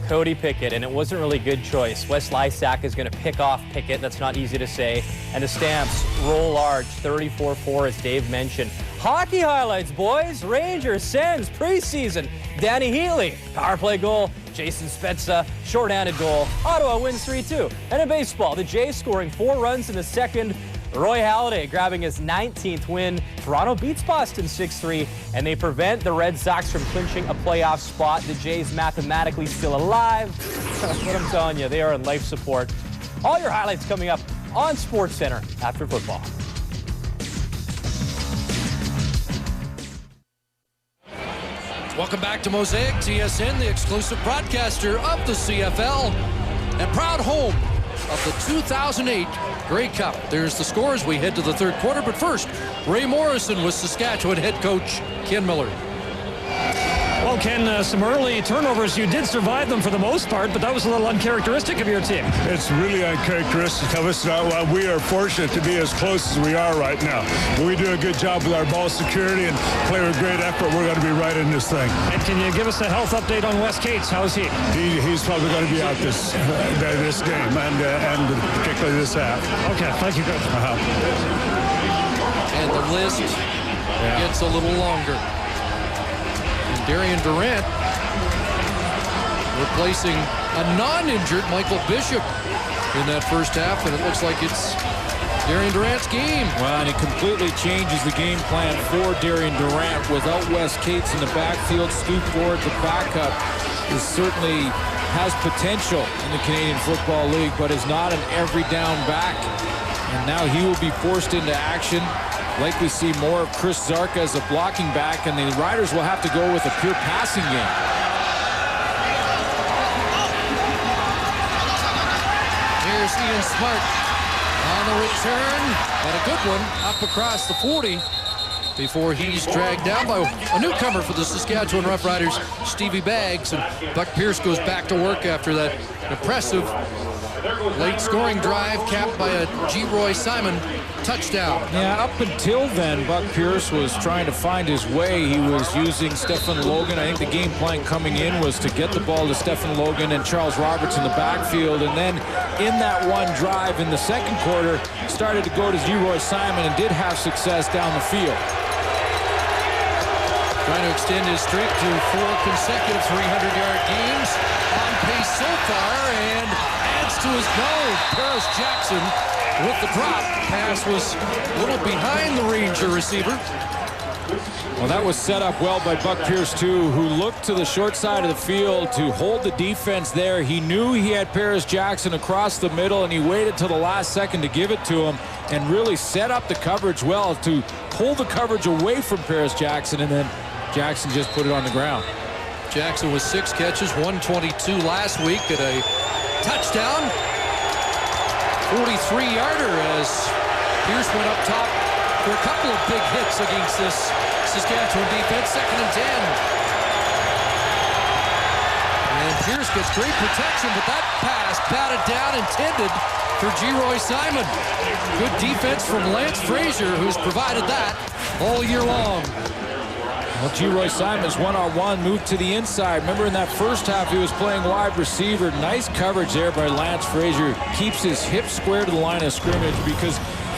S15: Cody Pickett, and it wasn't really a good choice. Wes Lysak is going to pick off Pickett. That's not easy to say. And the Stamps roll large, 34-4, as Dave mentioned. Hockey highlights, boys. Rangers sends preseason. Danny Heatley, power play goal. Jason Spezza, shorthanded goal. Ottawa wins 3-2. And in baseball, the Jays scoring 4 runs in the second. Roy Halladay grabbing his 19th win. Toronto beats Boston 6-3, and they prevent the Red Sox from clinching a playoff spot. The Jays mathematically still alive. But I'm telling you, they are on life support. All your highlights coming up on SportsCenter after football.
S6: Welcome back to Mosaic TSN, the exclusive broadcaster of the CFL and proud home of the 2008 Grey Cup. There's the scores. We head to the third quarter, but first, Ray Morrison with Saskatchewan head coach Ken Miller.
S8: Well, Ken, some early turnovers. You did survive them for the most part, but that was a little uncharacteristic of your team.
S10: It's really uncharacteristic of us. We are fortunate to be as close as we are right now. But we do a good job with our ball security and play with great effort. We're going to be right in this thing.
S8: And can you give us a health update on Wes Cates? How is he?
S10: He's probably going to be out this game and particularly this half.
S8: Okay, thank you, Coach.
S6: And the list gets a little longer. Darian Durant replacing a non-injured Michael Bishop in that first half, and it looks like it's Darian Durant's game.
S7: Well, and it completely changes the game plan for Darian Durant. Without Wes Cates in the backfield, Stu Ford, the backup, certainly has potential in the Canadian Football League, but is not an every down back. And now he will be forced into action. Likely see more of Chris Zarka as a blocking back, and the Riders will have to go with a pure passing game.
S6: Here's Ian Smart on the return, and a good one up across the 40 before he's dragged down by a newcomer for the Saskatchewan Roughriders, Stevie Baggs, and Buck Pierce goes back to work after that impressive late scoring drive capped by a G. Roy Simon touchdown.
S7: Yeah, up until then, Buck Pierce was trying to find his way. He was using Stephen Logan. I think the game plan coming in was to get the ball to Stephen Logan and Charles Roberts in the backfield. And then in that one drive in the second quarter, started to go to G. Roy Simon and did have success down the field.
S6: Trying to extend his streak to 4 consecutive 300-yard games. On pace so far, and adds to his goal. Paris Jackson with the drop. Pass was a little behind the Ranger receiver.
S7: Well, that was set up well by Buck Pierce, too, who looked to the short side of the field to hold the defense there. He knew he had Paris Jackson across the middle, and he waited till the last second to give it to him and really set up the coverage well to pull the coverage away from Paris Jackson, and then Jackson just put it on the ground.
S6: Jackson with 6 catches, 122 last week at a touchdown. 43-yarder as Pierce went up top for a couple of big hits against this Saskatchewan defense. 2nd and 10. And Pierce gets great protection, but that pass batted down, intended for G. Roy Simon. Good defense from Lance Frazier, who's provided that all year long.
S7: Well, G. Roy Simon's one-on-one moved to the inside. Remember in that first half, he was playing wide receiver. Nice coverage there by Lance Frazier. Keeps his hips square to the line of scrimmage because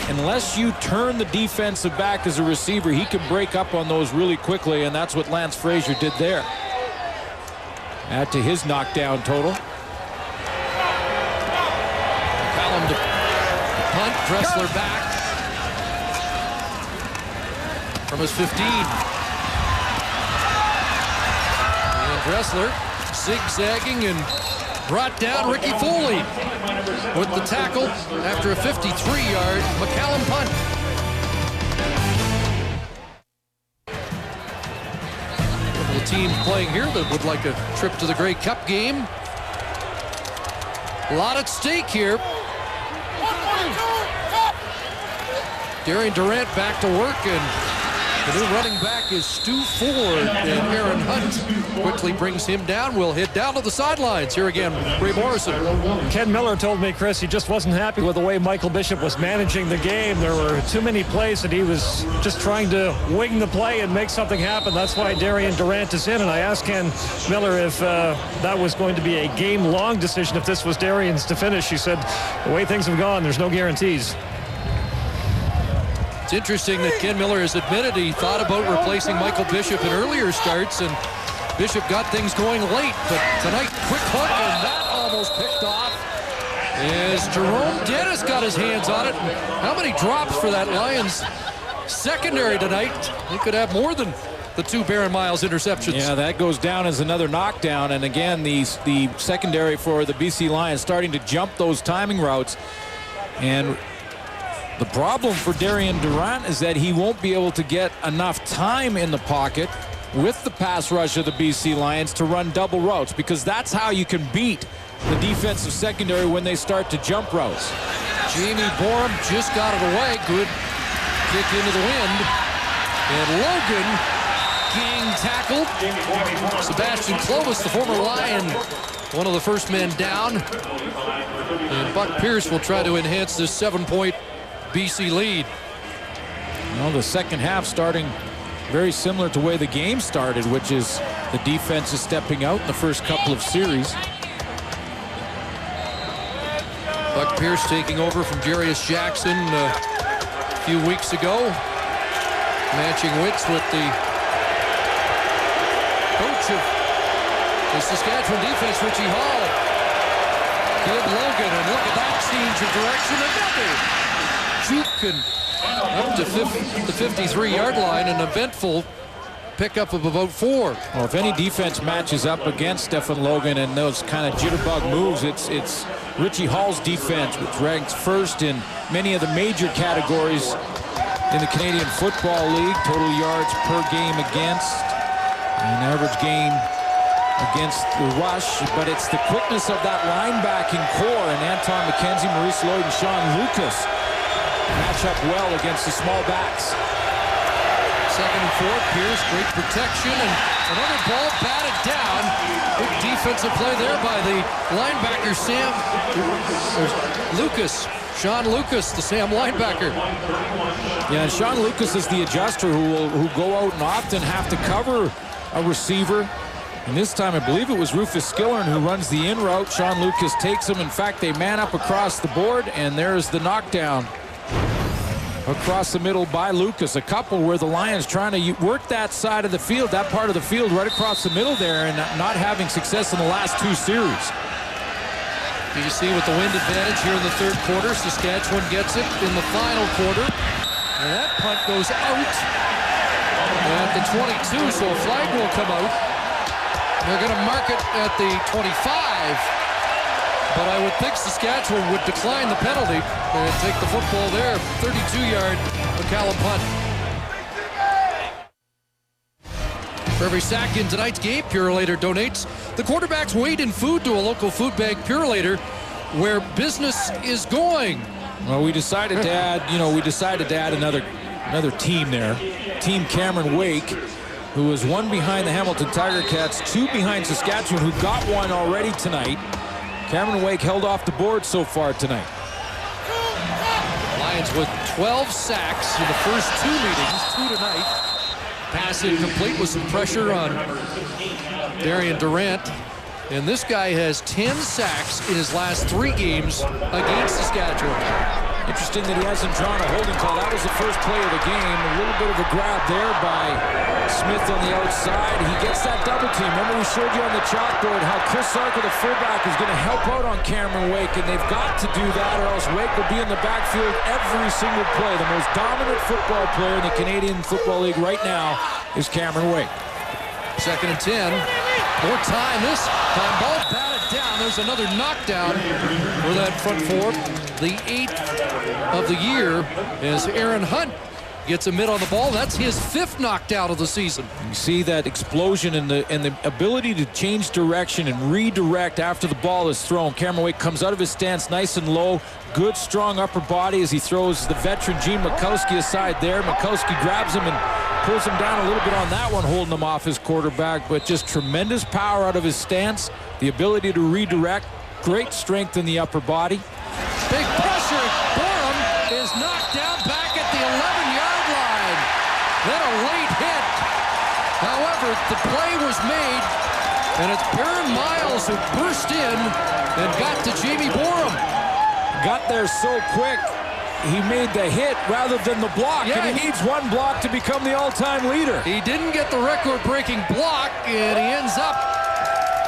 S7: unless you turn the defensive back as a receiver, he can break up on those really quickly, and that's what Lance Frazier did there. Add to his knockdown total.
S6: McCallum to punt, Dressler back from his 15. Dressler zigzagging and brought down Ricky Foley with the tackle after a 53-yard McCallum punt. A couple of teams playing here that would like a trip to the Grey Cup game. A lot at stake here. Darian Durant back to work, and the new running back is Stu Ford, and Aaron Hunt quickly brings him down. We'll head down to the sidelines. Here again, Ray Morrison.
S8: Ken Miller told me, Chris, he just wasn't happy with the way Michael Bishop was managing the game. There were too many plays that he was just trying to wing the play and make something happen. That's why Darian Durant is in, and I asked Ken Miller if that was going to be a game-long decision, if this was Darian's to finish. He said, the way things have gone, there's no guarantees.
S6: It's interesting that Ken Miller has admitted he thought about replacing Michael Bishop in earlier starts, and Bishop got things going late, but tonight, quick hook, and that almost picked off as Jerome Dennis got his hands on it. How many drops for that Lions secondary tonight? They could have more than the 2 Baron Miles interceptions.
S7: Yeah, that goes down as another knockdown, and again, the secondary for the BC Lions starting to jump those timing routes. And the problem for Darian Durant is that he won't be able to get enough time in the pocket with the pass rush of the BC Lions to run double routes, because that's how you can beat the defensive secondary when they start to jump routes.
S6: Jamie Borum just got it away. Good kick into the wind. And Logan being tackled. Sebastian Clovis, the former Lion, one of the first men down. And Buck Pierce will try to enhance this 7-point BC lead.
S7: Well, the second half starting very similar to the way the game started, which is the defense is stepping out in the first couple of series.
S6: Buck Pierce taking over from Jarius Jackson a few weeks ago. Matching wits with the coach of the Saskatchewan defense, Richie Hall. Kid Logan, and look at that change of direction. Another juke and up to the 53-yard line, an eventful pickup of about 4.
S7: Well, if any defense matches up against Stephen Logan and those kind of jitterbug moves, it's Richie Hall's defense, which ranks first in many of the major categories in the Canadian Football League. Total yards per game against, an average game against the rush, but it's the quickness of that linebacking core, and Anton McKenzie, Maurice Lloyd, and Sean Lucas match up well against the small backs.
S6: 2nd and 4, Pierce, great protection, and another ball batted down. Good defensive play there by the linebacker, Lucas. Sean Lucas, the Sam linebacker.
S7: Yeah, and Sean Lucas is the adjuster who go out and often have to cover a receiver. And this time, I believe it was Rufus Skillern who runs the in route. Sean Lucas takes him. In fact, they man up across the board, and there's the knockdown across the middle by Lucas. A couple where the Lions trying to work that side of the field, that part of the field right across the middle there, and not having success in the last 2 series.
S6: BC with the wind advantage here in the 3rd quarter. Saskatchewan gets it in the final quarter. And that punt goes out at the 22, so a flag will come out. They're going to mark it at the 25. But I would think Saskatchewan would decline the penalty and take the football there. 32-yard McCallum punt. For every sack in tonight's game, Purolator donates the quarterback's weight in food to a local food bank. Purolator, where business is going.
S7: Well, we decided to add, another team there. Team Cameron Wake, who was 1 behind the Hamilton Tiger Cats, 2 behind Saskatchewan, who got 1 already tonight. Cameron Wake held off the board so far tonight.
S6: Lions with 12 sacks in the first 2 meetings, 2 tonight. Pass incomplete with some pressure on Darian Durant. And this guy has 10 sacks in his last 3 games against Saskatchewan.
S7: Interesting that he hasn't drawn a holding call. That was the first play of the game. A little bit of a grab there by Smith on the outside. He gets that double team. Remember, we showed you on the chalkboard how Chris Sarker, the fullback, is going to help out on Cameron Wake, and they've got to do that or else Wake will be in the backfield every single play. The most dominant football player in the Canadian Football League right now is Cameron Wake.
S6: 2nd and 10. More time this time. Ball batted down. There's another knockdown for that front 4. The 8th of the year as Aaron Hunt Gets a mid on the ball. That's his 5th knockdown of the season.
S7: You see that explosion and the ability to change direction and redirect after the ball is thrown. Cameron Wake comes out of his stance nice and low. Good, strong upper body as he throws the veteran Gene Makowski aside there. Makowski grabs him and pulls him down a little bit on that one, holding him off his quarterback, but just tremendous power out of his stance, the ability to redirect, great strength in the upper body.
S6: Big pressure. Borum is knocked down back at the 11-yard line. Then a late hit. However, the play was made, and it's Baron Miles who burst in and got to Jamie Borum.
S7: Got there so quick, he made the hit rather than the block, and he needs one block to become the all-time leader.
S6: He didn't get the record-breaking block, and he ends up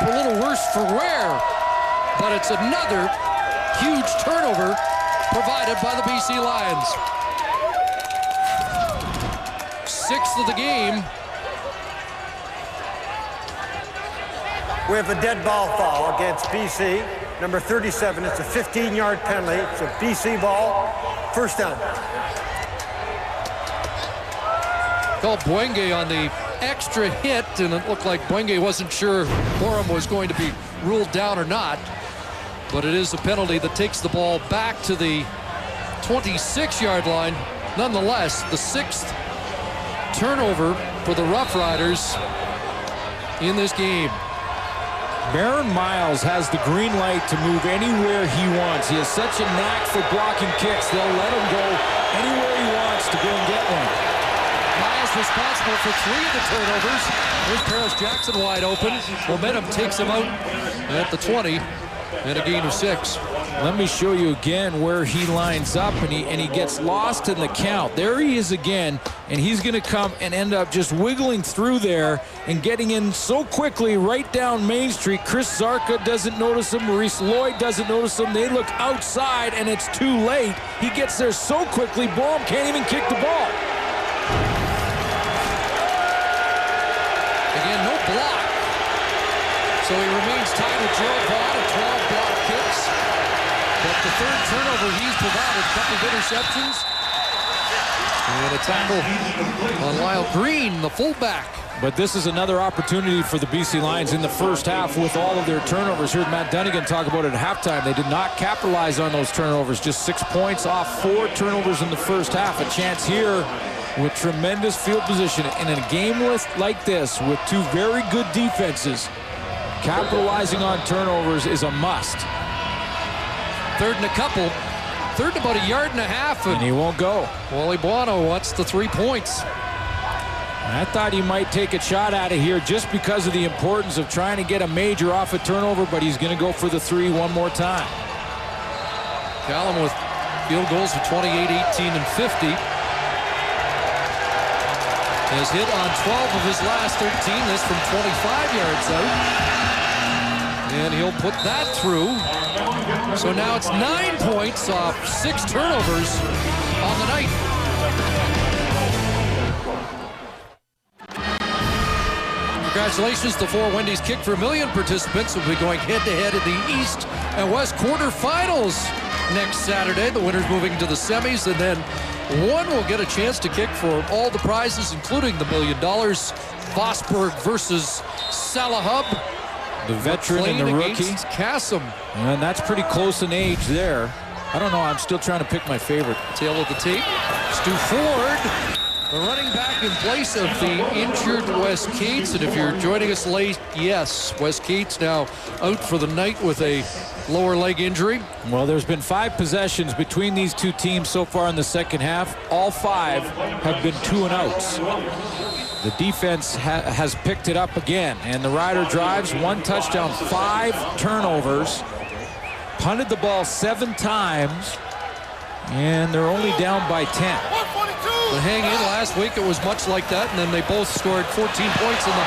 S6: a little worse for wear. But it's another huge turnover provided by the BC Lions. 6th of the game.
S9: We have a dead ball foul against BC. Number 37, it's a 15-yard penalty. It's a BC ball. First down.
S6: Called Boenge on the extra hit, and it looked like Boenge wasn't sure Borum was going to be ruled down or not. But it is a penalty that takes the ball back to the 26-yard line. Nonetheless, the 6th turnover for the Roughriders in this game.
S7: Baron Miles has the green light to move anywhere he wants. He has such a knack for blocking kicks. They'll let him go anywhere he wants to go and get one.
S6: Miles responsible for 3 of the turnovers. Here's Paris Jackson wide open. Momentum takes him out at the 20 and a gain of 6.
S7: Let me show you again where he lines up, and he gets lost in the count. There he is again, and he's going to come and end up just wiggling through there and getting in so quickly right down Main Street. Chris Zarka doesn't notice him. Maurice Lloyd doesn't notice him. They look outside, and it's too late. He gets there so quickly, Borum can't even kick the ball.
S6: Again, no block. So he remains tied with Gerald Vaughn at 12 block kicks. But the 3rd turnover he's provided, a couple of interceptions. And a tackle on Lyle Green, the fullback.
S7: But this is another opportunity for the BC Lions in the first half with all of their turnovers. Heard Matt Dunnigan talk about it at halftime. They did not capitalize on those turnovers. Just 6 points off 4 turnovers in the first half. A chance here with tremendous field position. And in a game like this with 2 very good defenses, capitalizing on turnovers is a must.
S6: 3rd and a couple. 3rd about 1.5 yards.
S7: And he won't go.
S6: Wally Buono wants the 3 points.
S7: I thought he might take a shot out of here just because of the importance of trying to get a major off a turnover, but he's going to go for the 3 one more time.
S6: Callum with field goals of 28, 18, and 50. Has hit on 12 of his last 13, this from 25 yards out. And he'll put that through. So now it's 9 points off 6 turnovers on the night. Congratulations, the 4 Wendy's Kick for a Million participants will be going head-to-head in the East and West quarterfinals next Saturday. The winners moving to the semis, and then one will get a chance to kick for all the prizes, including the $1 million. Vosburg versus Salahub.
S7: The veteran and the rookie.
S6: Kassam.
S7: And that's pretty close in age there. I don't know. I'm still trying to pick my favorite.
S6: Tail of the tape. Stu Ford, the running back in place of the injured Wes Cates. And if you're joining us late, yes, Wes Cates now out for the night with a lower leg injury.
S7: Well, there's been 5 possessions between these 2 teams so far in the second half. All 5 have been 2 and outs. The defense has picked it up again, and the Rider drives, 1 touchdown, 5 turnovers, punted the ball 7 times, and they're only down by 10.
S6: The hang in last week, it was much like that, and then they both scored 14 points in the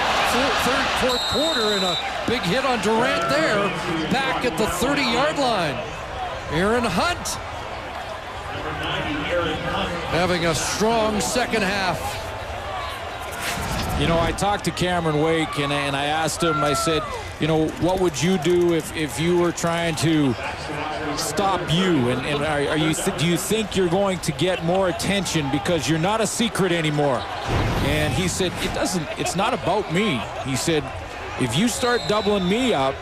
S6: fourth quarter, and a big hit on Durant there, back at the 30-yard line. Aaron Hunt having a strong second half.
S7: You know, I talked to Cameron Wake, and I asked him, I said, you know, what would you do if you were trying to stop you? And are you do you think you're going to get more attention because you're not a secret anymore? And he said, it's not about me. He said, if you start doubling me up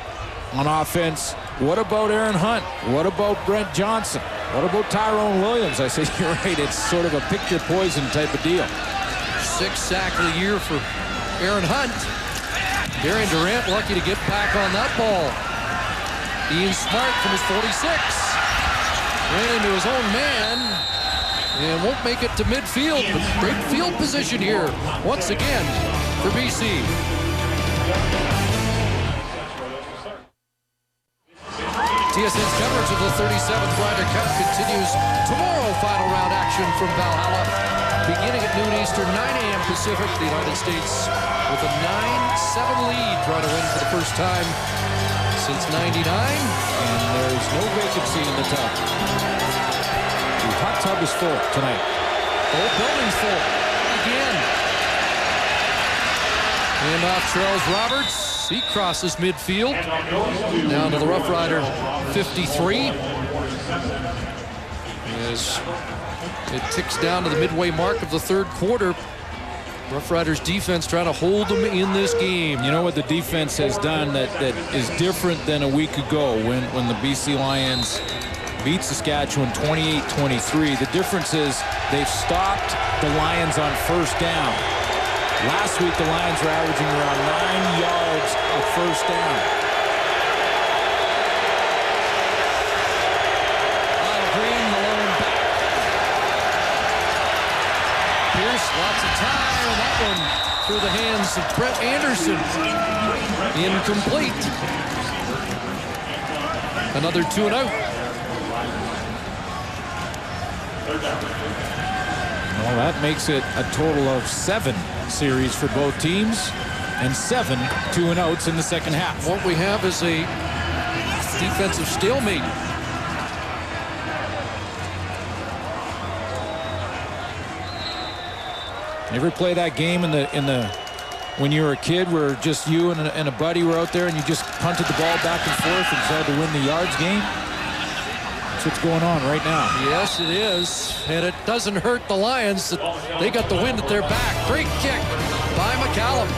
S7: on offense, what about Aaron Hunt? What about Brent Johnson? What about Tyrone Williams? I said, you're right. It's sort of a picture poison type of deal.
S6: 6th sack of the year for Aaron Hunt. Darian Durant lucky to get back on that ball. Ian Smart from his 46. Ran into his own man and won't make it to midfield. But great field position here once again for BC. TSN's coverage of the 37th Ryder Cup continues tomorrow. Final round action from Valhalla. Beginning at noon Eastern, 9 a.m. Pacific, the United States with a 9-7 lead, trying to win for the first time since '99.
S7: And there's no vacancy in the tub. The hot tub is full tonight.
S6: Whole building's full again. And off Charles Roberts. He crosses midfield. Down to the Roughrider 53. As it ticks down to the midway mark of the third quarter. Roughriders defense trying to hold them in this game.
S7: You know what the defense has done that is different than a week ago when the BC Lions beat Saskatchewan 28-23. The difference is they've stopped the Lions on first down. Last week the Lions were averaging around 9 yards of first down.
S6: Lots of time, and that one through the hands of Brett Anderson. Incomplete. Another 2 and out.
S7: Well, that makes it a total of 7 series for both teams and 7 2 and outs in the second half.
S6: What we have is a defensive stalemate.
S7: You ever play that game in the when you were a kid where just you and a buddy were out there and you just punted the ball back and forth and tried to win the yards game? That's what's going on right now.
S6: Yes, it is. And it doesn't hurt the Lions that they got the wind at their back. Great kick by McCallum.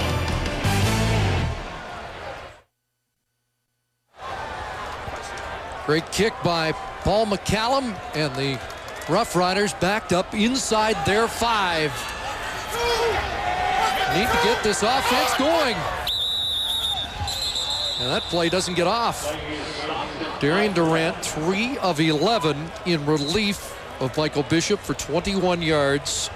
S6: Great kick by Paul McCallum, and the Roughriders backed up inside their 5. Need to get this offense going. And that play doesn't get off. Darian Durant, 3 of 11 in relief of Michael Bishop for 21 yards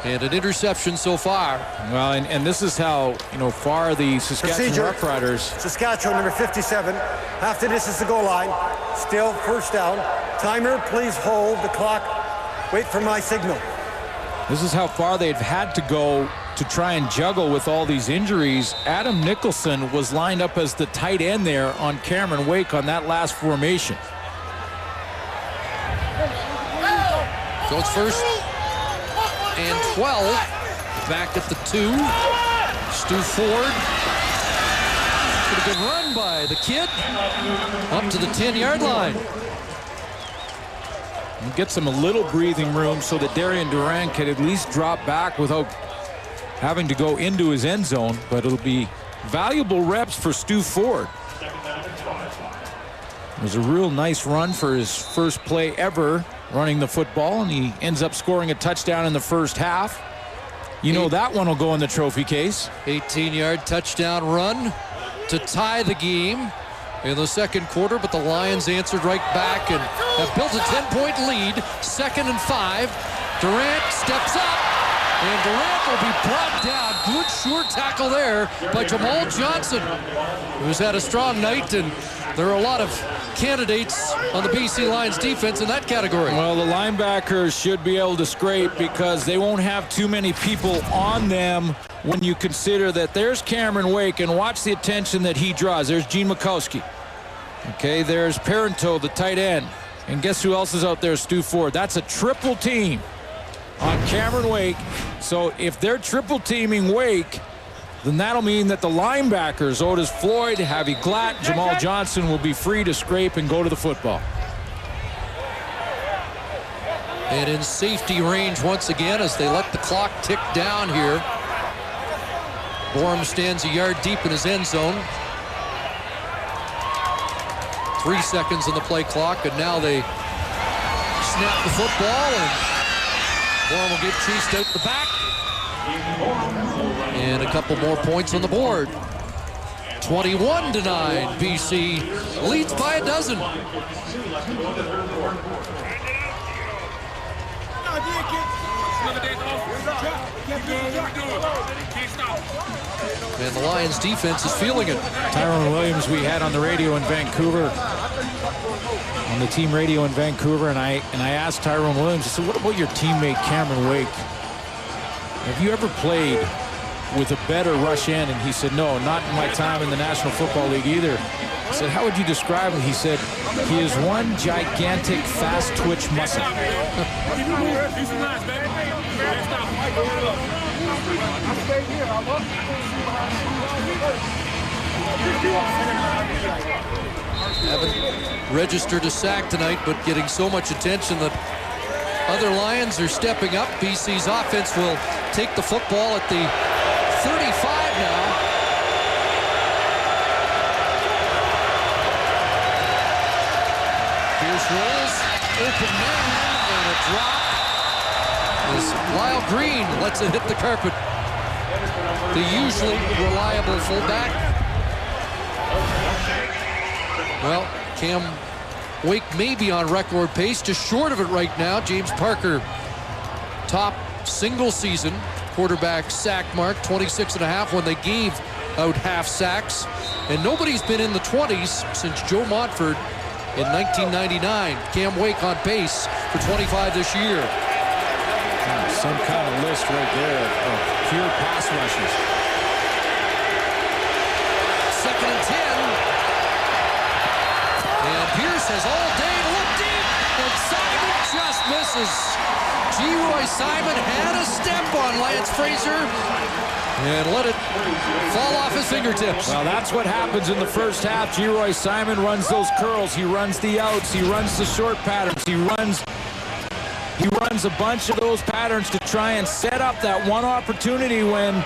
S6: and an interception so far.
S7: Well, and this is how far the Saskatchewan Roughriders.
S9: Saskatchewan, number 57. After this is the goal line. Still first down. Timer, please hold the clock. Wait for my signal.
S7: This is how far they've had to go to try and juggle with all these injuries. Adam Nicholson was lined up as the tight end there on Cameron Wake on that last formation.
S6: So it's 1st and 12. Back at the 2. Stu Ford. Pretty good run by the kid. Up to the 10-yard line.
S7: And gets him a little breathing room so that Darian Durant can at least drop back without having to go into his end zone, but it'll be valuable reps for Stu Ford. It was a real nice run for his first play ever running the football, and he ends up scoring a touchdown in the first half. That one will go in the trophy case.
S6: 18-yard touchdown run to tie the game in the second quarter, but the Lions answered right back and have built a 10-point lead. 2nd and 5. Durant steps up, and Durant will be brought down. Good sure tackle there by Jamal Johnson, who's had a strong night, and there are a lot of candidates on the BC Lions defense in that category.
S7: Well, the linebackers should be able to scrape because they won't have too many people on them when you consider that there's Cameron Wake, and watch the attention that he draws. There's Gene Mikowski. Okay, there's Parento, the tight end. And guess who else is out there? Stu Ford. That's a triple team on Cameron Wake. So if they're triple teaming Wake, then that'll mean that the linebackers, Otis Floyd, Javi Glatt, Jamal Johnson, will be free to scrape and go to the football.
S6: And in safety range once again as they let the clock tick down here. Borum stands a yard deep in his end zone. 3 seconds on the play clock, and now they snap the football, and Borum will get chased out the back. And a couple more points on the board. 21-9, BC leads by a dozen. And the Lions defense is feeling it.
S7: Tyrone Williams we had on the radio in Vancouver, on the team radio in Vancouver, and I asked Tyrone Williams, I said, what about your teammate Cameron Wake? Have you ever played with a better rush end? And he said, no, not in my time in the National Football League either. I said, how would you describe him? He said, he is one gigantic fast twitch muscle.
S6: Haven't registered a sack tonight, but getting so much attention that other Lions are stepping up. BC's offense will take the football at the 35 now. Pierce rolls, open man, and a drop as Lyle Green lets it hit the carpet. The usually reliable fullback. Well, Cam Wake may be on record pace, just short of it right now. James Parker, top single season quarterback sack mark, 26.5 when they gave out half sacks. And nobody's been in the 20s since Joe Montford in 1999. Cam Wake on pace for 25 this year.
S7: Some kind of list right there of pure pass rushes.
S6: 2nd and 10. And Pierce has all day to look deep, and Simon just misses. G-Roy Simon had a step on Lance Fraser and let it fall off his fingertips.
S7: Well, that's what happens in the first half. G-Roy Simon runs those curls. He runs the outs. He runs the short patterns. He runs a bunch of those patterns to try and set up that one opportunity when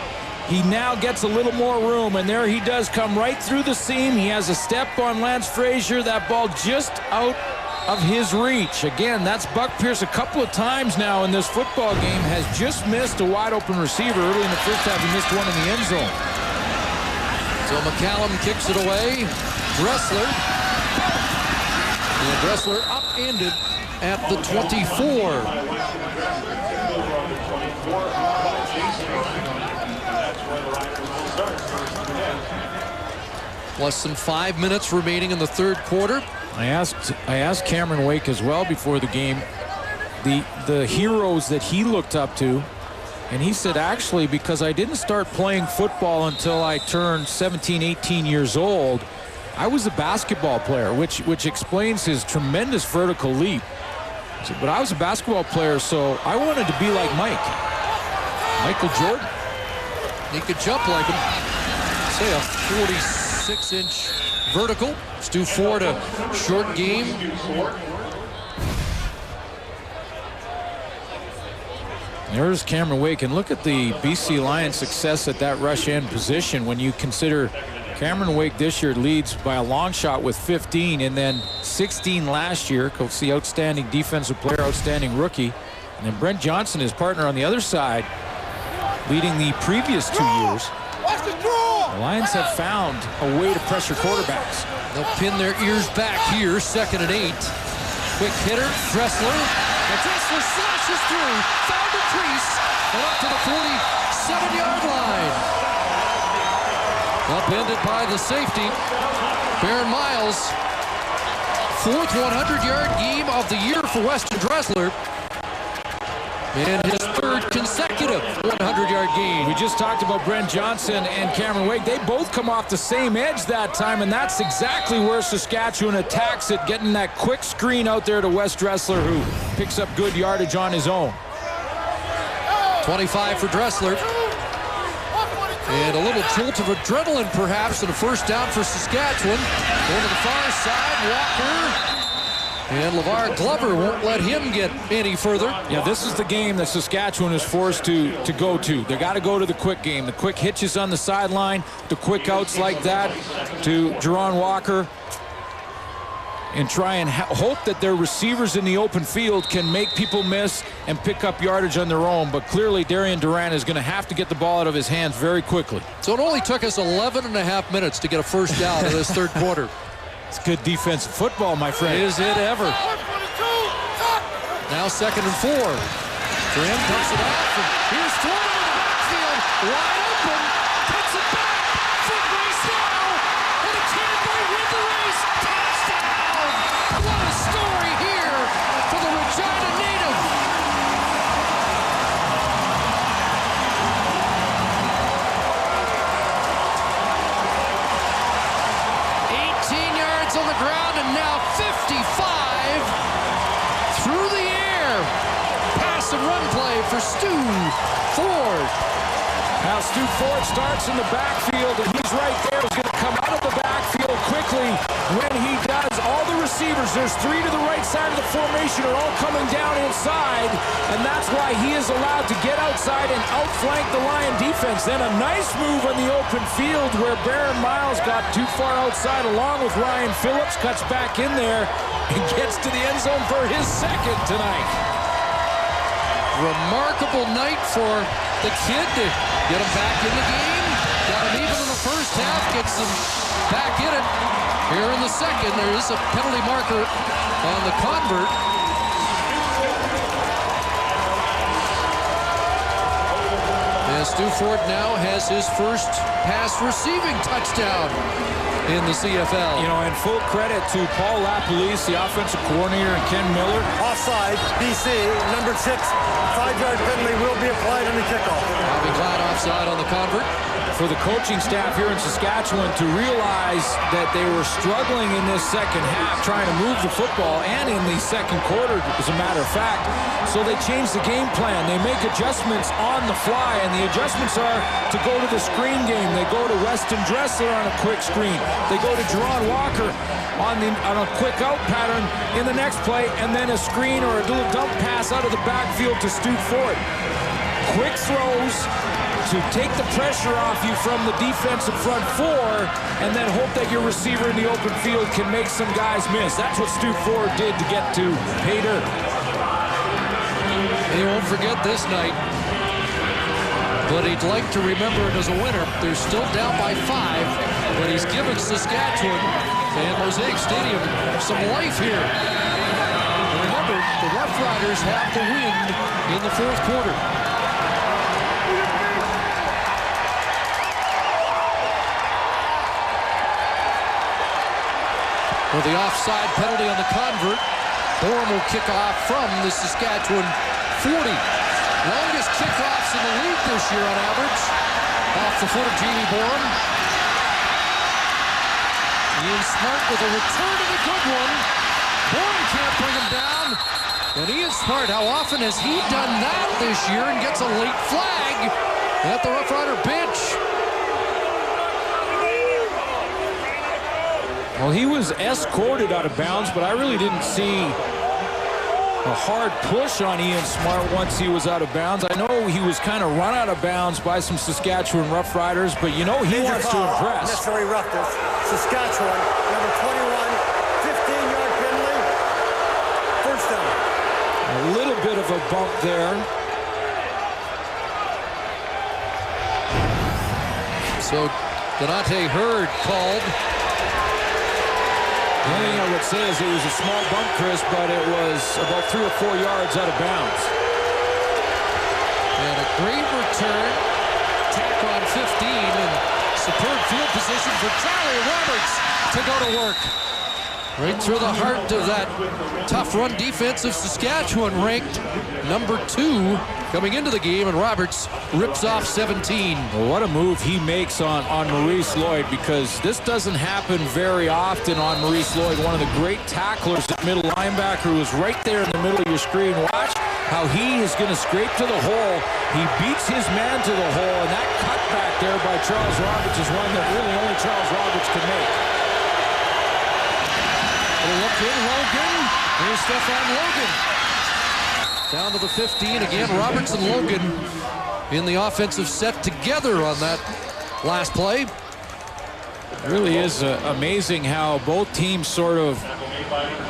S7: he now gets a little more room, and there he does come right through the seam. He has a step on Lance Frazier. That ball just out of his reach. Again, that's Buck Pierce a couple of times now in this football game. Has just missed a wide open receiver. Early in the first half, he missed one in the end zone.
S6: So McCallum kicks it away. Dressler. And Dressler upended at the 24. Less than 5 minutes remaining in the third quarter.
S7: I asked Cameron Wake as well before the game the heroes that he looked up to, and he said, actually, because I didn't start playing football until I turned 17, 18 years old, I was a basketball player, which explains his tremendous vertical leap. So, but I was a basketball player, so I wanted to be like Michael Jordan.
S6: He could jump like him. Say a 46-inch vertical. Stu Ford, a short game.
S7: There's Cameron Wake, and look at the BC Lions' success at that rush end position when you consider Cameron Wake this year leads by a long shot with 15, and then 16 last year. Coach, the outstanding defensive player, outstanding rookie. And then Brent Johnson, his partner on the other side, leading the previous 2 years. The Lions have found a way to pressure quarterbacks.
S6: They'll pin their ears back here, 2nd and 8. Quick hitter, Dressler. And Dressler slashes through, found a crease, and up to the 47-yard line. Upended by the safety, Baron Miles. 4th 100-yard game of the year for Weston Dressler. And his 3rd consecutive 100-yard game.
S7: We just talked about Brent Johnson and Cameron Wake. They both come off the same edge that time, and that's exactly where Saskatchewan attacks it, getting that quick screen out there to Wes Dressler, who picks up good yardage on his own.
S6: 25 for Dressler. And a little jolt of adrenaline, perhaps, and a first down for Saskatchewan. Going to the far side, Walker. And LeVar Glover won't let him get any further.
S7: Yeah, this is the game that Saskatchewan is forced to go to. They got to go to the quick game. The quick hitches on the sideline, the quick outs like that to Jerron Walker, and try and hope that their receivers in the open field can make people miss and pick up yardage on their own. But clearly, Darian Durant is going to have to get the ball out of his hands very quickly.
S6: So it only took us 11.5 minutes to get a first down in this third quarter.
S7: It's good defensive football, my friend.
S6: Is it ever? Now 2nd and 4. Graham dumps it off, and here's Ford in the backfield, wide open, cuts it back, foot race now, and the Canterbury win the race, touchdown! What a story here for the Regina native. On the ground, and now 55 through the air. Pass and run play for Stu Ford.
S7: Now Stu Ford starts in the backfield, and he's right there. He's going to come out of the backfield quickly. When he does, all the receivers, there's 3 to the right side of the formation, are all coming down inside, and that's why he is allowed to get outside and outflank the Lion defense. Then a nice move on the open field where Baron Miles got too far outside along with Ryan Phillips, cuts back in there and gets to the end zone for his 2nd tonight.
S6: Remarkable night for the kid to get him back in the game. Got him even in the first half, gets him back in it. Here in the second, there is a penalty marker on the convert. And Stu Ford now has his first pass receiving touchdown in the CFL.
S7: You know, and full credit to Paul LaPolice, the offensive coordinator, and Ken Miller.
S9: Offside, BC, number 6, 5-yard penalty will be applied on the kickoff.
S6: Bobby Glad offside on the convert.
S7: For the coaching staff here in Saskatchewan to realize that they were struggling in this second half trying to move the football, and in the second quarter, as a matter of fact. So they changed the game plan. They make adjustments on the fly, and the adjustments are to go to the screen game. They go to Weston Dressler on a quick screen. They go to Jerron Walker on a quick out pattern in the next play, and then a screen or a little dump pass out of the backfield to Stu Ford. Quick throws to take the pressure off you from the defensive front 4, and then hope that your receiver in the open field can make some guys miss. That's what Stu Ford did to get to pay dirt.
S6: He won't forget this night, but he'd like to remember it as a winner. They're still down by 5, but he's given Saskatchewan and Mosaic Stadium some life here. And remember, the Roughriders have to win in the 4th quarter. With the offside penalty on the convert, Bourne will kick off from the Saskatchewan 40. Longest kickoffs in the league this year on average. Off the foot of Jamie Bourne. Ian Smart with a return to the good one. Bourne can't bring him down. And Ian Smart, how often has he done that this year and gets a late flag at the Rough Rider bench?
S7: Well, he was escorted out of bounds, but I really didn't see a hard push on Ian Smart once he was out of bounds. I know he was kind of run out of bounds by some Saskatchewan Roughriders, but you know he wants to impress.
S9: Necessary roughness. Saskatchewan, number 21, 15-yard penalty. First down.
S7: A little bit of a bump there.
S6: So Donate Hurd called.
S7: The only thing I would say is it was a small bump, Chris, but it was about 3 or 4 yards out of bounds.
S6: And a great return. Tack on 15 and superb field position for Charlie Roberts to go to work. Right through the heart of that tough run defense of Saskatchewan, ranked number 2 coming into the game, and Roberts rips off 17.
S7: Well, what a move he makes on Maurice Lloyd, because this doesn't happen very often on Maurice Lloyd, one of the great tacklers at middle linebacker, who is right there in the middle of your screen. Watch how he is going to scrape to the hole. He beats his man to the hole, and that cutback there by Charles Roberts is one that really only Charles Roberts can make.
S6: Look in, Logan. Here's Stefan Logan. Down to the 15 again. Roberts and Logan in the offensive set together on that last play.
S7: It really is amazing how both teams sort of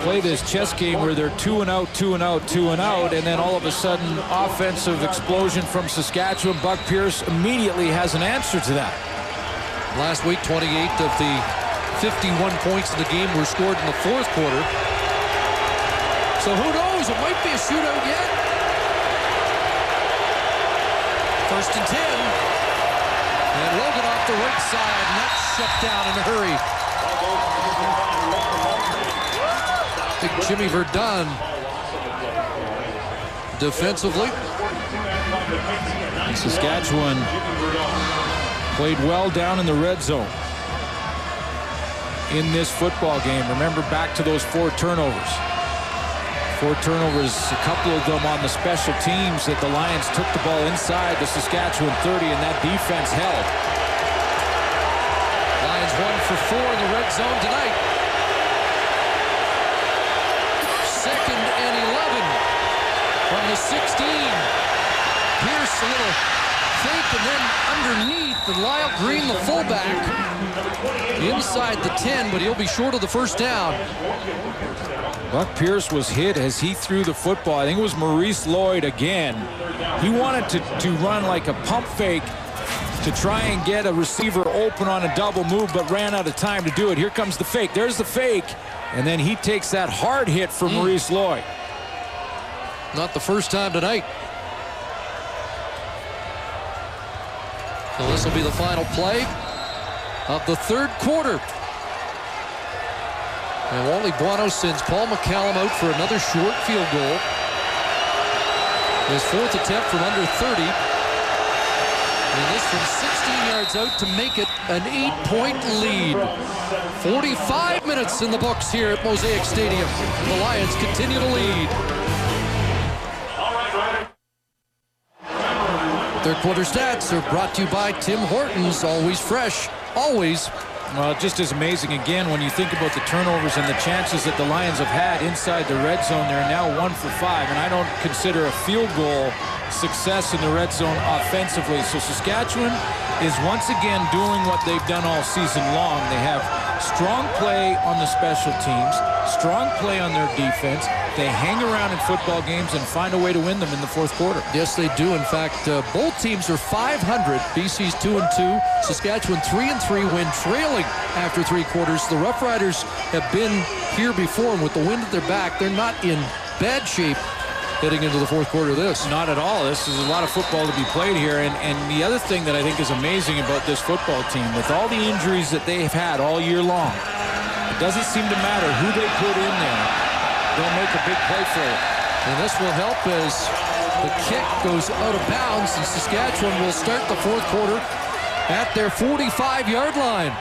S7: play this chess game where they're 2 and out, 2 and out, 2 and out, and then all of a sudden offensive explosion from Saskatchewan. Buck Pierce immediately has an answer to that.
S6: Last week, 28 of the 51 points in the game were scored in the fourth quarter. So who knows? It might be a shootout yet. First and 10. And Logan off the right side, and that's shut down in a hurry. Big Jimmy Verdun defensively.
S7: And Saskatchewan played well down in the red zone in this football game. Remember back to those 4 turnovers. 4 turnovers, a couple of them on the special teams that the Lions took the ball inside the Saskatchewan 30, and that defense held.
S6: Lions 1 for 4 in the red zone tonight. 2nd and 11 from the 16. Pierce a little fake, and then underneath, and Lyle Green, the fullback, inside the 10, but he'll be short of the first down.
S7: Buck Pierce was hit as he threw the football. I think it was Maurice Lloyd again. He wanted to run like a pump fake to try and get a receiver open on a double move, but ran out of time to do it. Here comes the fake. There's the fake. And then he takes that hard hit for Maurice Lloyd.
S6: Not the first time tonight. So this will be the final play of the third quarter. And Wally Buono sends Paul McCallum out for another short field goal. His 4th attempt from under 30. And this from 16 yards out to make it an 8-point lead. 45 minutes in the books here at Mosaic Stadium. The Lions continue to lead. Third quarter stats are brought to you by Tim Hortons. Always fresh, always.
S7: Well, just as amazing again when you think about the turnovers and the chances that the Lions have had inside the red zone. They're now 1 for 5, and I don't consider a field goal success in the red zone offensively. So Saskatchewan is once again doing what they've done all season long. They have strong play on the special teams, strong play on their defense. They hang around in football games and find a way to win them in the fourth quarter.
S6: Yes, they do. In fact, both teams are 500. BC's 2-2. Saskatchewan 3-3 when trailing after 3 quarters. The Roughriders have been here before, and with the wind at their back, they're not in bad shape heading into the fourth quarter of this.
S7: Not at all. This is a lot of football to be played here. And the other thing that I think is amazing about this football team, with all the injuries that they've had all year long, it doesn't seem to matter who they put in there. They'll make a big play for it.
S6: And this will help as the kick goes out of bounds, and Saskatchewan will start the fourth quarter at their 45-yard line.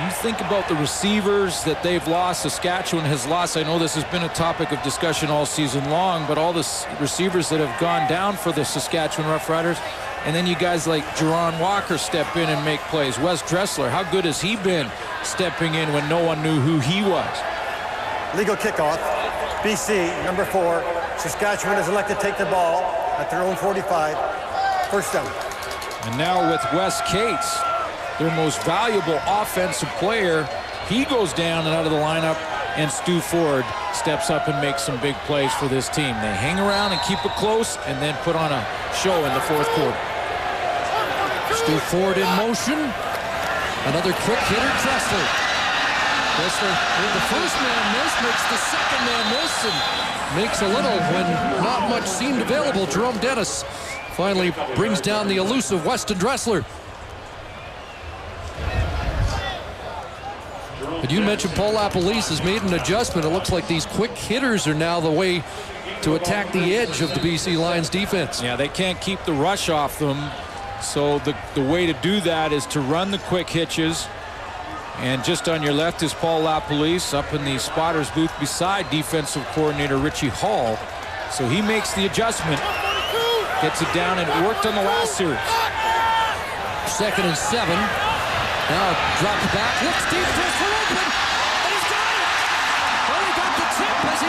S7: You think about the receivers that they've lost, Saskatchewan has lost. I know this has been a topic of discussion all season long, but all the receivers that have gone down for the Saskatchewan Roughriders, and then you guys like Jerron Walker step in and make plays. Wes Dressler, how good has he been stepping in when no one knew who he was?
S9: Legal kickoff. BC, number 4. Saskatchewan has elected to take the ball at their own 45. First down.
S7: And now with Wes Cates, their most valuable offensive player, he goes down and out of the lineup, and Stu Ford steps up and makes some big plays for this team. They hang around and keep it close and then put on a show in the fourth quarter.
S6: Stu Ford in motion. Another quick hitter, Dressler. Dressler, the first man miss, makes the second man miss, and makes a little when not much seemed available. Jerome Dennis finally brings down the elusive Weston Dressler. But you mentioned Paul LaPolice has made an adjustment. It looks like these quick hitters are now the way to attack the edge of the BC Lions defense.
S7: Yeah, they can't keep the rush off them. So the way to do that is to run the quick hitches. And just on your left is Paul LaPolice up in the spotter's booth beside defensive coordinator Richie Hall. So he makes the adjustment, gets it down, and it worked on the last series.
S6: 2nd and 7. Now drops back, looks deep, Dressler open, and he's got it! Well, he got the tip as he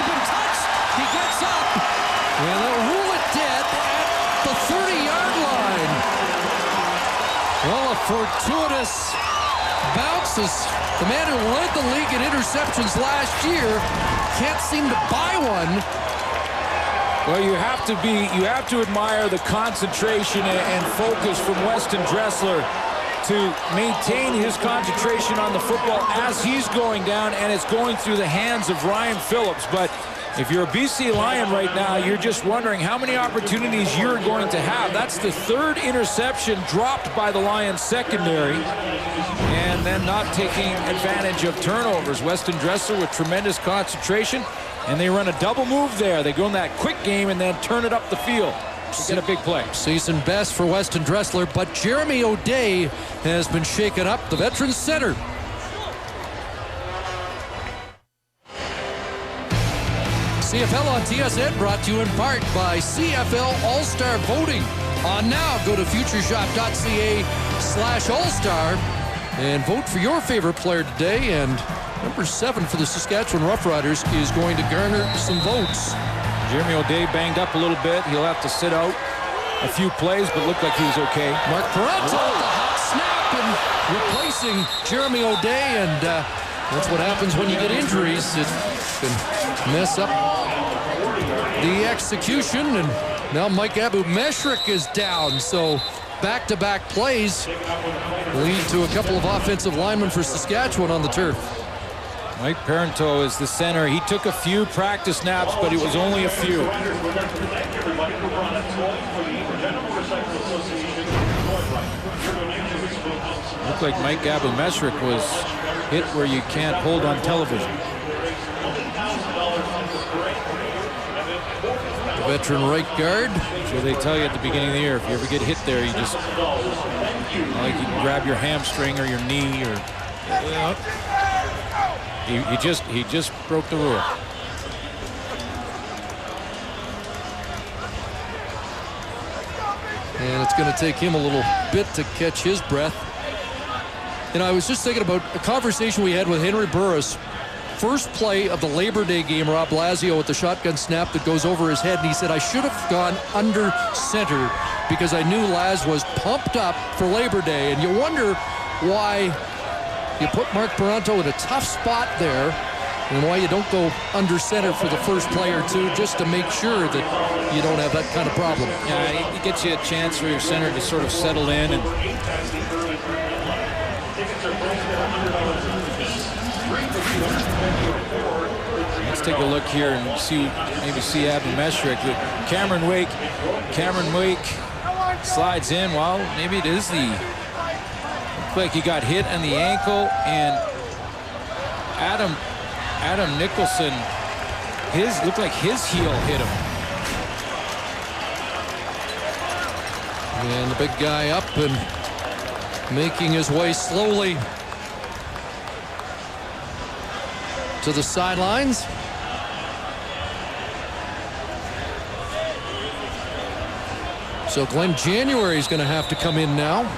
S6: fortuitous bounces. The man who led the league in interceptions last year can't seem to buy one.
S7: Well, you have to admire the concentration and focus from Weston Dressler to maintain his concentration on the football as he's going down, and it's going through the hands of Ryan Phillips. But if you're a BC Lion right now, you're just wondering how many opportunities you're going to have. That's the third interception dropped by the Lions secondary, and then not taking advantage of turnovers. Weston Dressler with tremendous concentration, and they run a double move there. They go in that quick game and then turn it up the field to get a big play.
S6: Season best for Weston Dressler, but Jeremy O'Day has been shaken up, the veteran center. CFL on TSN brought to you in part by CFL All-Star Voting. On now, go to futureshop.ca/All-Star and vote for your favorite player today. And number 7 for the Saskatchewan Roughriders is going to garner some votes.
S7: Jeremy O'Day banged up a little bit. He'll have to sit out a few plays, but looked like he was okay.
S6: Mark Parenteau, the hot snap, and replacing Jeremy O'Day, and that's what happens when you get injuries. It can mess up the execution, and now Mike Abu-Meshrik is down, so back-to-back plays lead to a couple of offensive linemen for Saskatchewan on the turf.
S7: Mike Parenteau is the center. He took a few practice snaps, but it was only a few. Looked like Mike Abu-Meshrik was hit where you can't hold on television.
S6: The veteran right guard.
S7: So they tell you at the beginning of the year, if you ever get hit there, you just, like, you can grab your hamstring or your knee, or he just broke the rule.
S6: And it's going to take him a little bit to catch his breath. And I was just thinking about a conversation we had with Henry Burris. First play of the Labor Day game, Rob Blasio with the shotgun snap that goes over his head, and he said, I should have gone under center because I knew Laz was pumped up for Labor Day. And you wonder why you put Mark Parenteau in a tough spot there, and why you don't go under center for the first play or two, just to make sure that you don't have that kind of problem.
S7: Yeah, it gets you a chance for your center to sort of settle in. And let's take a look here and maybe see Abu-Meshrik. Cameron Wake slides in. Well, maybe it is looks like he got hit on the ankle, and Adam Nicholson, looked like his heel hit him.
S6: And the big guy up and making his way slowly to the sidelines. So Glenn January is going to have to come in now.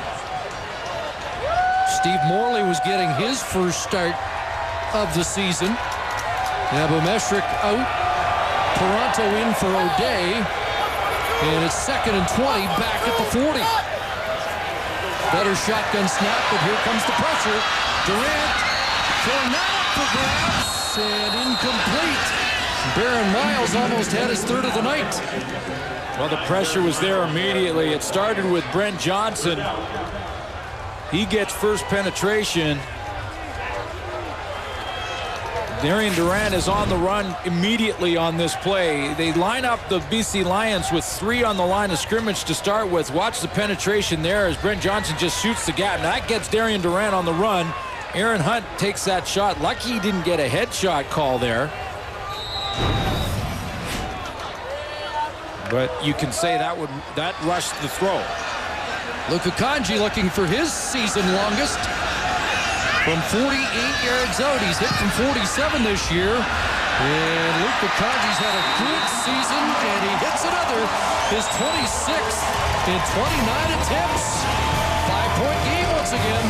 S6: Steve Morley was getting his first start of the season. Abu-Meshrik out. Parenteau in for O'Day. And it's 2nd and 20 back at the 40. Better shotgun snap, but here comes the pressure. Durant throwing that up for grabs, and incomplete. Baron Miles almost had his 3rd of the night.
S7: Well, the pressure was there immediately. It started with Brent Johnson. He gets first penetration. Darian Durant is on the run immediately on this play. They line up the BC Lions with 3 on the line of scrimmage to start with. Watch the penetration there as Brent Johnson just shoots the gap. Now that gets Darian Durant on the run. Aaron Hunt takes that shot. Lucky he didn't get a headshot call there. But you can say that rushed the throw.
S6: Luka Kanji looking for his season longest. From 48 yards out, he's hit from 47 this year. And Luka Kanji's had a good season, and he hits another, his 26th in 29 attempts. 5-point game once again.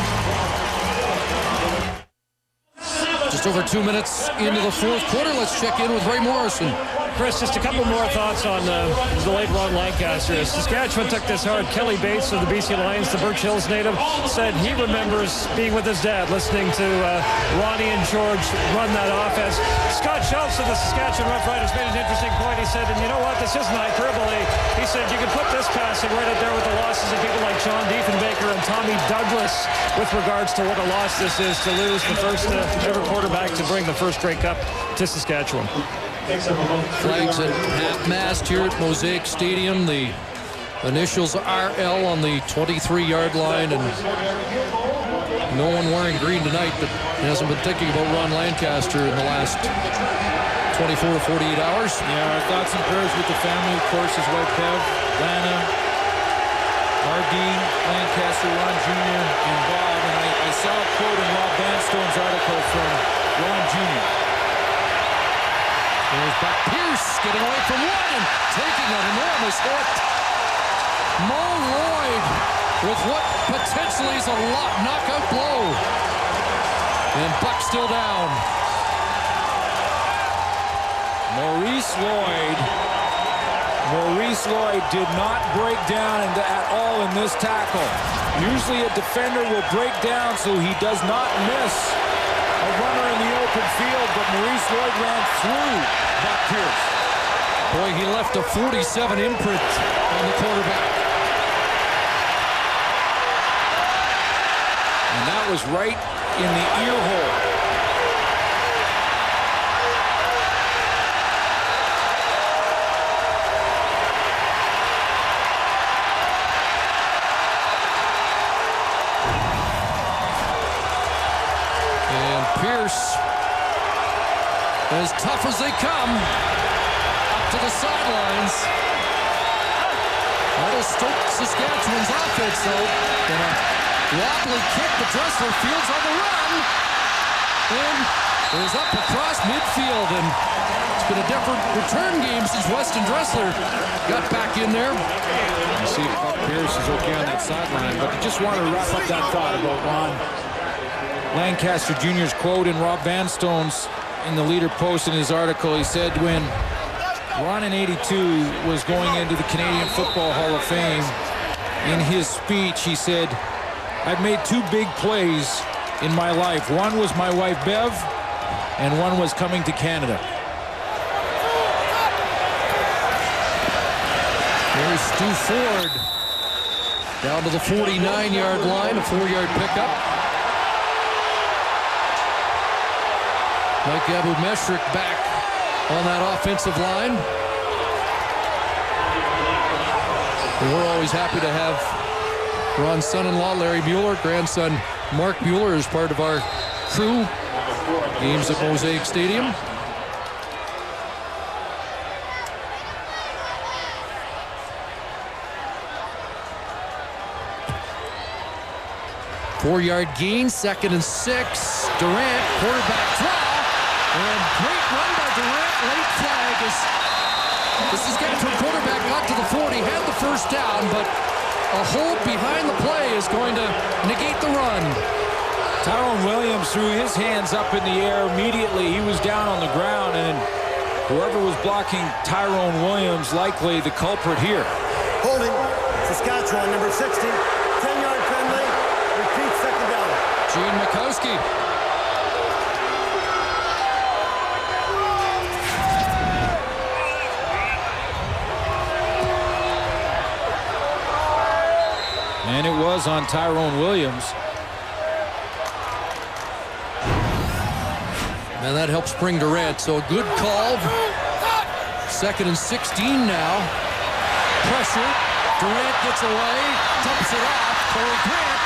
S6: Just over 2 minutes into the 4th quarter. Let's check in with Ray Morrison.
S8: Chris, just a couple more thoughts on the late Ron Lancaster. As Saskatchewan took this hard, Kelly Bates of the BC Lions, the Birch Hills native, said he remembers being with his dad, listening to Ronnie and George run that offense. Scott Schultz of the Saskatchewan Roughriders made an interesting point. He said, and you know what, this isn't hyperbole. He said you can put this passing right up there with the losses of people like John Diefenbaker and Tommy Douglas with regards to what a loss this is to lose the first ever quarterback to bring the first Grey Cup to Saskatchewan.
S6: Flags at half-mast here at Mosaic Stadium. The initials RL on the 23-yard line, and no one wearing green tonight that hasn't been thinking about Ron Lancaster in the last 24 to 48 hours.
S7: Yeah, our thoughts and prayers with the family, of course, his wife Bev, Lana, R.D., Lancaster, Ron Jr., and Bob. And I saw a quote in Rob Vanstone's article from Ron Jr.
S6: There's Buck Pierce getting away from one and taking an enormous hit. Mo Lloyd with what potentially is a knockout blow. And Buck still down.
S7: Maurice Lloyd did not break down at all in this tackle. Usually a defender will break down so he does not miss a runner in the open field, but Maurice Lloyd ran through Buck Pierce.
S6: Boy, he left a 47 imprint on the quarterback.
S7: And that was right in the ear hole.
S6: Pierce, as tough as they come, up to the sidelines. That'll stoke Saskatchewan's offense, though. And a wobbly kick, but Dressler fields on the run. And is up across midfield. And it's been a different return game since Weston Dressler got back in there.
S7: You see if Buck Pierce is okay on that sideline, but I just want to wrap up that thought about Ron Lancaster Jr.'s quote in Rob Vanstone's in the leader post in his article. He said when Ron in '82 was going into the Canadian Football Hall of Fame, in his speech he said, "I've made two big plays in my life. One was my wife Bev, and one was coming to Canada."
S6: Here's Stu Ford down to the 49-yard line, a 4-yard pickup. Mike Abu-Meshrik back on that offensive line. And we're always happy to have Ron's son-in-law, Larry Mueller, grandson Mark Mueller as part of our crew. Games at Mosaic Stadium. Four-yard gain, 2nd and 6. Durant, quarterback draw. And great run by Durant, late flag as the Saskatchewan quarterback got to the 40, had the first down, but a hold behind the play is going to negate the run.
S7: Tyrone Williams threw his hands up in the air immediately. He was down on the ground, and whoever was blocking Tyrone Williams, likely the culprit here.
S9: Holding Saskatchewan, number 60, 10-yard penalty, repeat second down.
S6: Gene Mikowski.
S7: And it was on Tyrone Williams.
S6: And that helps bring Durant. So a good call. 2nd and 16 now. Pressure. Durant gets away. Dumps it off. Corey Grant.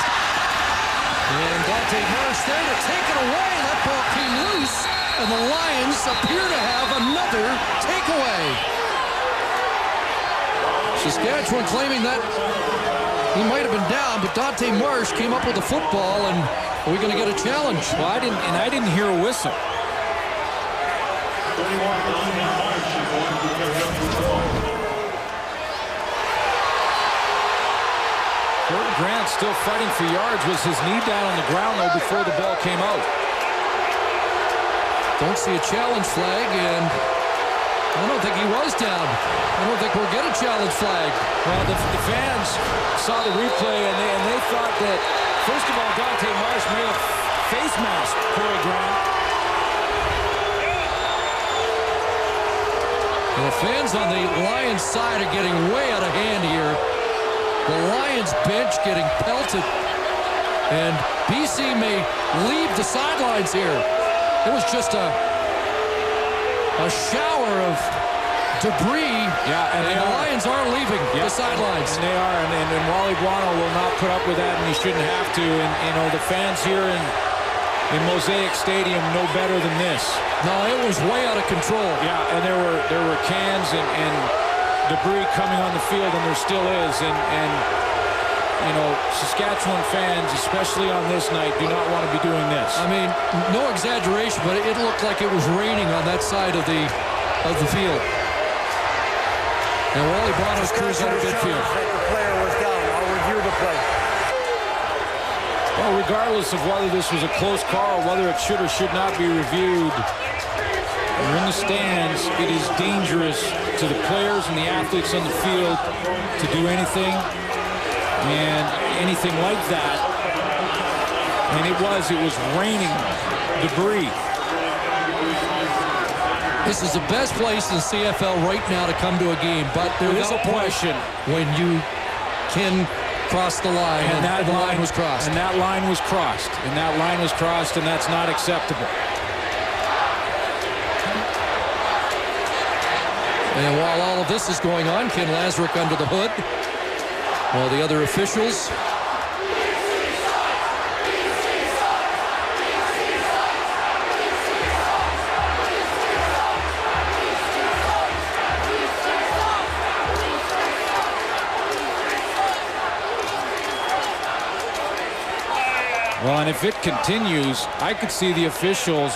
S6: And Dante Harris there to take it away. That ball came loose. And the Lions appear to have another takeaway. Saskatchewan claiming that he might have been down, but Dante Marsh came up with the football, and are we going to get a challenge?
S7: Well, I didn't hear a whistle. Corey Grant still fighting for yards. Was his knee down on the ground, though, before the ball came out?
S6: Don't see a challenge flag, and I don't know. don't think he was down. I don't think we'll get a challenge flag.
S7: Well, the fans saw the replay, and they thought that, first of all, Dante Marsh may have face masked Corey Grant.
S6: The fans on the Lions side are getting way out of hand here. The Lions bench getting pelted. And BC may leave the sidelines here. It was just a shower of debris.
S7: Yeah, and
S6: the Lions are leaving the sidelines.
S7: And they are, and Wally Buono will not put up with that, and he shouldn't have to. And you know, the fans here in Mosaic Stadium know better than this.
S6: No, it was way out of control.
S7: Yeah, and there were cans and debris coming on the field, and there still is. And you know, Saskatchewan fans, especially on this night, do not want to be doing this.
S6: I mean, no exaggeration, but it looked like it was raining on that side of the field. And Wally Buono's crew's out of midfield.
S9: The player was down. I'll review the play.
S7: Well, regardless of whether this was a close call, whether it should or should not be reviewed, we're in the stands. It is dangerous to the players and the athletes on the field to do anything and anything like that. And it was raining debris.
S6: This is the best place in CFL right now to come to a game, but there is a question when you can cross the line, and that line was crossed.
S7: And that line was crossed. And that line was crossed, and that's not acceptable.
S6: And while all of this is going on, Ken Lazarick under the hood, while the other officials
S7: Well, and if it continues, I could see the officials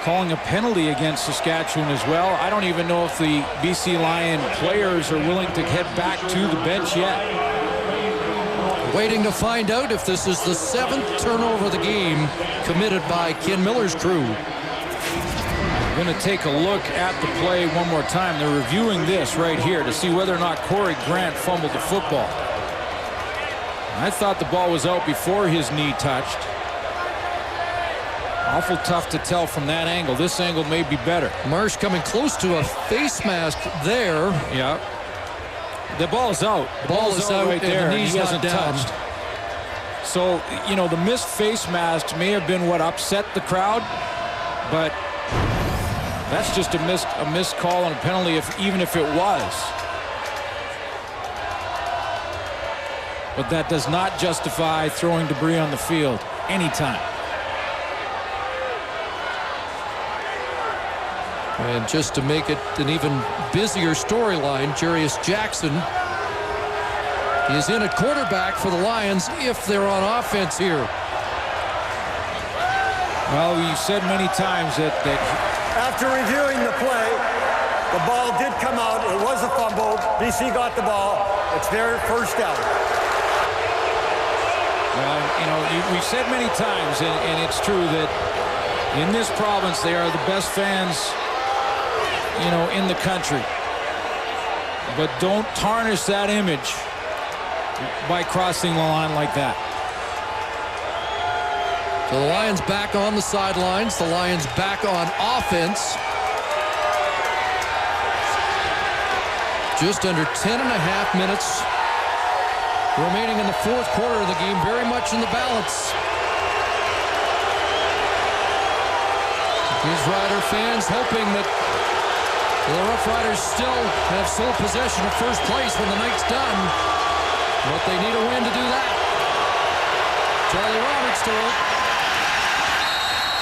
S7: calling a penalty against Saskatchewan as well. I don't even know if the BC Lion players are willing to head back to the bench yet.
S6: Waiting to find out if this is the 7th turnover of the game committed by Ken Miller's crew.
S7: We're going to take a look at the play one more time. They're reviewing this right here to see whether or not Corey Grant fumbled the football. I thought the ball was out before his knee touched. Awful tough to tell from that angle. This angle may be better.
S6: Marsh coming close to a face mask there.
S7: Yeah. The ball is out.
S6: The ball is out
S7: right there.
S6: And the knee's
S7: he hasn't
S6: not down.
S7: touched. So, you know, the missed face mask may have been what upset the crowd, but that's just a missed call and a penalty, even if it was. But that does not justify throwing debris on the field anytime.
S6: And just to make it an even busier storyline, Jarius Jackson is in at quarterback for the Lions if they're on offense here.
S7: Well, you've said many times that
S9: after reviewing the play, the ball did come out. It was a fumble. BC got the ball. It's their first down.
S7: Well, you know, we've said many times, and it's true that in this province they are the best fans, you know, in the country. But don't tarnish that image by crossing the line like that.
S6: So the Lions back on the sidelines. The Lions back on offense. Just under 10.5 minutes remaining in the fourth quarter of the game, very much in the balance. These Rider fans hoping that the Roughriders still have sole possession of first place when the night's done. But they need a win to do that. Charlie Roberts to it.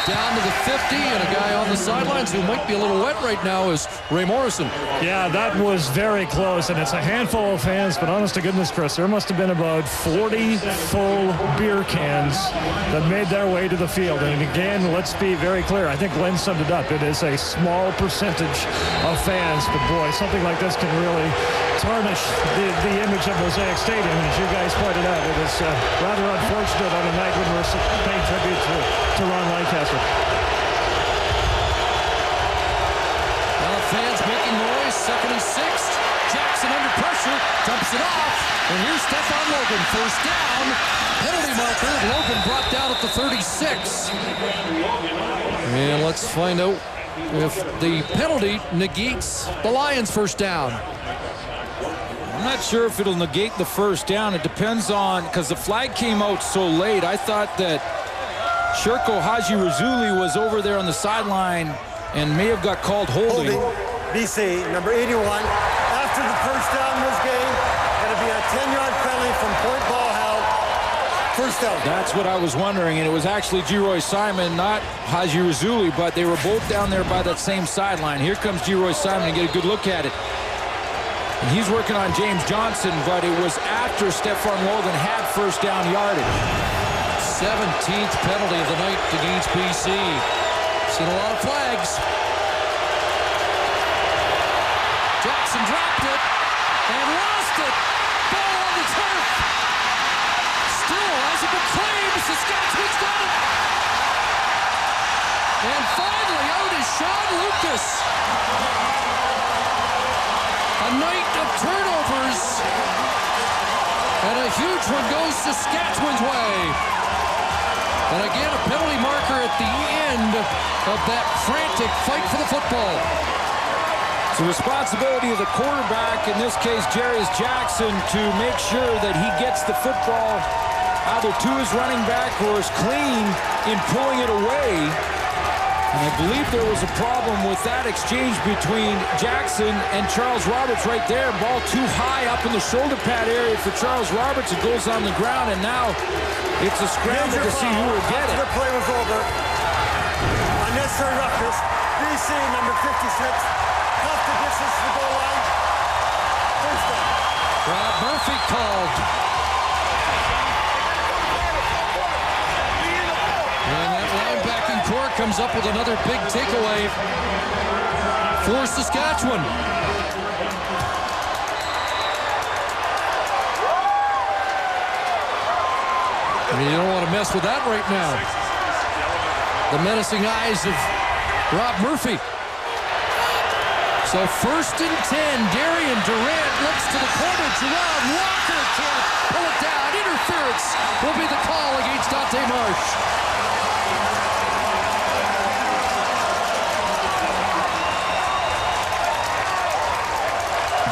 S6: Down to the 50, and a guy on the sidelines who might be a little wet right now is Ray Morrison.
S8: Yeah, that was very close, and it's a handful of fans, but honest to goodness, Chris, there must have been about 40 full beer cans that made their way to the field. And again, let's be very clear. I think Glenn summed it up. It is a small percentage of fans, but boy, something like this can really tarnish the image of Mosaic Stadium. And as you guys pointed out, it is rather unfortunate on a night when we're paying tribute to Ron Lancaster.
S6: Well, fans making noise under pressure, dumps it off, and here's Stefan Logan, first down, penalty marker, Logan brought down at the 36. And let's find out if the penalty negates the Lions' first down.
S7: I'm not sure if it'll negate the first down. It depends on, because the flag came out so late. I thought that Sherko Haji-Razuli was over there on the sideline and may have got called holding.
S9: BC, number 81. After the first down was gained, going to be a 10-yard penalty from point ball held. First down.
S7: That's what I was wondering, and it was actually Geroy Simon, not Haji-Razuli, but they were both down there by that same sideline. Here comes Geroy Simon and get a good look at it. And he's working on James Johnson, but it was after Stefan Logan had first down yardage.
S6: 17th penalty of the night against BC. Seen a lot of flags. Jackson dropped it and lost it. Ball on the turf. Still has it been claimed. Saskatchewan's got it. And finally out is Sean Lucas. A night of turnovers. And a huge one goes Saskatchewan's way. And again, a penalty marker at the end of that frantic fight for the football.
S7: It's the responsibility of the quarterback, in this case Jarius Jackson, to make sure that he gets the football either to his running back or is clean in pulling it away. And I believe there was a problem with that exchange between Jackson and Charles Roberts right there. Ball too high up in the shoulder pad area for Charles Roberts. It goes on the ground, and now it's a scramble to see who will get it.
S9: The play was over. Unnecessary roughness. BC, number 56. Off the distance to the goal line. First down.
S6: Rob Murphy called. And that linebacking core comes up with another big takeaway for Saskatchewan. I mean, you don't want to mess with that right now. The menacing eyes of Rob Murphy. So 1st and 10, Darian Durant looks to the corner. Jerron Walker can't pull it down. Interference will be the call against Dante Marsh.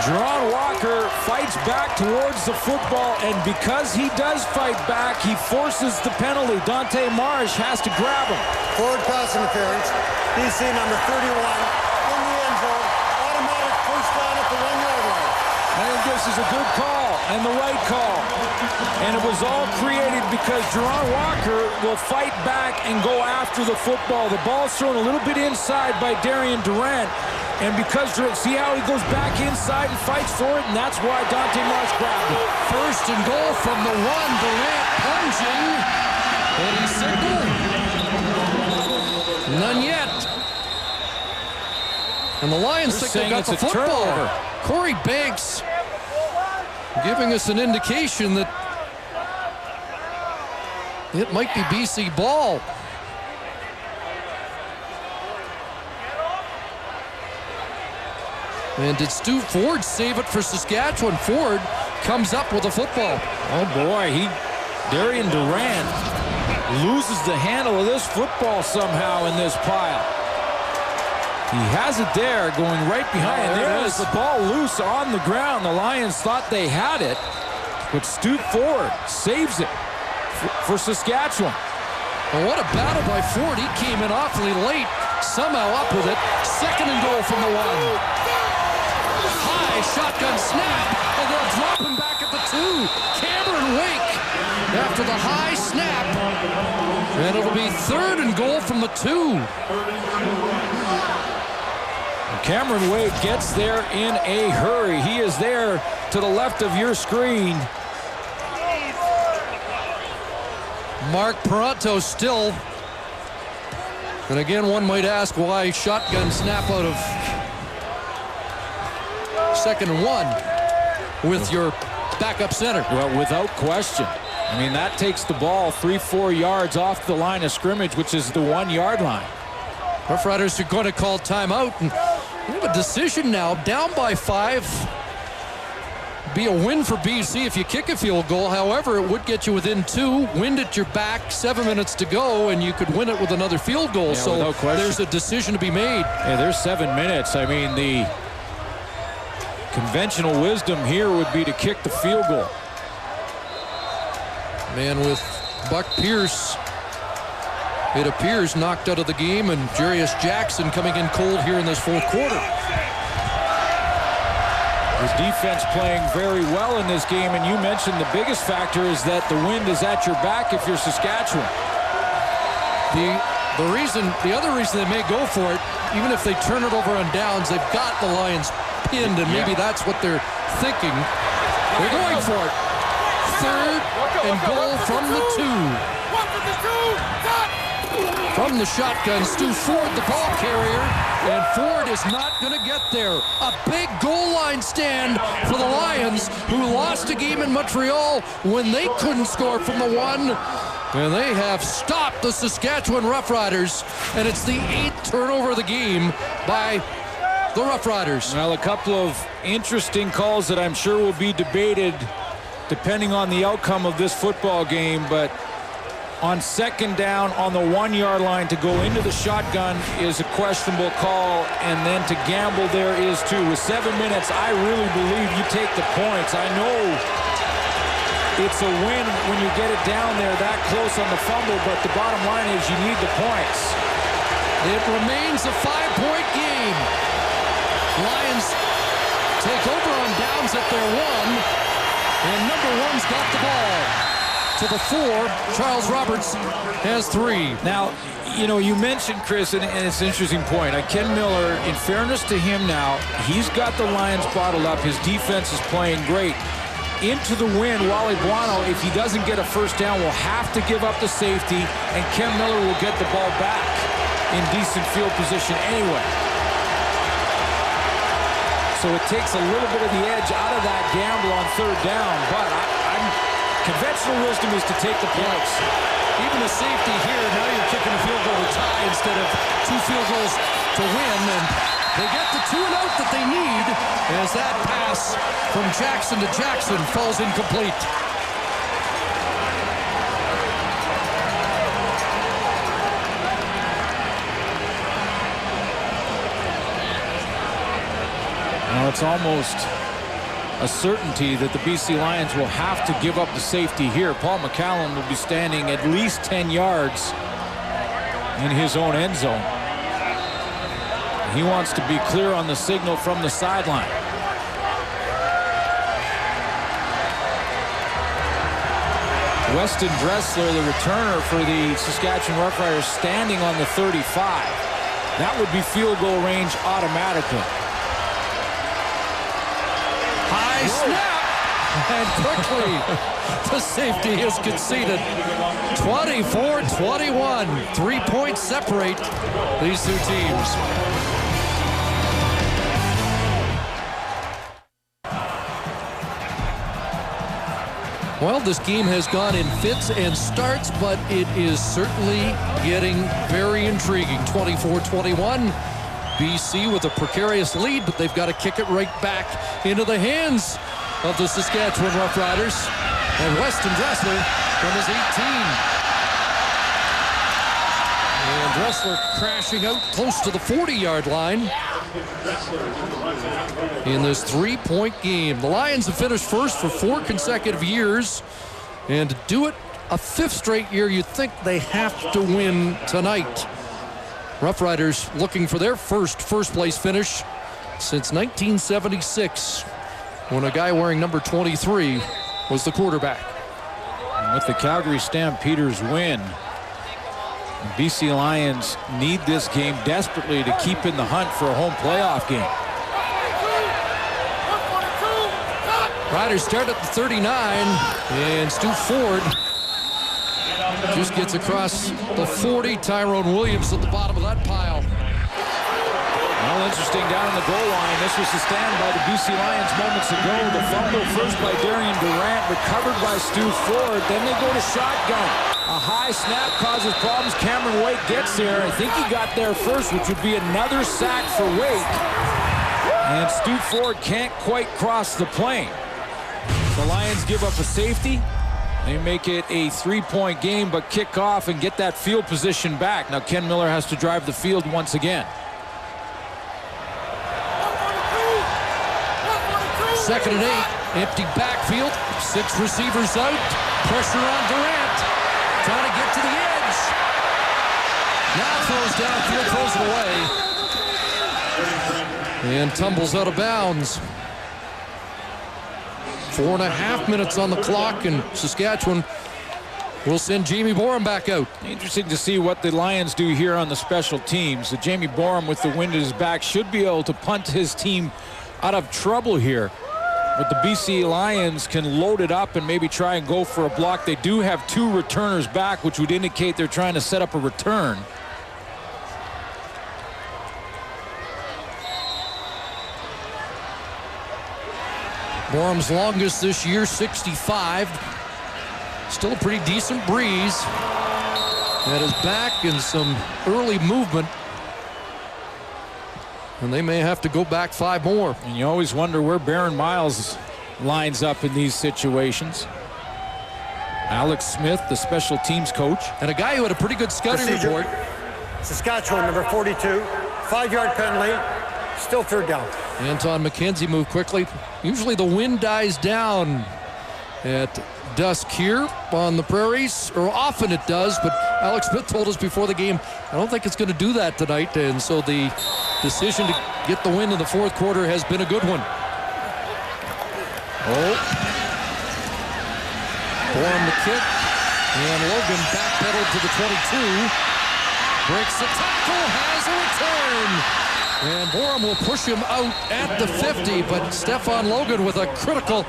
S7: Jerron Walker fights back towards the football, and because he does fight back, he forces the penalty. Dante Marsh has to grab him.
S9: Forward pass interference. BC number 31 in the end zone. Automatic first down at the 1-yard line.
S7: I think this is a good call and the right call. And it was all created because Jerron Walker will fight back and go after the football. The ball's thrown a little bit inside by Darian Durant. And because, see how he goes back inside and fights for it, and that's why Dante Marsh grabbed it.
S6: 1st and goal from the 1. Durant plunging. And he signaled. None yet. And the Lions think they got the football.
S7: Turnover.
S6: Corey Banks giving us an indication that it might be BC ball. And did Stu Ford save it for Saskatchewan? Ford comes up with the football.
S7: Oh boy, Darian Durant loses the handle of this football somehow in this pile. He has it there, going right behind. There is the ball loose on the ground. The Lions thought they had it, but Stu Ford saves it for Saskatchewan.
S6: Well, what a battle by Ford. He came in awfully late, somehow up with it. 2nd and goal from the 1. High shotgun snap, and they'll drop him back at the 2. Cameron Wake after the high snap. And it'll be 3rd and goal from the 2.
S7: Cameron Wake gets there in a hurry. He is there to the left of your screen.
S6: Mark Peranto still. And again, one might ask why shotgun snap out of 2nd and 1 with your backup center.
S7: Well, without question. I mean, that takes the ball 3-4 yards off the line of scrimmage, which is the 1-yard line.
S6: Roughriders are going to call timeout. And we have a decision now, down by 5. be a win for BC if you kick a field goal. However, it would get you within 2, wind at your back, 7 minutes to go, and you could win it with another field goal.
S7: Yeah,
S6: so there's a decision to be made.
S7: Yeah, there's 7 minutes. I mean, the conventional wisdom here would be to kick the field goal.
S6: Man, with Buck Pierce, it appears, knocked out of the game, and Jarius Jackson coming in cold here in this fourth quarter.
S7: His defense playing very well in this game, and you mentioned the biggest factor is that the wind is at your back if you're Saskatchewan.
S6: The other reason they may go for it, even if they turn it over on downs, they've got the Lions pinned, and maybe that's what they're thinking. They're going for it. 3rd and goal from the 2. From the shotgun, Stu Ford, the ball carrier, and Ford is not going to get there. A big goal line stand for the Lions, who lost a game in Montreal when they couldn't score from the 1. And they have stopped the Saskatchewan Roughriders, and it's the 8th turnover of the game by the Roughriders.
S7: Well, a couple of interesting calls that I'm sure will be debated depending on the outcome of this football game, but on 2nd down on the 1-yard line to go into the shotgun is a questionable call, and then to gamble there is too. With 7 minutes, I really believe you take the points. I know it's a win when you get it down there that close on the fumble, but the bottom line is you need the points.
S6: It remains a 5-point game. Lions take over on downs at their 1, and number 1's got the ball. To the 4, Charles Roberts has 3.
S7: Now, you know, you mentioned, Chris, and it's an interesting point. Ken Miller, in fairness to him now, he's got the Lions bottled up. His defense is playing great. Into the win, Wally Buono, if he doesn't get a first down, will have to give up the safety, and Ken Miller will get the ball back in decent field position anyway. So it takes a little bit of the edge out of that gamble on 3rd down, but conventional wisdom is to take the points.
S6: Even the safety here, now you're kicking a field goal to tie instead of 2 field goals to win, and they get the 2 and out that they need as that pass from Jackson to Jackson falls incomplete.
S7: Now it's almost a certainty that the BC Lions will have to give up the safety here. Paul McCallum will be standing at least 10 yards in his own end zone. He wants to be clear on the signal from the sideline. Weston Dressler, the returner for the Saskatchewan Roughriders, standing on the 35. That would be field goal range automatically.
S6: Snap, and quickly the safety is conceded. 24-21. 3 points separate these 2 teams. Well, this game has gone in fits and starts, but it is certainly getting very intriguing. 24-21. BC with a precarious lead, but they've got to kick it right back into the hands of the Saskatchewan Roughriders. And Weston Dressler from his 18. And Dressler crashing out close to the 40-yard line in this 3-point game. The Lions have finished first for 4 consecutive years, and to do it a 5th straight year, you'd think they have to win tonight. Roughriders looking for their first place finish since 1976, when a guy wearing number 23 was the quarterback.
S7: And with the Calgary Stampeders win, the BC Lions need this game desperately to keep in the hunt for a home playoff game.
S6: Riders start at the 39, and Stu Ford just gets across the 40. Tyrone Williams at the bottom of that pile.
S7: Well, interesting down on the goal line. This was the stand by the BC Lions moments ago. The fumble first by Darian Durant, recovered by Stu Ford. Then they go to shotgun. A high snap causes problems. Cameron Wake gets there. I think he got there first, which would be another sack for Wake. And Stu Ford can't quite cross the plane. The Lions give up a safety. They make it a 3-point game, but kick off and get that field position back. Now Ken Miller has to drive the field once again.
S6: Second and 8, empty backfield, 6 receivers out, pressure on Durant, trying to get to the edge. Now throws downfield, throws it away, and tumbles out of bounds. 4.5 minutes on the clock, and Saskatchewan will send Jamie Borum back out.
S7: Interesting to see what the Lions do here on the special teams. Jamie Borum, with the wind at his back, should be able to punt his team out of trouble here. But the BC Lions can load it up and maybe try and go for a block. They do have 2 returners back, which would indicate they're trying to set up a return.
S6: Borum's longest this year, 65. Still a pretty decent breeze at his back and some early movement. And they may have to go back 5 more.
S7: And you always wonder where Baron Miles lines up in these situations. Alex Smith, the special teams coach.
S6: And a guy who had a pretty good scouting report.
S9: Saskatchewan, number 42, 5-yard penalty, still third down.
S6: Anton McKenzie moved quickly. Usually the wind dies down at dusk here on the prairies, or often it does, but Alex Smith told us before the game, I don't think it's going to do that tonight, and so the decision to get the win in the fourth quarter has been a good one. Borum the kick, and Logan backpedaled to the 22. Breaks the tackle, has a return. And Borum will push him out at the 50, but Stefan Logan with a critical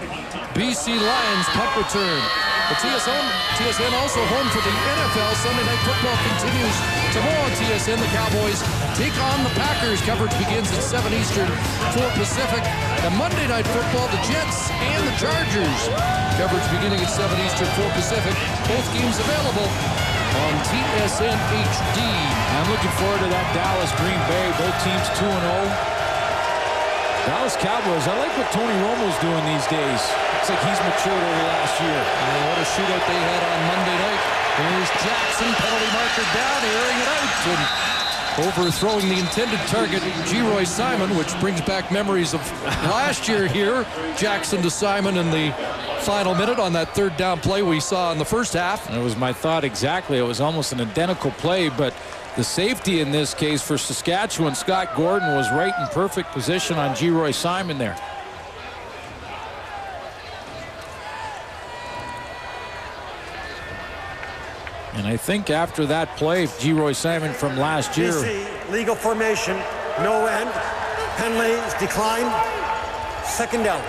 S6: BC Lions punt return. The TSN also home for the NFL. Sunday Night Football continues tomorrow on TSN. The Cowboys take on the Packers. Coverage begins at 7 Eastern, 4 Pacific. And Monday Night Football, the Jets and the Chargers. Coverage beginning at 7 Eastern, 4 Pacific. Both games available on TSN HD.
S7: I'm looking forward to that Dallas-Green Bay. Both teams 2-0. Dallas Cowboys, I like what Tony Romo's doing these days. Looks like he's matured over last year.
S6: And what a shootout they had on Monday night. There's Jackson, penalty marker down, airing it out, and overthrowing the intended target, Geroy Simon, which brings back memories of last year here. Jackson to Simon in the final minute on that third down play we saw in the first half.
S7: And it was my thought exactly. It was almost an identical play, but the safety in this case for Saskatchewan, Scott Gordon, was right in perfect position on Geroy Simon there. And I think after that play, Geroy Simon from last year.
S9: BC, legal formation, no end. Penalty is declined. Second down.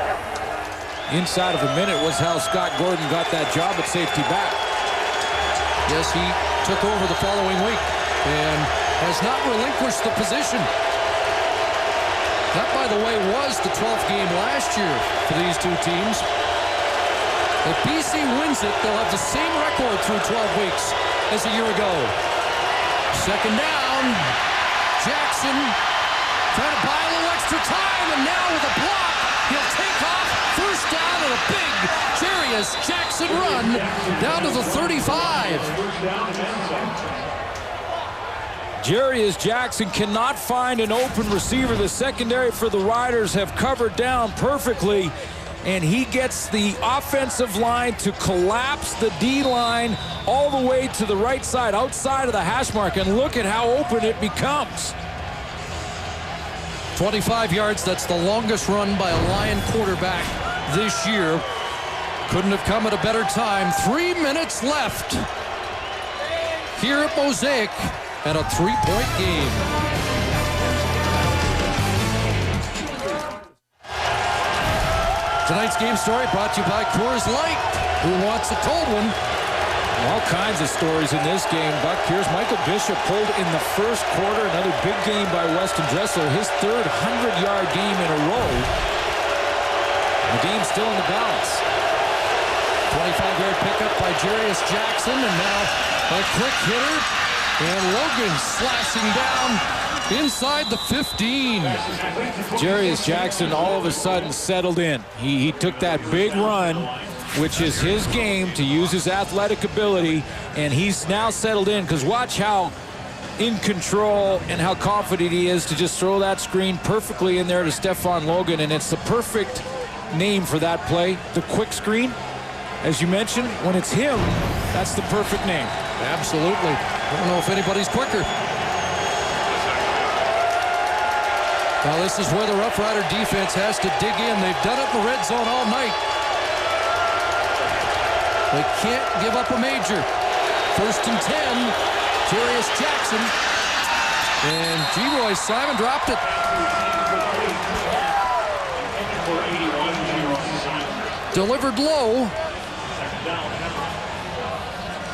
S7: Inside of a minute was how Scott Gordon got that job at safety back.
S6: Yes, he took over the following week and has not relinquished the position. That, by the way, was the 12th game last year for these two teams. If BC wins it, they'll have the same record through 12 weeks as a year ago. Second down. Jackson trying to buy a little extra time, and now with a block, he'll take off. First down and a big Jarius Jackson run down to the 35.
S7: Jarius Jackson cannot find an open receiver. The secondary for the Riders have covered down perfectly, and he gets the offensive line to collapse the D-line all the way to the right side, outside of the hash mark, and look at how open it becomes.
S6: 25 yards, that's the longest run by a Lion quarterback this year. Couldn't have come at a better time. 3 minutes left here at Mosaic, and a 3-point game. Tonight's game story brought to you by Coors Light. Who wants a cold one?
S7: All kinds of stories in this game, Buck. Here's Michael Bishop pulled in the first quarter. Another big game by Weston Dressler. His third 100-yard game in a row. The game's still in the balance.
S6: 25-yard pickup by Jarius Jackson, and now a quick hitter. And Logan slashing down inside the 15.
S7: Jarius Jackson all of a sudden settled in. He took that big run, which is his game, to use his athletic ability, and he's now settled in, because watch how in control and how confident he is to just throw that screen perfectly in there to Stephon Logan, and it's the perfect name for that play, the quick screen. As you mentioned, when it's him, that's the perfect name.
S6: Absolutely. I don't know if anybody's quicker. Now this is where the Rough Rider defense has to dig in. They've done it in the red zone all night. They can't give up a major. 1st and 10, Jarius Jackson. And Geroy Simon dropped it. Delivered low.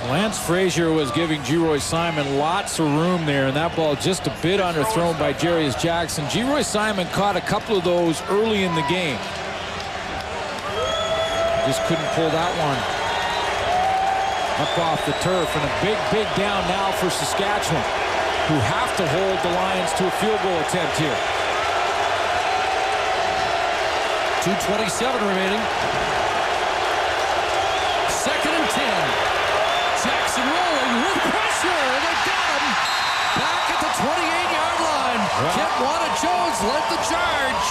S7: Lance Frazier was giving Geroy Simon lots of room there, and that ball just a bit underthrown by Jarius Jackson. Geroy Simon caught a couple of those early in the game. Just couldn't pull that one up off the turf, and a big down now for Saskatchewan, who have to hold the Lions to a field goal attempt here.
S6: 2:27 remaining. 2nd and 10. Jackson rolling with pressure. They got him back at the 28-yard line. Kentwana Jones led the charge.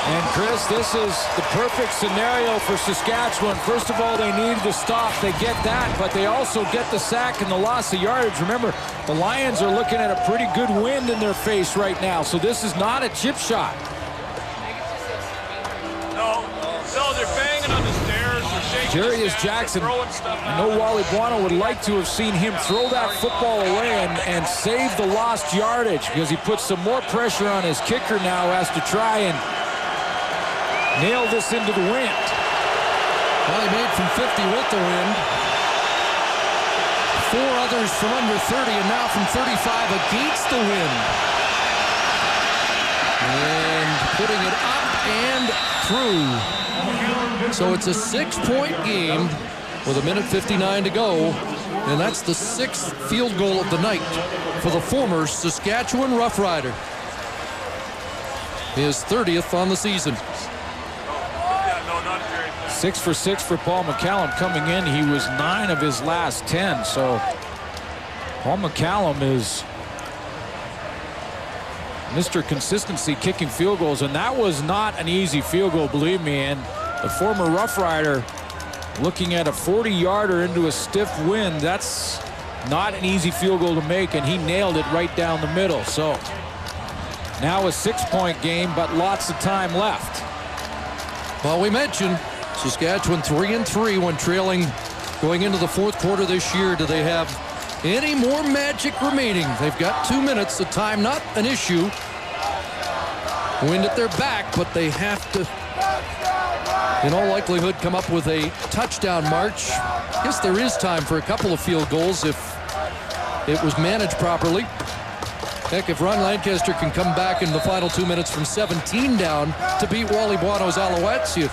S7: And Chris, this is the perfect scenario for Saskatchewan. First of all, they needed to stop. They get that, but they also get the sack and the loss of yardage. Remember, the Lions are looking at a pretty good wind in their face right now, so this is not a chip shot.
S4: No, they're banging on the stairs.
S7: Jarius Jackson, I know Wally Buono would like to have seen him throw that football away and save the lost yardage, because he puts some more pressure on his kicker now, who has to try and nail this into the wind.
S6: Well, he made from 50 with the wind. 4 others from under 30, and now from 35 against the wind. And putting it up and through. So it's a 6-point game with 1:59 to go, and that's the 6th field goal of the night for the former Saskatchewan Roughrider. His 30th on the season.
S7: 6 for 6 for Paul McCallum coming in. He was 9 of his last 10, so Paul McCallum is Mr. Consistency kicking field goals, and that was not an easy field goal, believe me. And the former Rough Rider looking at a 40-yarder into a stiff wind. That's not an easy field goal to make, and he nailed it right down the middle. So now a 6-point game, but lots of time left.
S6: Well, we mentioned Saskatchewan 3-3 when trailing going into the 4th quarter this year. Do they have any more magic remaining? They've got 2 minutes. The time not an issue. Wind at their back, but they have to, in all likelihood, come up with a touchdown march. I guess there is time for a couple of field goals if it was managed properly. Heck, if Ron Lancaster can come back in the final 2 minutes from 17 down to beat Wally Buono's Alouettes, you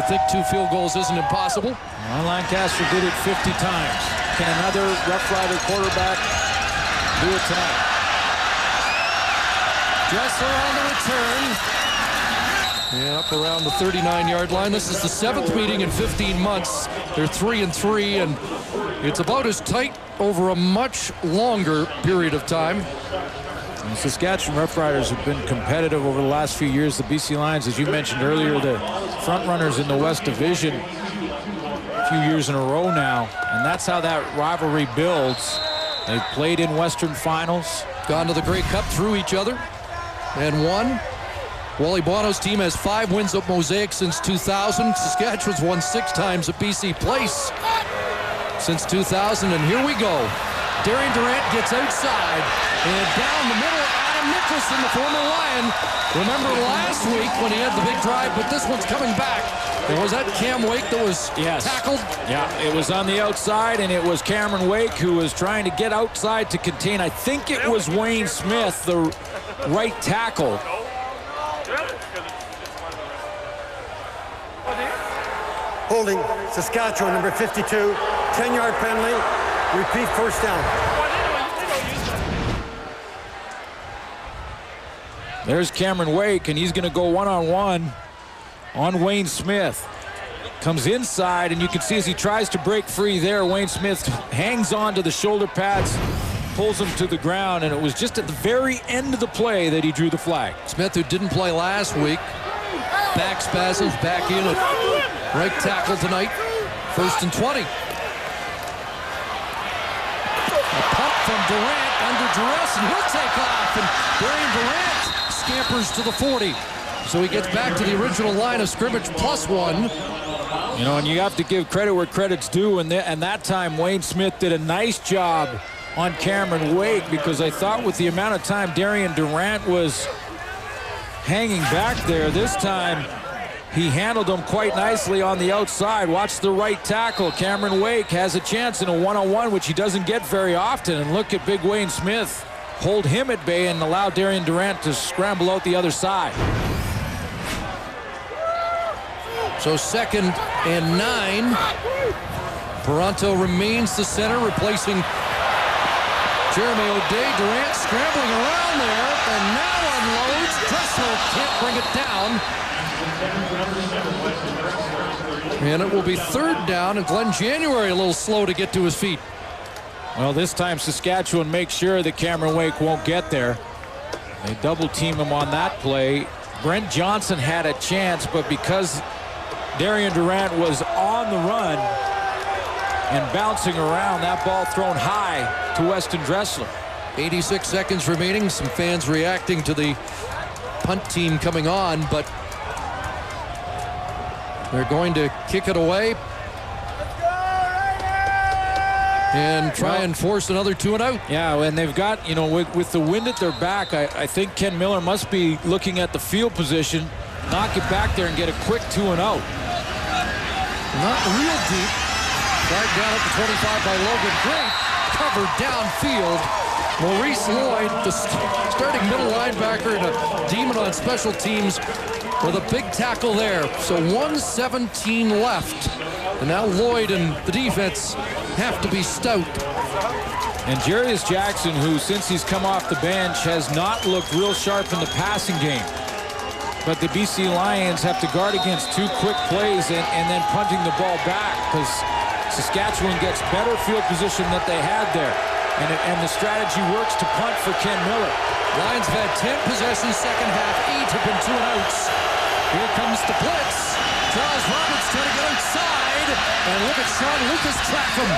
S6: think 2 field goals isn't impossible?
S7: Ron Lancaster did it 50 times. Can another Rough Rider quarterback do it tonight?
S6: Dressler on the return. Yeah, up around the 39-yard line. This is the 7th meeting in 15 months. They're 3-3, and it's about as tight over a much longer period of time.
S7: And the Saskatchewan Roughriders have been competitive over the last few years. The BC Lions, as you mentioned earlier, the front runners in the West Division a few years in a row now, and that's how that rivalry builds. They've played in Western finals,
S6: gone to the Grey Cup through each other, and won. Wally Buono's team has 5 wins at Mosaic since 2000. Saskatchewan's won 6 times at BC Place since 2000, and here we go. Darian Durant gets outside, and down the middle, Adam Nicholson, the former Lion. Remember last week when he had the big drive, but this one's coming back. And was that Cam Wake that was tackled?
S7: Yeah, it was on the outside, and it was Cameron Wake who was trying to get outside to contain. I think it was Wayne Smith, the right tackle.
S9: Holding Saskatchewan, number 52, 10-yard penalty, repeat first down.
S7: There's Cameron Wake, and he's going to go one-on-one on Wayne Smith. Comes inside, and you can see as he tries to break free there, Wayne Smith hangs on to the shoulder pads, pulls him to the ground, and it was just at the very end of the play that he drew the flag.
S6: Smith, who didn't play last week, back spasms, back in at right tackle tonight. 1st and 20. A pump from Durant under duress, and he'll take off, and Darian Durant scampers to the 40. So he gets back to the original line of scrimmage +1.
S7: You know, and you have to give credit where credit's due, and that time Wayne Smith did a nice job on Cameron Wake, because I thought with the amount of time Darian Durant was hanging back there, this time he handled him quite nicely on the outside. Watch the right tackle. Cameron Wake has a chance in a one-on-one, which he doesn't get very often, and look at big Wayne Smith hold him at bay and allow Darian Durant to scramble out the other side.
S6: So 2nd and 9. Toronto remains the center, replacing Jeremy O'Day. Durant scrambling around there, and now unloads. Dressel can't bring it down. And it will be 3rd down, and Glenn January a little slow to get to his feet.
S7: Well, this time Saskatchewan makes sure that Cameron Wake won't get there. They double team him on that play. Brent Johnson had a chance, but because Darian Durant was on the run and bouncing around, that ball thrown high to Weston Dressler.
S6: 86 seconds remaining. Some fans reacting to the punt team coming on, but they're going to kick it away and try and force another 2 and out.
S7: Yeah, and they've got, you know, with the wind at their back, I think Ken Miller must be looking at the field position, knock it back there and get a quick 2 and out.
S6: Not real deep. Flag down at the 25 by Logan. Great cover downfield. Maurice Lloyd, the starting middle linebacker and a demon on special teams, with a big tackle there. So 1:17 left. And now Lloyd and the defense have to be stout.
S7: And Jarius Jackson, who since he's come off the bench has not looked real sharp in the passing game. But the BC Lions have to guard against 2 quick plays and then punting the ball back, because Saskatchewan gets better field position that they had there. And the strategy works to punt for Ken Miller.
S6: Lions have had 10 possessions, second half, 8 have been 2 and outs. Here comes the blitz. Charles Roberts trying to get outside. And look at Sean Lucas track him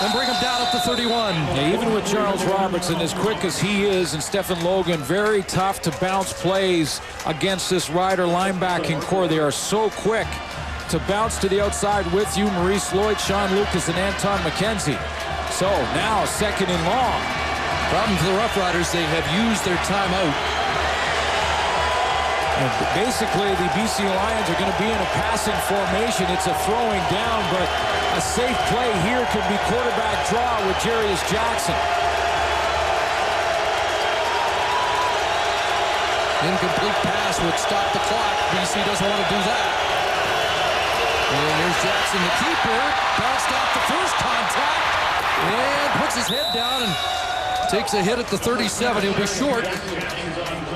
S6: and bring him down at the 31.
S7: Yeah, even with Charles Roberts, and as quick as he is, and Stephen Logan, very tough to bounce plays against this Rider linebacking core. They are so quick to bounce to the outside with you. Maurice Lloyd, Sean Lucas, and Anton McKenzie. So now 2nd and long.
S6: Problem for the Roughriders, they have used their timeout.
S7: And basically, the BC Lions are going to be in a passing formation. It's a throwing down, but a safe play here could be quarterback draw with Jarius Jackson.
S6: Incomplete pass would stop the clock. BC doesn't want to do that. And here's Jackson, the keeper. Bounced off the first contact and puts his head down and takes a hit at the 37. He'll be short.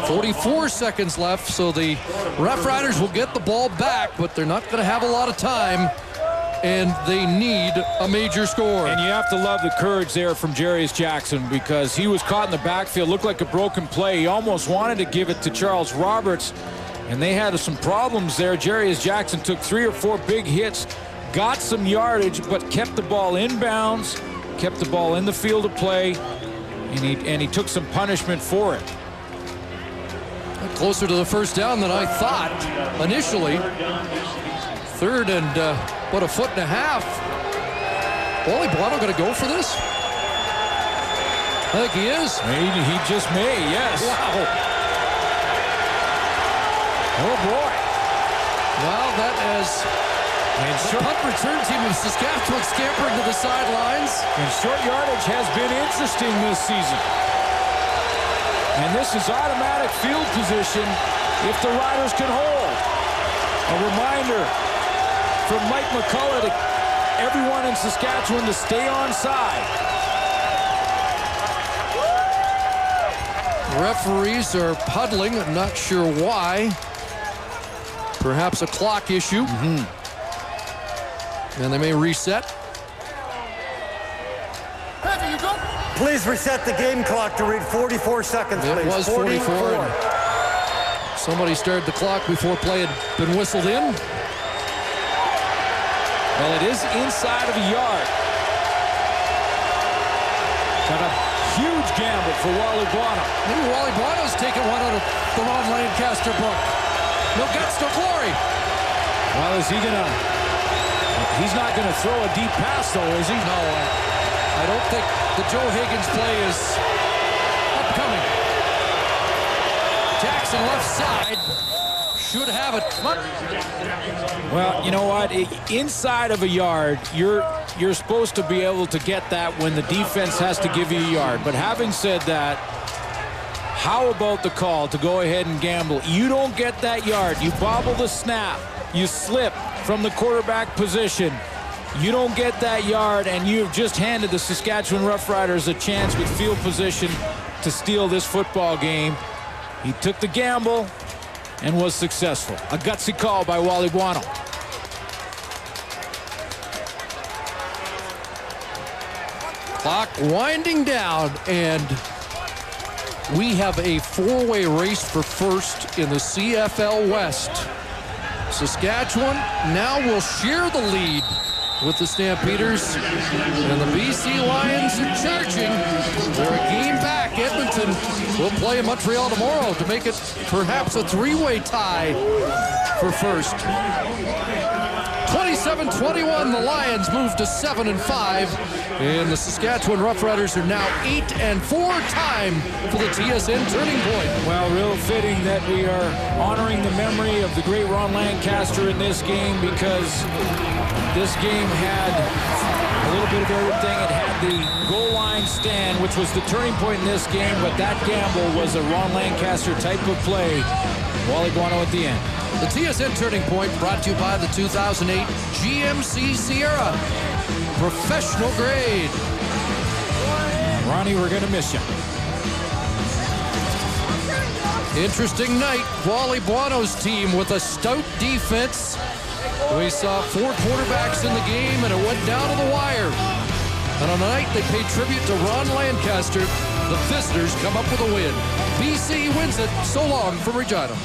S6: 44 seconds left, so the Roughriders will get the ball back, but they're not going to have a lot of time, and they need a major score.
S7: And you have to love the courage there from Jarius Jackson, because he was caught in the backfield, looked like a broken play. He almost wanted to give it to Charles Roberts, and they had some problems there. Jarius Jackson took 3 or 4 big hits, got some yardage, but kept the ball in bounds, kept the ball in the field of play, and he took some punishment for it.
S6: Closer to the first down than I thought initially. 3rd and about a foot and a half. Wally Buono going to go for this? I think he is.
S7: He just may, yes.
S6: Wow.
S7: Oh, boy.
S6: Well, that is the punt return team of Saskatchewan scampering to the sidelines.
S7: And short yardage has been interesting this season. And this is automatic field position if the Riders can hold. A reminder from Mike McCullough to everyone in Saskatchewan to stay on side.
S6: Referees are puddling, not sure why. Perhaps a clock issue. And they may reset.
S9: Please reset the game clock to read 44 seconds, please.
S6: It was 44. Somebody started the clock before play had been whistled in.
S7: Well, it is inside of a yard. Got a huge gamble for Wally Buono.
S6: Maybe Wally Buono's taking one out of the Ron Lancaster book. No guts, no glory.
S7: Well, is he gonna... He's not gonna throw a deep pass, though, is he?
S6: No, I don't think the Joe Higgins play is upcoming. Jackson left side. Should have it.
S7: Well, you know what? Inside of a yard, you're supposed to be able to get that when the defense has to give you a yard. But having said that, how about the call to go ahead and gamble? You don't get that yard. You bobble the snap. You slip from the quarterback position. You don't get that yard, and you've just handed the Saskatchewan Roughriders a chance with field position to steal this football game. He took the gamble and was successful. A gutsy call by Wally Buono.
S6: Clock winding down, and we have a four-way race for first in the CFL West. Saskatchewan now will share the lead with the Stampeders, and the BC Lions are charging. They're a game back. Edmonton will play in Montreal tomorrow to make it perhaps a three-way tie for first. 27-21, the Lions move to 7-5, and the Saskatchewan Roughriders are now 8-4, time for the TSN turning point.
S7: Well, real fitting that we are honoring the memory of the great Ron Lancaster in this game, because this game had a little bit of everything. It had the goal line stand, which was the turning point in this game, but that gamble was a Ron Lancaster type of play. Wally Buono at the end.
S6: The TSN Turning Point brought to you by the 2008 GMC Sierra. Professional grade.
S7: Ronnie, we're going to miss you.
S6: Interesting night. Wally Buono's team with a stout defense. We saw four quarterbacks in the game, and it went down to the wire. And on the night they paid tribute to Ron Lancaster, the visitors come up with a win. BC wins it. So long from Regina.